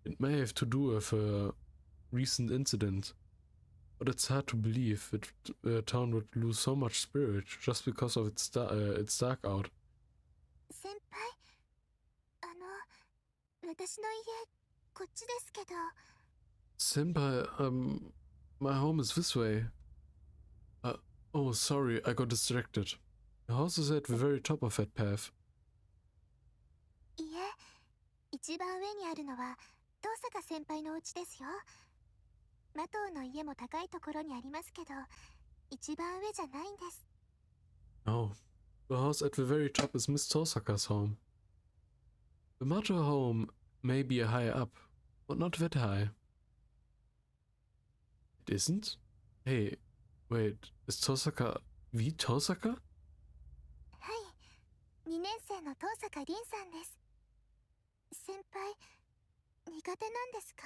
It may have to do with a recent incident, but it's hard to believe that the town would lose so much spirit just because of it's dark out. 先輩、私の家、こっちですけど。Senpai, my home is this way. Oh, sorry, I got distracted. The house is at the very top of that path. いえ、一番上にあるのは、遠坂先輩のお家ですよ。マトウの家も高いところにありますけど、一番上じゃないんです。No. The house at the very top is Miss Tosaka's home. The Mato home may be high up, but not that high. It isn't? Hey, wait, is Tosaka the Tosaka? はい、2年生の遠坂凛さんです。先輩、苦手なんですか？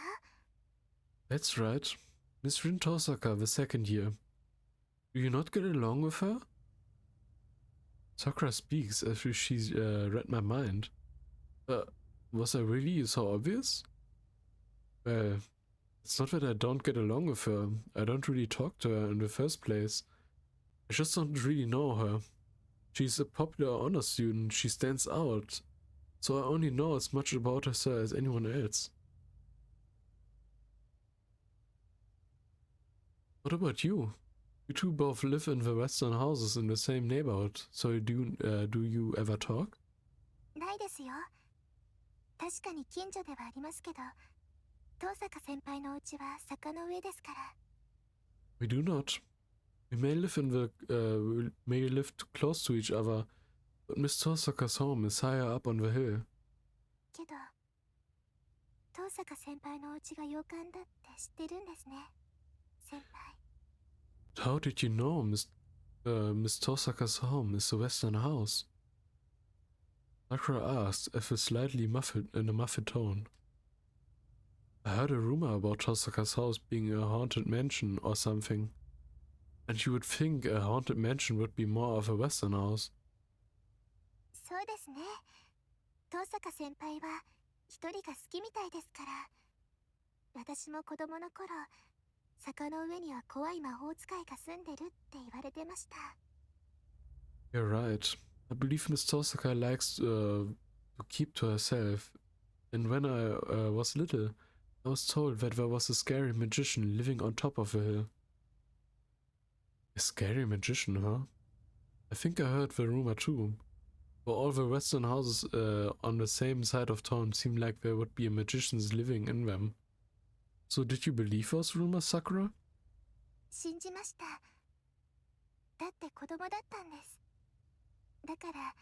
That's right. Miss Rin Tosaka, the second year. Do you not get along with her? Sakura speaks as if she's read my mind. Was I really so obvious? Well, it's not that I don't get along with her. I don't really talk to her in the first place. I just don't really know her. She's a popular honor student, she stands out, so I only know as much about her as anyone else. What about you? You two both live in the western houses in the same neighborhood, so do you ever talk? ないですよ。確かに近所ではありますけど、遠坂先輩のお家は坂の上ですから。We do not. We may live close to each other, but Miss Tosaka's home is higher up on the hill. けど、遠坂先輩のお家が洋館だって知ってるんですね、先輩。How did you know Miss Tosaka's home is the western house? Sakura asked, in a muffled tone. I heard a rumor about Tosaka's house being a haunted mansion or something. And you would think a haunted mansion would be more of a western house. そうですね。遠坂先輩は一人が好きみたいですから。私も子供の頃、坂の上には怖い魔法使いが住んでるって言われてました。You're right. I believe Miss Tosaka likes to keep to herself. And when I was little, I was told that there was a scary magician living on top of a hill. A scary magician, huh? I think I heard the rumor too. For all the western houses on the same side of town seem like there would be magicians living in them. So did you believe those rumors, Sakura? 信じました。だって子供だったんです。だから、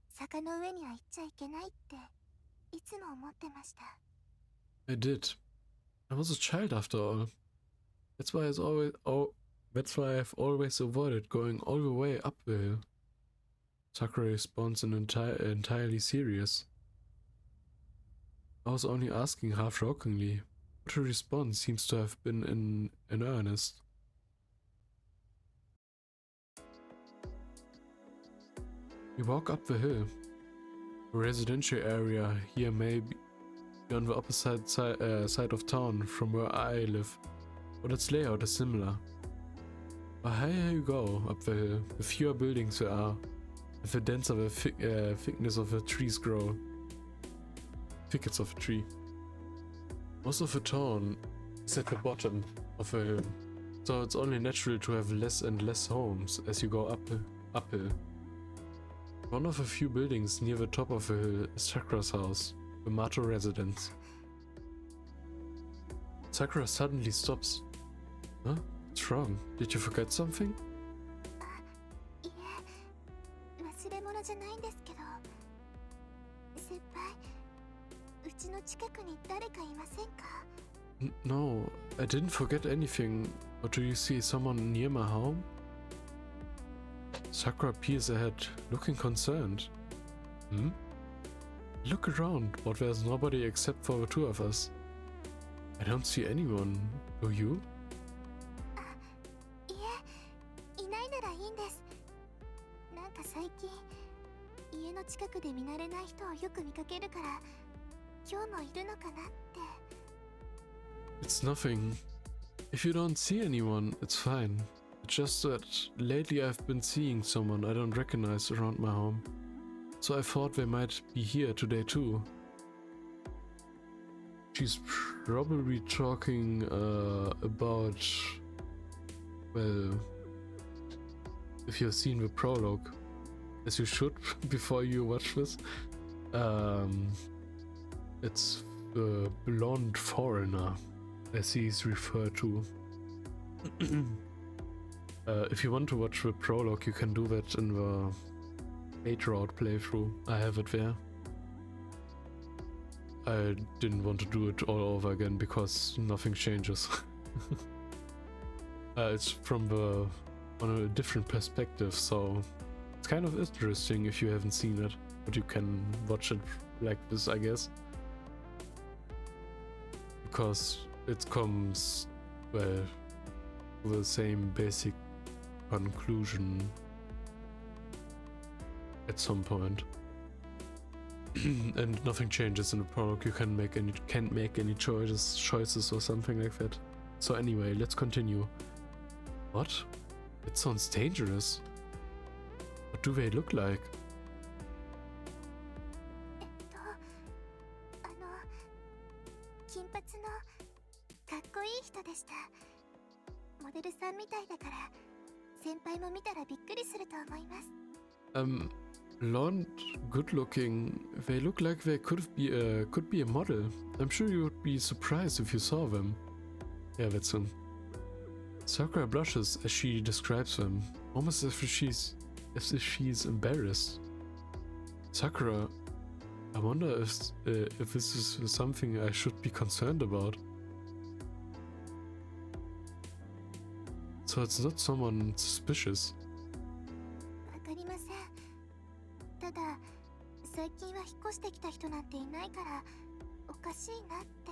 坂の上には行っちゃいけないっていつも思ってました。I did. I was a child after all. That's why I've always avoided going all the way up the hill. Sakura responds entirely serious. I was only asking half jokingly, but her response seems to have been in earnest. We walk up the hill. The residential area here may be on the opposite side of town from where I live, but its layout is similar. The higher you go up the hill, the fewer buildings there are, and the denser the thickness of the trees grow. Thickets of a tree. Most of the town is at the bottom of the hill, so it's only natural to have less and less homes as you go uphill. One of the few buildings near the top of the hill is Sakura's house, the Mato residence. Sakura suddenly stops. Huh? What's wrong? Did you forget something? いえ、忘れ物じゃないんですけど。先輩、うちの近くに誰かいませんか？ No, I didn't forget anything. But do you see someone near my home? Sakura peers ahead, looking concerned. Hmm? Look around, but there's nobody except for the two of us. I don't see anyone. Do you? いえ、いないならいいんです。なんか最近、家の近くで見慣れない人をよく見かけるから、今日もいるのかなって。It's nothing. If you don't see anyone, it's fine. It's just that lately I've been seeing someone I don't recognize around my home. So I thought they might be here today too. She's probably talking about, well, if you've seen the prologue, as you should before you watch this, it's the blonde foreigner as he's referred to. If you want to watch the prologue, you can do that in the 8 route playthrough. I have it there. I didn't want to do it all over again because nothing changes. It's from on a different perspective, so it's kind of interesting if you haven't seen it, but you can watch it like this, I guess, because it comes, well, to the same basic conclusion at some point. And nothing changes in the prologue. You can't make any choices or something like that. So anyway, let's continue. What? It sounds dangerous. What do they look like? 金髪のかっこいい人でした。モデルさんみたいだから先輩も見たらびっくりすると思います。Blonde, good looking. They look like they could be a model. I'm sure you would be surprised if you saw them. Yeah, that's him. Sakura blushes as she describes them, almost as if she's embarrassed. Sakura, I wonder if this is something I should be concerned about. So it's not someone suspicious. わかりません。ただ最近は引っ越してきた人なんていないからおかしいなって。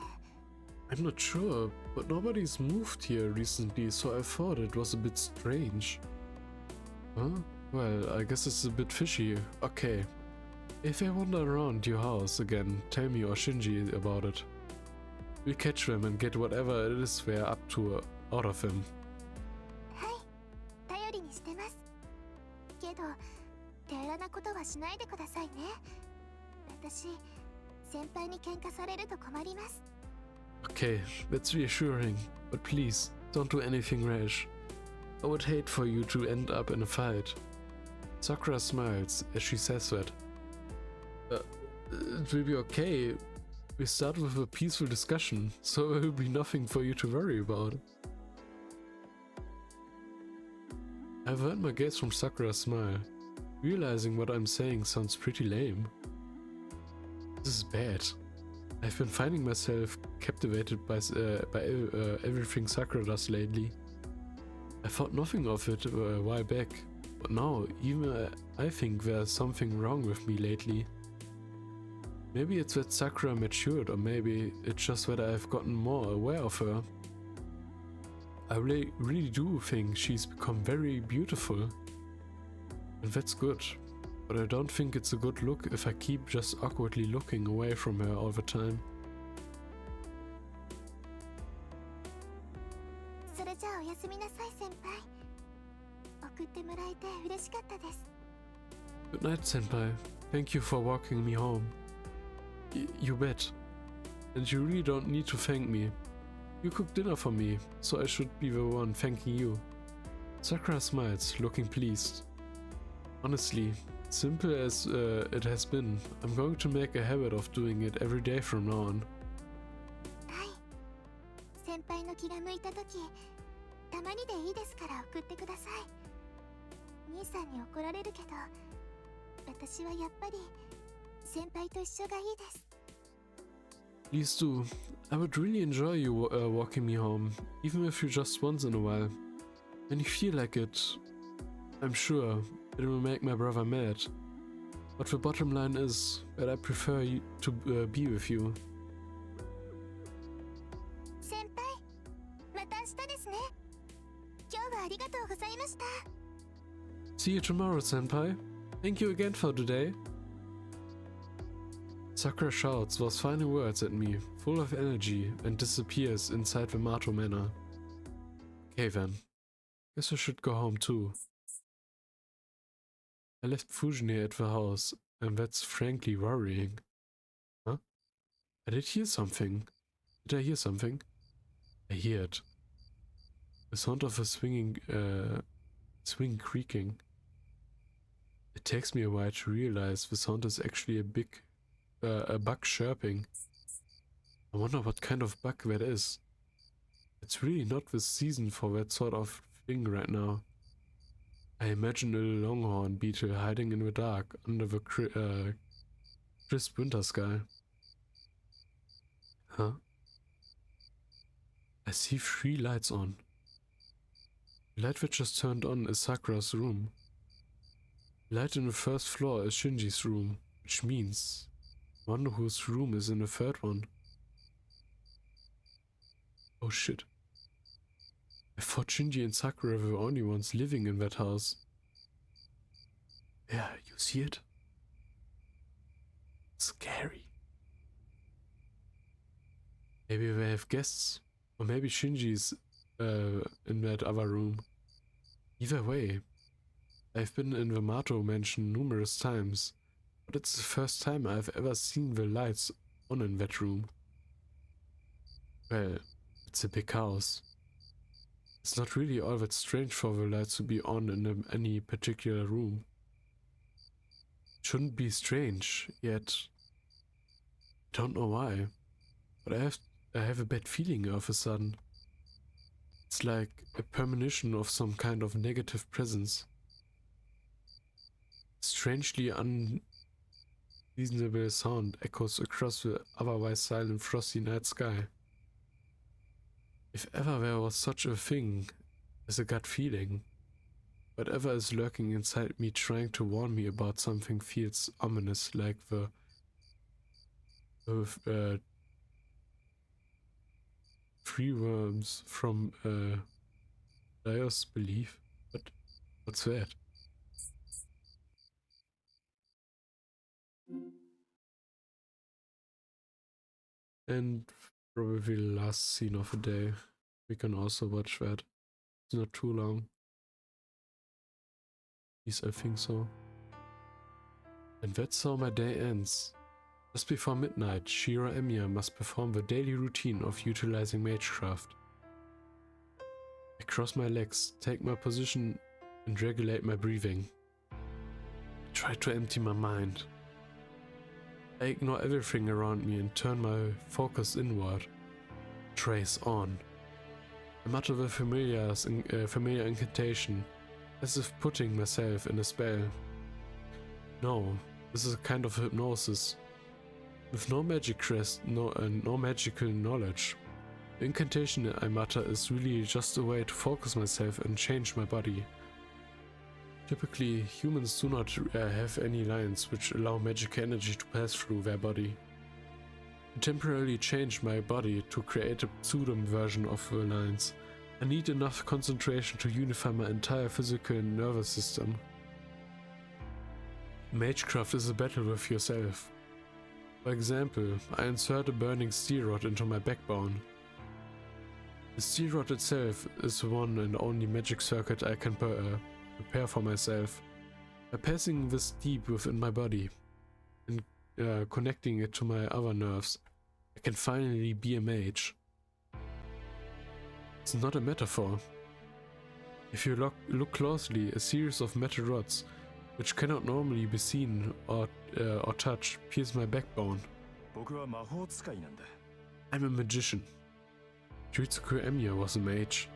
I'm not sure, but nobody's moved here recently, so I thought it was a bit strange. Huh? Well, I guess it's a bit fishy. Okay. If I wander around your house again, tell me or Shinji about it. We'll catch them and get whatever it is they're up to out of him. はい、頼りにしてます。けど、手荒なことはしないでくださいね。私、先輩に喧嘩されると困ります。 Okay, that's reassuring, but please, don't do anything rash. I would hate for you to end up in a fight. Sakura smiles as she says that. It will be okay. We start with a peaceful discussion, so there will be nothing for you to worry about. I've heard my gaze from Sakura smile, realizing what I'm saying sounds pretty lame. This is bad. I've been finding myself captivated by everything Sakura does lately. I thought nothing of it a while back, but now even I think there's something wrong with me lately. Maybe it's that Sakura matured, or maybe it's just that I've gotten more aware of her. I really do think she's become very beautiful. And that's good. But I don't think it's a good look if I keep just awkwardly looking away from her all the time. それじゃあおやすみなさい先輩。送ってもらえて嬉しかったです。 Good night, senpai. Thank you for walking me home. You bet. And you really don't need to thank me. You cooked dinner for me, so I should be the one thanking you. Sakura smiles, looking pleased. Honestly, simple as it has been, I'm going to make a habit of doing it every day from now on. はい。先輩の気が向いたとき、たまにでいいですから送ってください。兄さんに怒られるけど、私はやっぱり先輩と一緒がいいです。 Please do. I would really enjoy you walking me home, even if you just once in a while. When you feel like it, I'm sure it will make my brother mad. But the bottom line is that I prefer to be with you. 先輩、また明日ですね。今日はありがとうございました。 See you tomorrow, senpai. Thank you again for today. Sakura shouts those final words at me, full of energy, and disappears inside the Mato Manor. Okay then. Guess I should go home too. I left Fujine at the house, and that's frankly worrying. Huh? I did hear something. Did I hear something? I hear it. The sound of a swing creaking. It takes me a while to realize the sound is actually a bug chirping. I wonder what kind of bug that is. It's really not the season for that sort of thing right now. I imagine a longhorn beetle hiding in the dark under the crisp winter sky. Huh? I see 3 lights on. The light that just turned on is Sakura's room. The light in the first floor is Shinji's room, which means I wonder whose room is in the third one. Oh shit. I thought Shinji and Sakura were the only ones living in that house. Yeah, you see it? It's scary. Maybe they have guests, or maybe Shinji's in that other room. Either way, I've been in the Mato mansion numerous times, but it's the first time I've ever seen the lights on in that room. Well, it's a big house. It's not really all that strange for the lights to be on in any particular room. It shouldn't be strange, yet I don't know why, but I have a bad feeling all of a sudden. It's like a premonition of some kind of negative presence. Strangely unreasonable sound echoes across the otherwise silent frosty night sky. If ever there was such a thing as a gut feeling, whatever is lurking inside me trying to warn me about something feels ominous, like the free worms from Dios belief. But what's that? And probably the last scene of the day. We can also watch that. It's not too long. At least I think so. And that's how my day ends. Just before midnight, Shira Emiya must perform the daily routine of utilizing magecraft. I cross my legs, take my position, and regulate my breathing. I try to empty my mind. I ignore everything around me and turn my focus inward. Trace on. I mutter the familiar incantation, as if putting myself in a spell. No, this is a kind of hypnosis. With no magic crest, no magical knowledge. The incantation I mutter is really just a way to focus myself and change my body. Typically, humans do not have any lines which allow magic energy to pass through their body. To temporarily change my body to create a pseudo version of the lines, I need enough concentration to unify my entire physical and nervous system. Magecraft is a battle with yourself. For example, I insert a burning steel rod into my backbone. The steel rod itself is the one and only magic circuit I can prepare for myself. By passing this deep within my body and connecting it to my other nerves, I can finally be a mage. It's not a metaphor. If you look closely, a series of metal rods, which cannot normally be seen or touched, pierce my backbone. I'm a magician. Yuritsuku Emiya was a mage.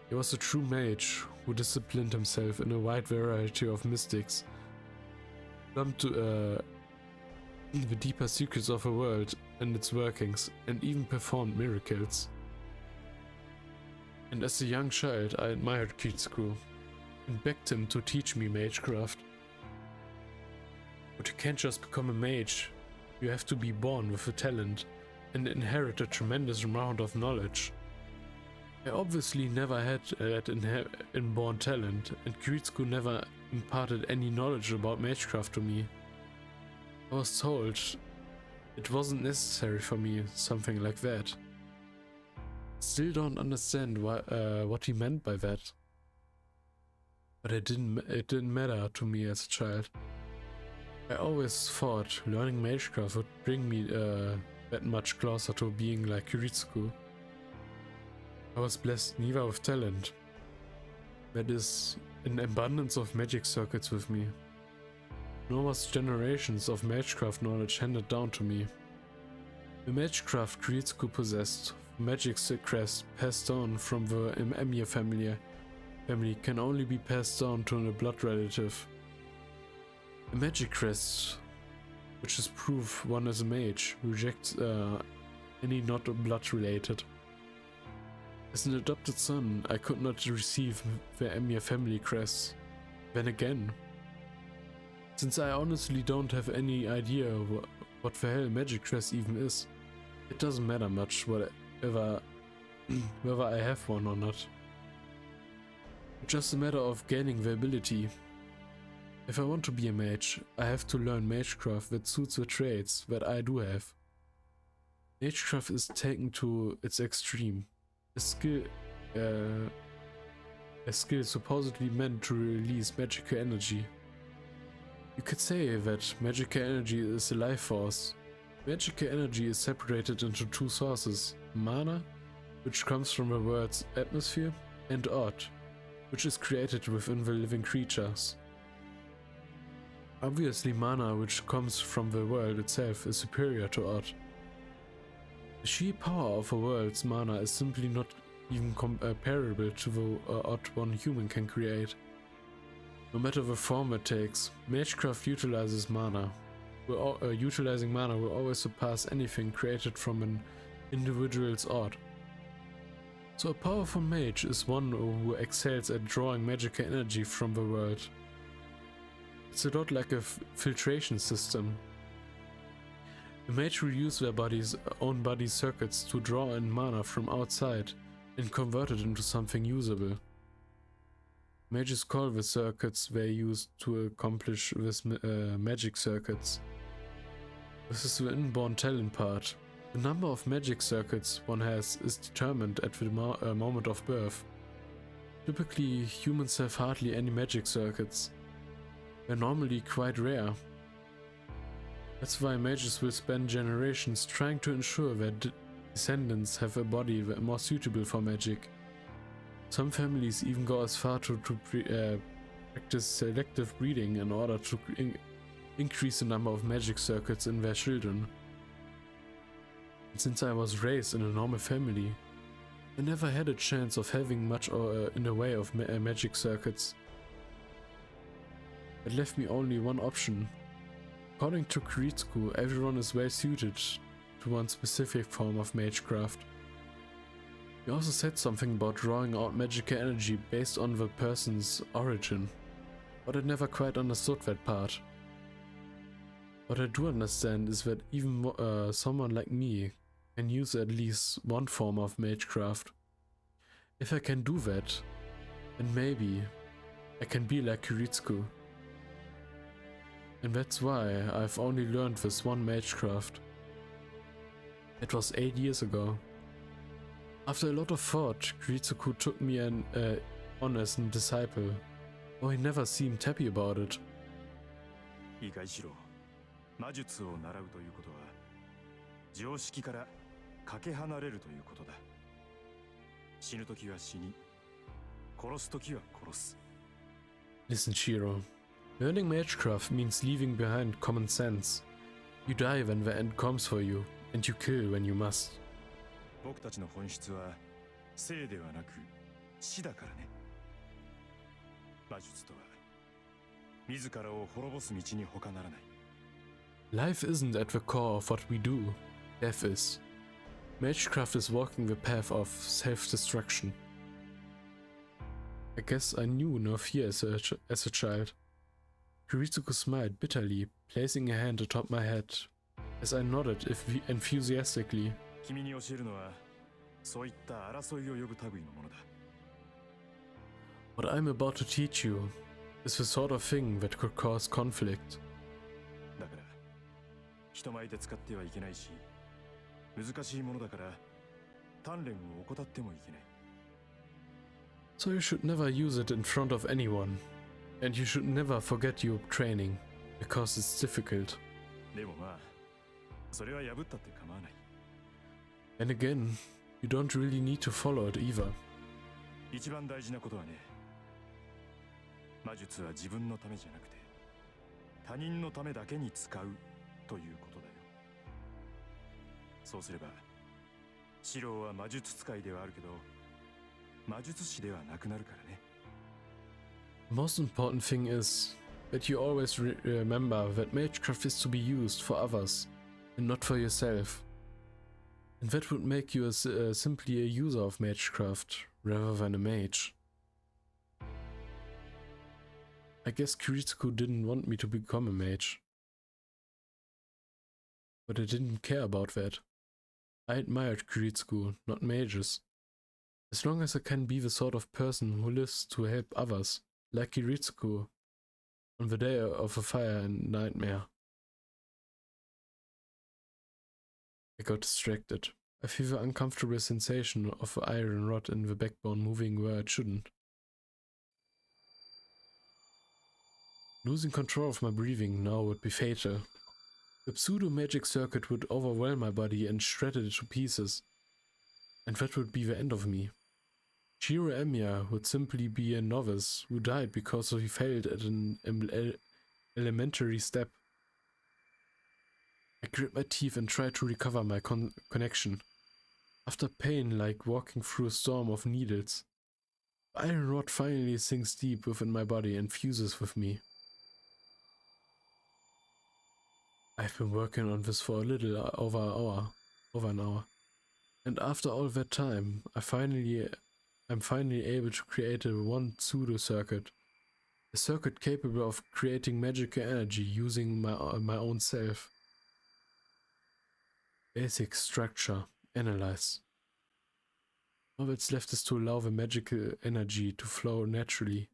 He was a true mage who disciplined himself in a wide variety of mystics, plumbed to the deeper secrets of the world and its workings, and even performed miracles. And as a young child, I admired Kitsuku and begged him to teach me magecraft. But you can't just become a mage. You have to be born with a talent and inherit a tremendous amount of knowledge. I obviously never had that inborn talent, and Kitsuku never imparted any knowledge about magecraft to me. I was told it wasn't necessary for me, something like that. Still don't understand what he meant by that. But it didn't matter to me as a child. I always thought learning magecraft would bring me that much closer to being like Yuritsuku. I was blessed neither with talent, that is, an abundance of magic circuits with me, nor was generations of magecraft knowledge handed down to me. The magecraft Yuritsuku possessed magic crest passed down from the Emir family can only be passed down to a blood relative. A magic crest, which is proof one is a mage, rejects any not blood related. As an adopted son, I could not receive the Emir family crest. Then again, since I honestly don't have any idea what the hell magic crest even is, it doesn't matter much whether I have one or not. It's just a matter of gaining the ability. If I want to be a mage, I have to learn magecraft that suits the traits that I do have. Magecraft is taken to its extreme. A skill supposedly meant to release magical energy. You could say that magical energy is a life force. Magical energy is separated into two sources: mana, which comes from the world's atmosphere, and Odd, which is created within the living creatures. Obviously, mana, which comes from the world itself, is superior to Odd. The sheer power of a world's mana is simply not even comparable to the Odd one human can create. No matter the form it takes, magecraft utilizes mana. Utilizing mana will always surpass anything created from an individual's Odd. So a powerful mage is one who excels at drawing magical energy from the world. It's a lot like a filtration system. The mage will use their own body circuits to draw in mana from outside and convert it into something usable. Mages call the circuits they use to accomplish this magic circuits. This is the inborn talent part. The number of magic circuits one has is determined at the moment of birth. Typically, humans have hardly any magic circuits. They're normally quite rare. That's why mages will spend generations trying to ensure their descendants have a body more suitable for magic. Some families even go as far to practice selective breeding in order to increase the number of magic circuits in their children. And since I was raised in a normal family, I never had a chance of having much in the way of magic circuits. It left me only one option. According to Kiritsuko, everyone is well suited to one specific form of magecraft. He also said something about drawing out magical energy based on the person's origin, but I never quite understood that part. What I do understand is that even someone like me can use at least one form of magecraft. If I can do that, then maybe I can be like Kiritsuko. And that's why I've only learned this one magecraft. It was 8 years ago. After a lot of thought, Kiritsuko took me on as a disciple, though he never seemed happy about it. いいかいシロ、魔術を習うということは常識からかけ離れるということだ。死ぬときは死に、殺すときは殺す。Listen, Shiro. Learning magecraft means leaving behind common sense. You die when the end comes for you, and you kill when you must. 僕たちの本質は生ではなく死だからね。魔術とは自らを滅ぼす道に他ならない。Life isn't at the core of what we do. Death is. Magecraft is walking the path of self-destruction. I guess I knew no fear as a child. Kiritsuko smiled bitterly, placing a hand atop my head, as I nodded enthusiastically. 君に教えるのはそういった争いを呼ぶ類のものだ。What I'm about to teach you is the sort of thing that could cause conflict. だから人前で使ってはいけないし、難しいものだから鍛錬を怠ってもいけない。So you should never use it in front of anyone, and you should never forget your training, because it's difficult. でもまあ、それは破ったって構わない。And again, you don't really need to follow it either. 一番大事なことはね、魔術は自分のためじゃなくて、他人のためだけに使うということだよ。そうすれば、シローは魔術使いではあるけど魔術師ではなくなるからね。 The most important thing is that you always remember that magecraft is to be used for others and not for yourself. And that would make you simply a user of magecraft rather than a mage. I guess Kiritsuko didn't want me to become a mage. But I didn't care about that. I admired Kiritsuko, not mages. As long as I can be the sort of person who lives to help others, like Kiritsuko on the day of a fire and nightmare. I got distracted. I feel the uncomfortable sensation of the iron rod in the backbone moving where it shouldn't. Losing control of my breathing now would be fatal. The pseudo-magic circuit would overwhelm my body and shred it to pieces. And that would be the end of me. Shiro Emiya would simply be a novice who died because he failed at an elementary step. I grit my teeth and try to recover my connection. After pain like walking through a storm of needles, the iron rod finally sinks deep within my body and fuses with me. I've been working on this for a little over an hour. And after all that time, I'm finally able to create one pseudo circuit. A circuit capable of creating magical energy using my own self. Basic structure. Analyze. All that's left is to allow the magical energy to flow naturally.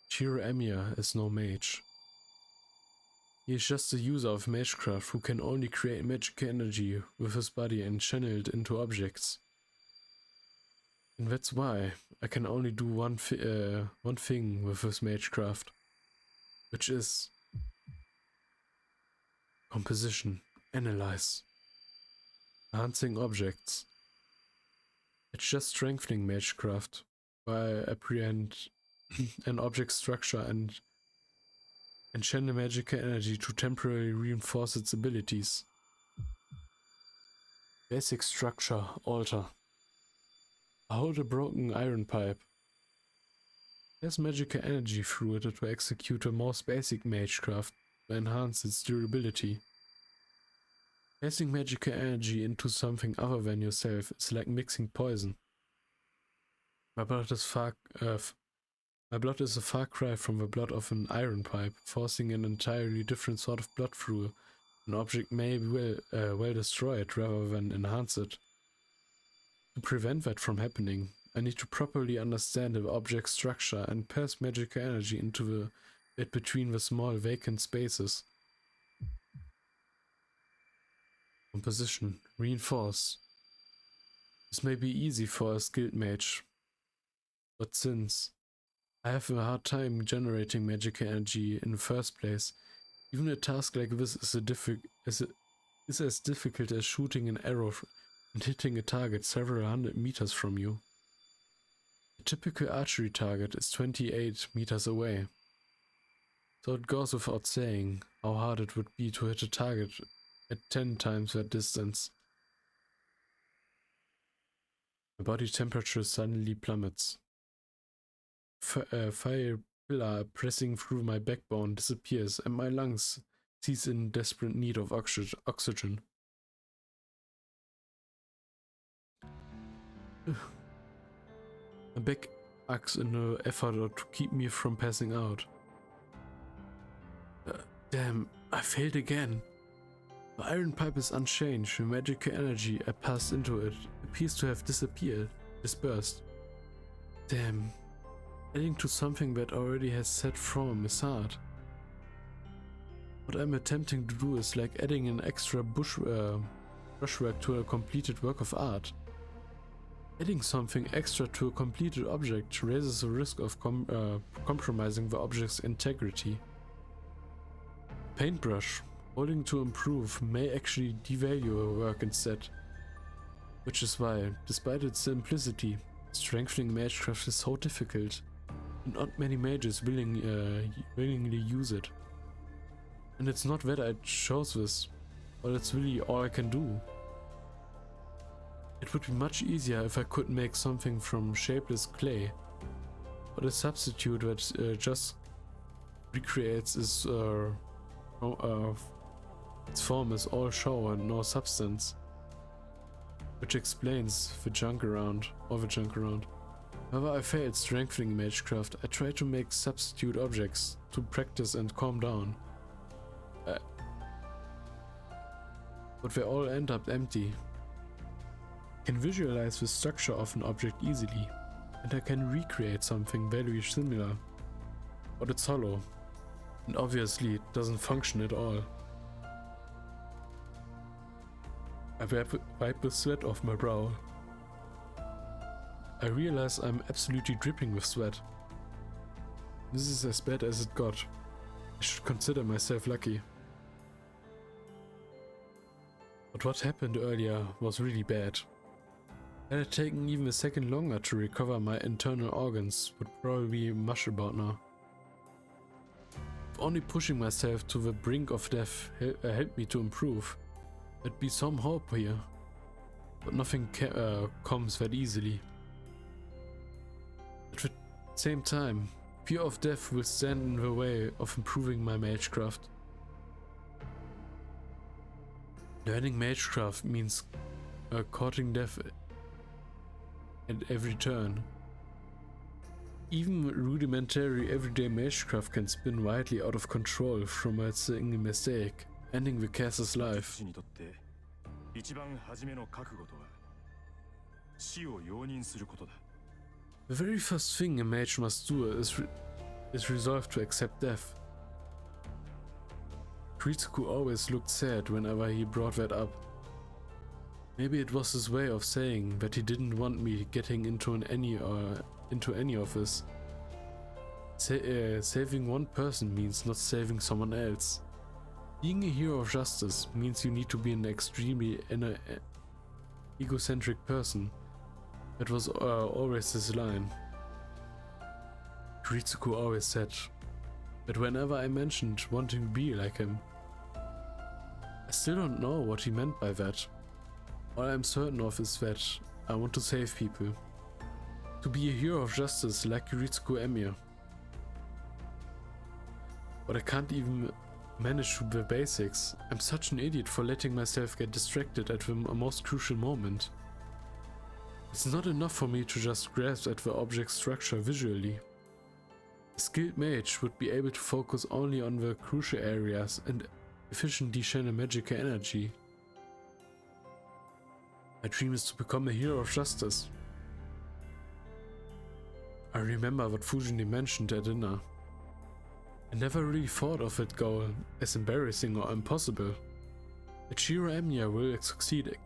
Shiro Emiya is no mage. He is just a user of magecraft who can only create magical energy with his body and channel it into objects. And that's why I can only do one thing with this magecraft, which is composition, analyze, enhancing objects. It's just strengthening magecraft, where I apprehend an object structure and channel magical energy to temporarily reinforce its abilities. Basic structure, alter. I hold a broken iron pipe. There's magical energy through it to execute the most basic magecraft to enhance its durability. Placing magical energy into something other than yourself is like mixing poison. My blood is a far cry from the blood of an iron pipe, forcing an entirely different sort of blood through an object may well destroy it rather than enhance it. To prevent that from happening, I need to properly understand the object's structure and pass magical energy into it between the small vacant spaces. Composition. Reinforce. This may be easy for a skilled mage, but since I have a hard time generating magical energy in the first place, even a task like this is as difficult as shooting an arrow and hitting a target several hundred meters from you. A typical archery target is 28 meters away, so it goes without saying how hard it would be to hit a target at 10 times that distance. My body temperature suddenly plummets. Fire pillar pressing through my backbone disappears and my lungs cease in desperate need of oxygen. My back aches in an effort to keep me from passing out. Damn, I failed again. The iron pipe is unchanged. The magical energy I passed into it appears to have dispersed. Damn. Adding to something that already has set from is hard. What I'm attempting to do is like adding an extra brushwork to a completed work of art. Adding something extra to a completed object raises the risk of compromising the object's integrity. Paintbrush, holding to improve, may actually devalue a work instead. Which is why, despite its simplicity, strengthening magecraft is so difficult. Not many mages willingly use it. And it's not that I chose this, but it's really all I can do. It would be much easier if I could make something from shapeless clay, but a substitute that just recreates its form as all show and no substance, which explains the junk around. However, I failed strengthening Magecraft. I tried to make substitute objects to practice and calm down, but they all end up empty. I can visualize the structure of an object easily, and I can recreate something very similar, but it's hollow, and obviously it doesn't function at all. I wipe the sweat off my brow. I realize I'm absolutely dripping with sweat. This is as bad as it got. I should consider myself lucky. But what happened earlier was really bad. Had it taken even a second longer to recover, my internal organs would probably be mush about now. If only pushing myself to the brink of death helped me to improve, there'd be some hope here. But nothing comes that easily. At the same time, fear of death will stand in the way of improving my Magecraft. Learning Magecraft means courting death at every turn. Even rudimentary everyday Magecraft can spin wildly out of control from a single mistake, ending the castle's life. The very first thing a mage must do is resolve to accept death. Ritsuko always looked sad whenever he brought that up. Maybe it was his way of saying that he didn't want me getting into any of this. Saving one person means not saving someone else. Being a hero of justice means you need to be an extremely egocentric person. That was always his line. Ritsuko always said that whenever I mentioned wanting to be like him. I still don't know what he meant by that. All I'm certain of is that I want to save people. To be a hero of justice like Ritsuko Emir. But I can't even manage the basics. I'm such an idiot for letting myself get distracted at the most crucial moment. It's not enough for me to just grasp at the object structure visually. A skilled mage would be able to focus only on the crucial areas and efficiently channel magical energy. My dream is to become a hero of justice. I remember what Fujini mentioned at dinner. I never really thought of that goal as embarrassing or impossible. That Shiro Emiya will succeed,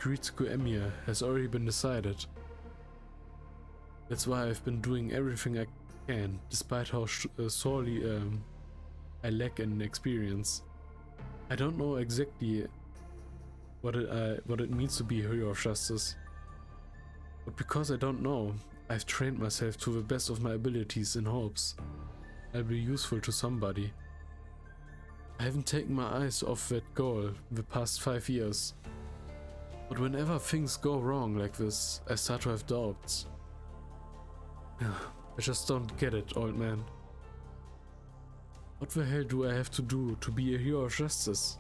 Ritsuko Emiya has already been decided. That's why I've been doing everything I can, despite how sorely I lack in experience. I don't know exactly what it means to be a hero of justice. But because I don't know, I've trained myself to the best of my abilities in hopes I'll be useful to somebody. I haven't taken my eyes off that goal the past 5 years. But whenever things go wrong like this, I start to have doubts. I just don't get it, old man. What the hell do I have to do to be a hero of justice?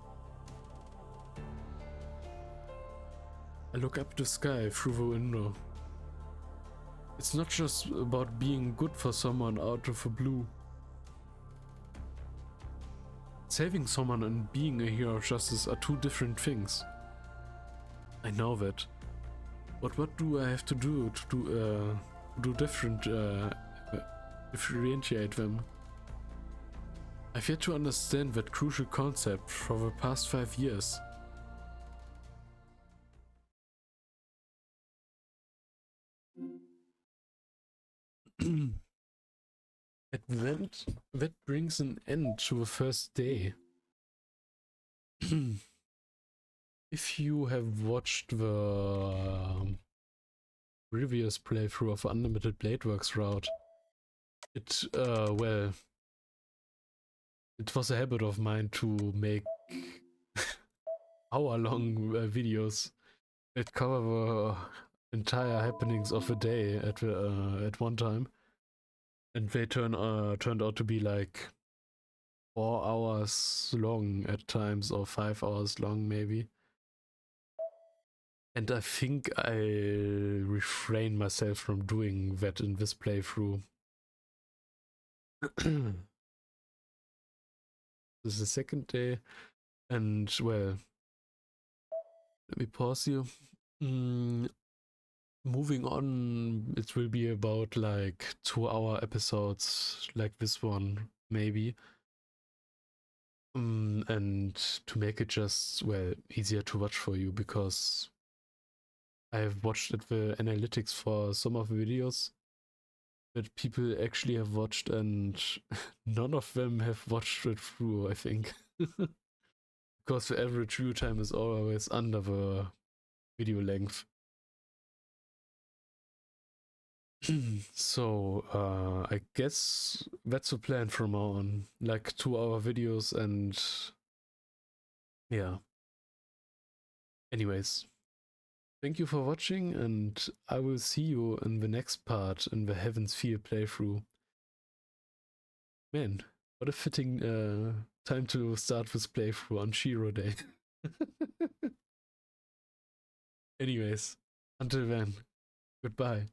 I look up at the sky through the window. It's not just about being good for someone out of the blue. Saving someone and being a hero of justice are two different things. I know that. But what do I have to do differentiate them? I've yet to understand that crucial concept for the past 5 years. That brings an end to the first day. If you have watched the previous playthrough of Unlimited Bladeworks route, it was a habit of mine to make hour-long videos it covered entire happenings of a day at one time, and they turned out to be like 4 hours long at times, or 5 hours long maybe. And I think I refrain myself from doing that in this playthrough. This is the second day, and well, let me pause you. Moving on, it will be about like 2-hour episodes like this one, maybe. And to make it just, well, easier to watch for you, because I have watched at the analytics for some of the videos that people actually have watched, and none of them have watched it through, I think. Because the average view time is always under the video length. So, I guess that's the plan from now on. Like 2-hour videos, and yeah. Anyways, thank you for watching, and I will see you in the next part in the Heaven's Feel playthrough. Man, what a fitting time to start this playthrough on Shiro Day. Anyways, until then, goodbye.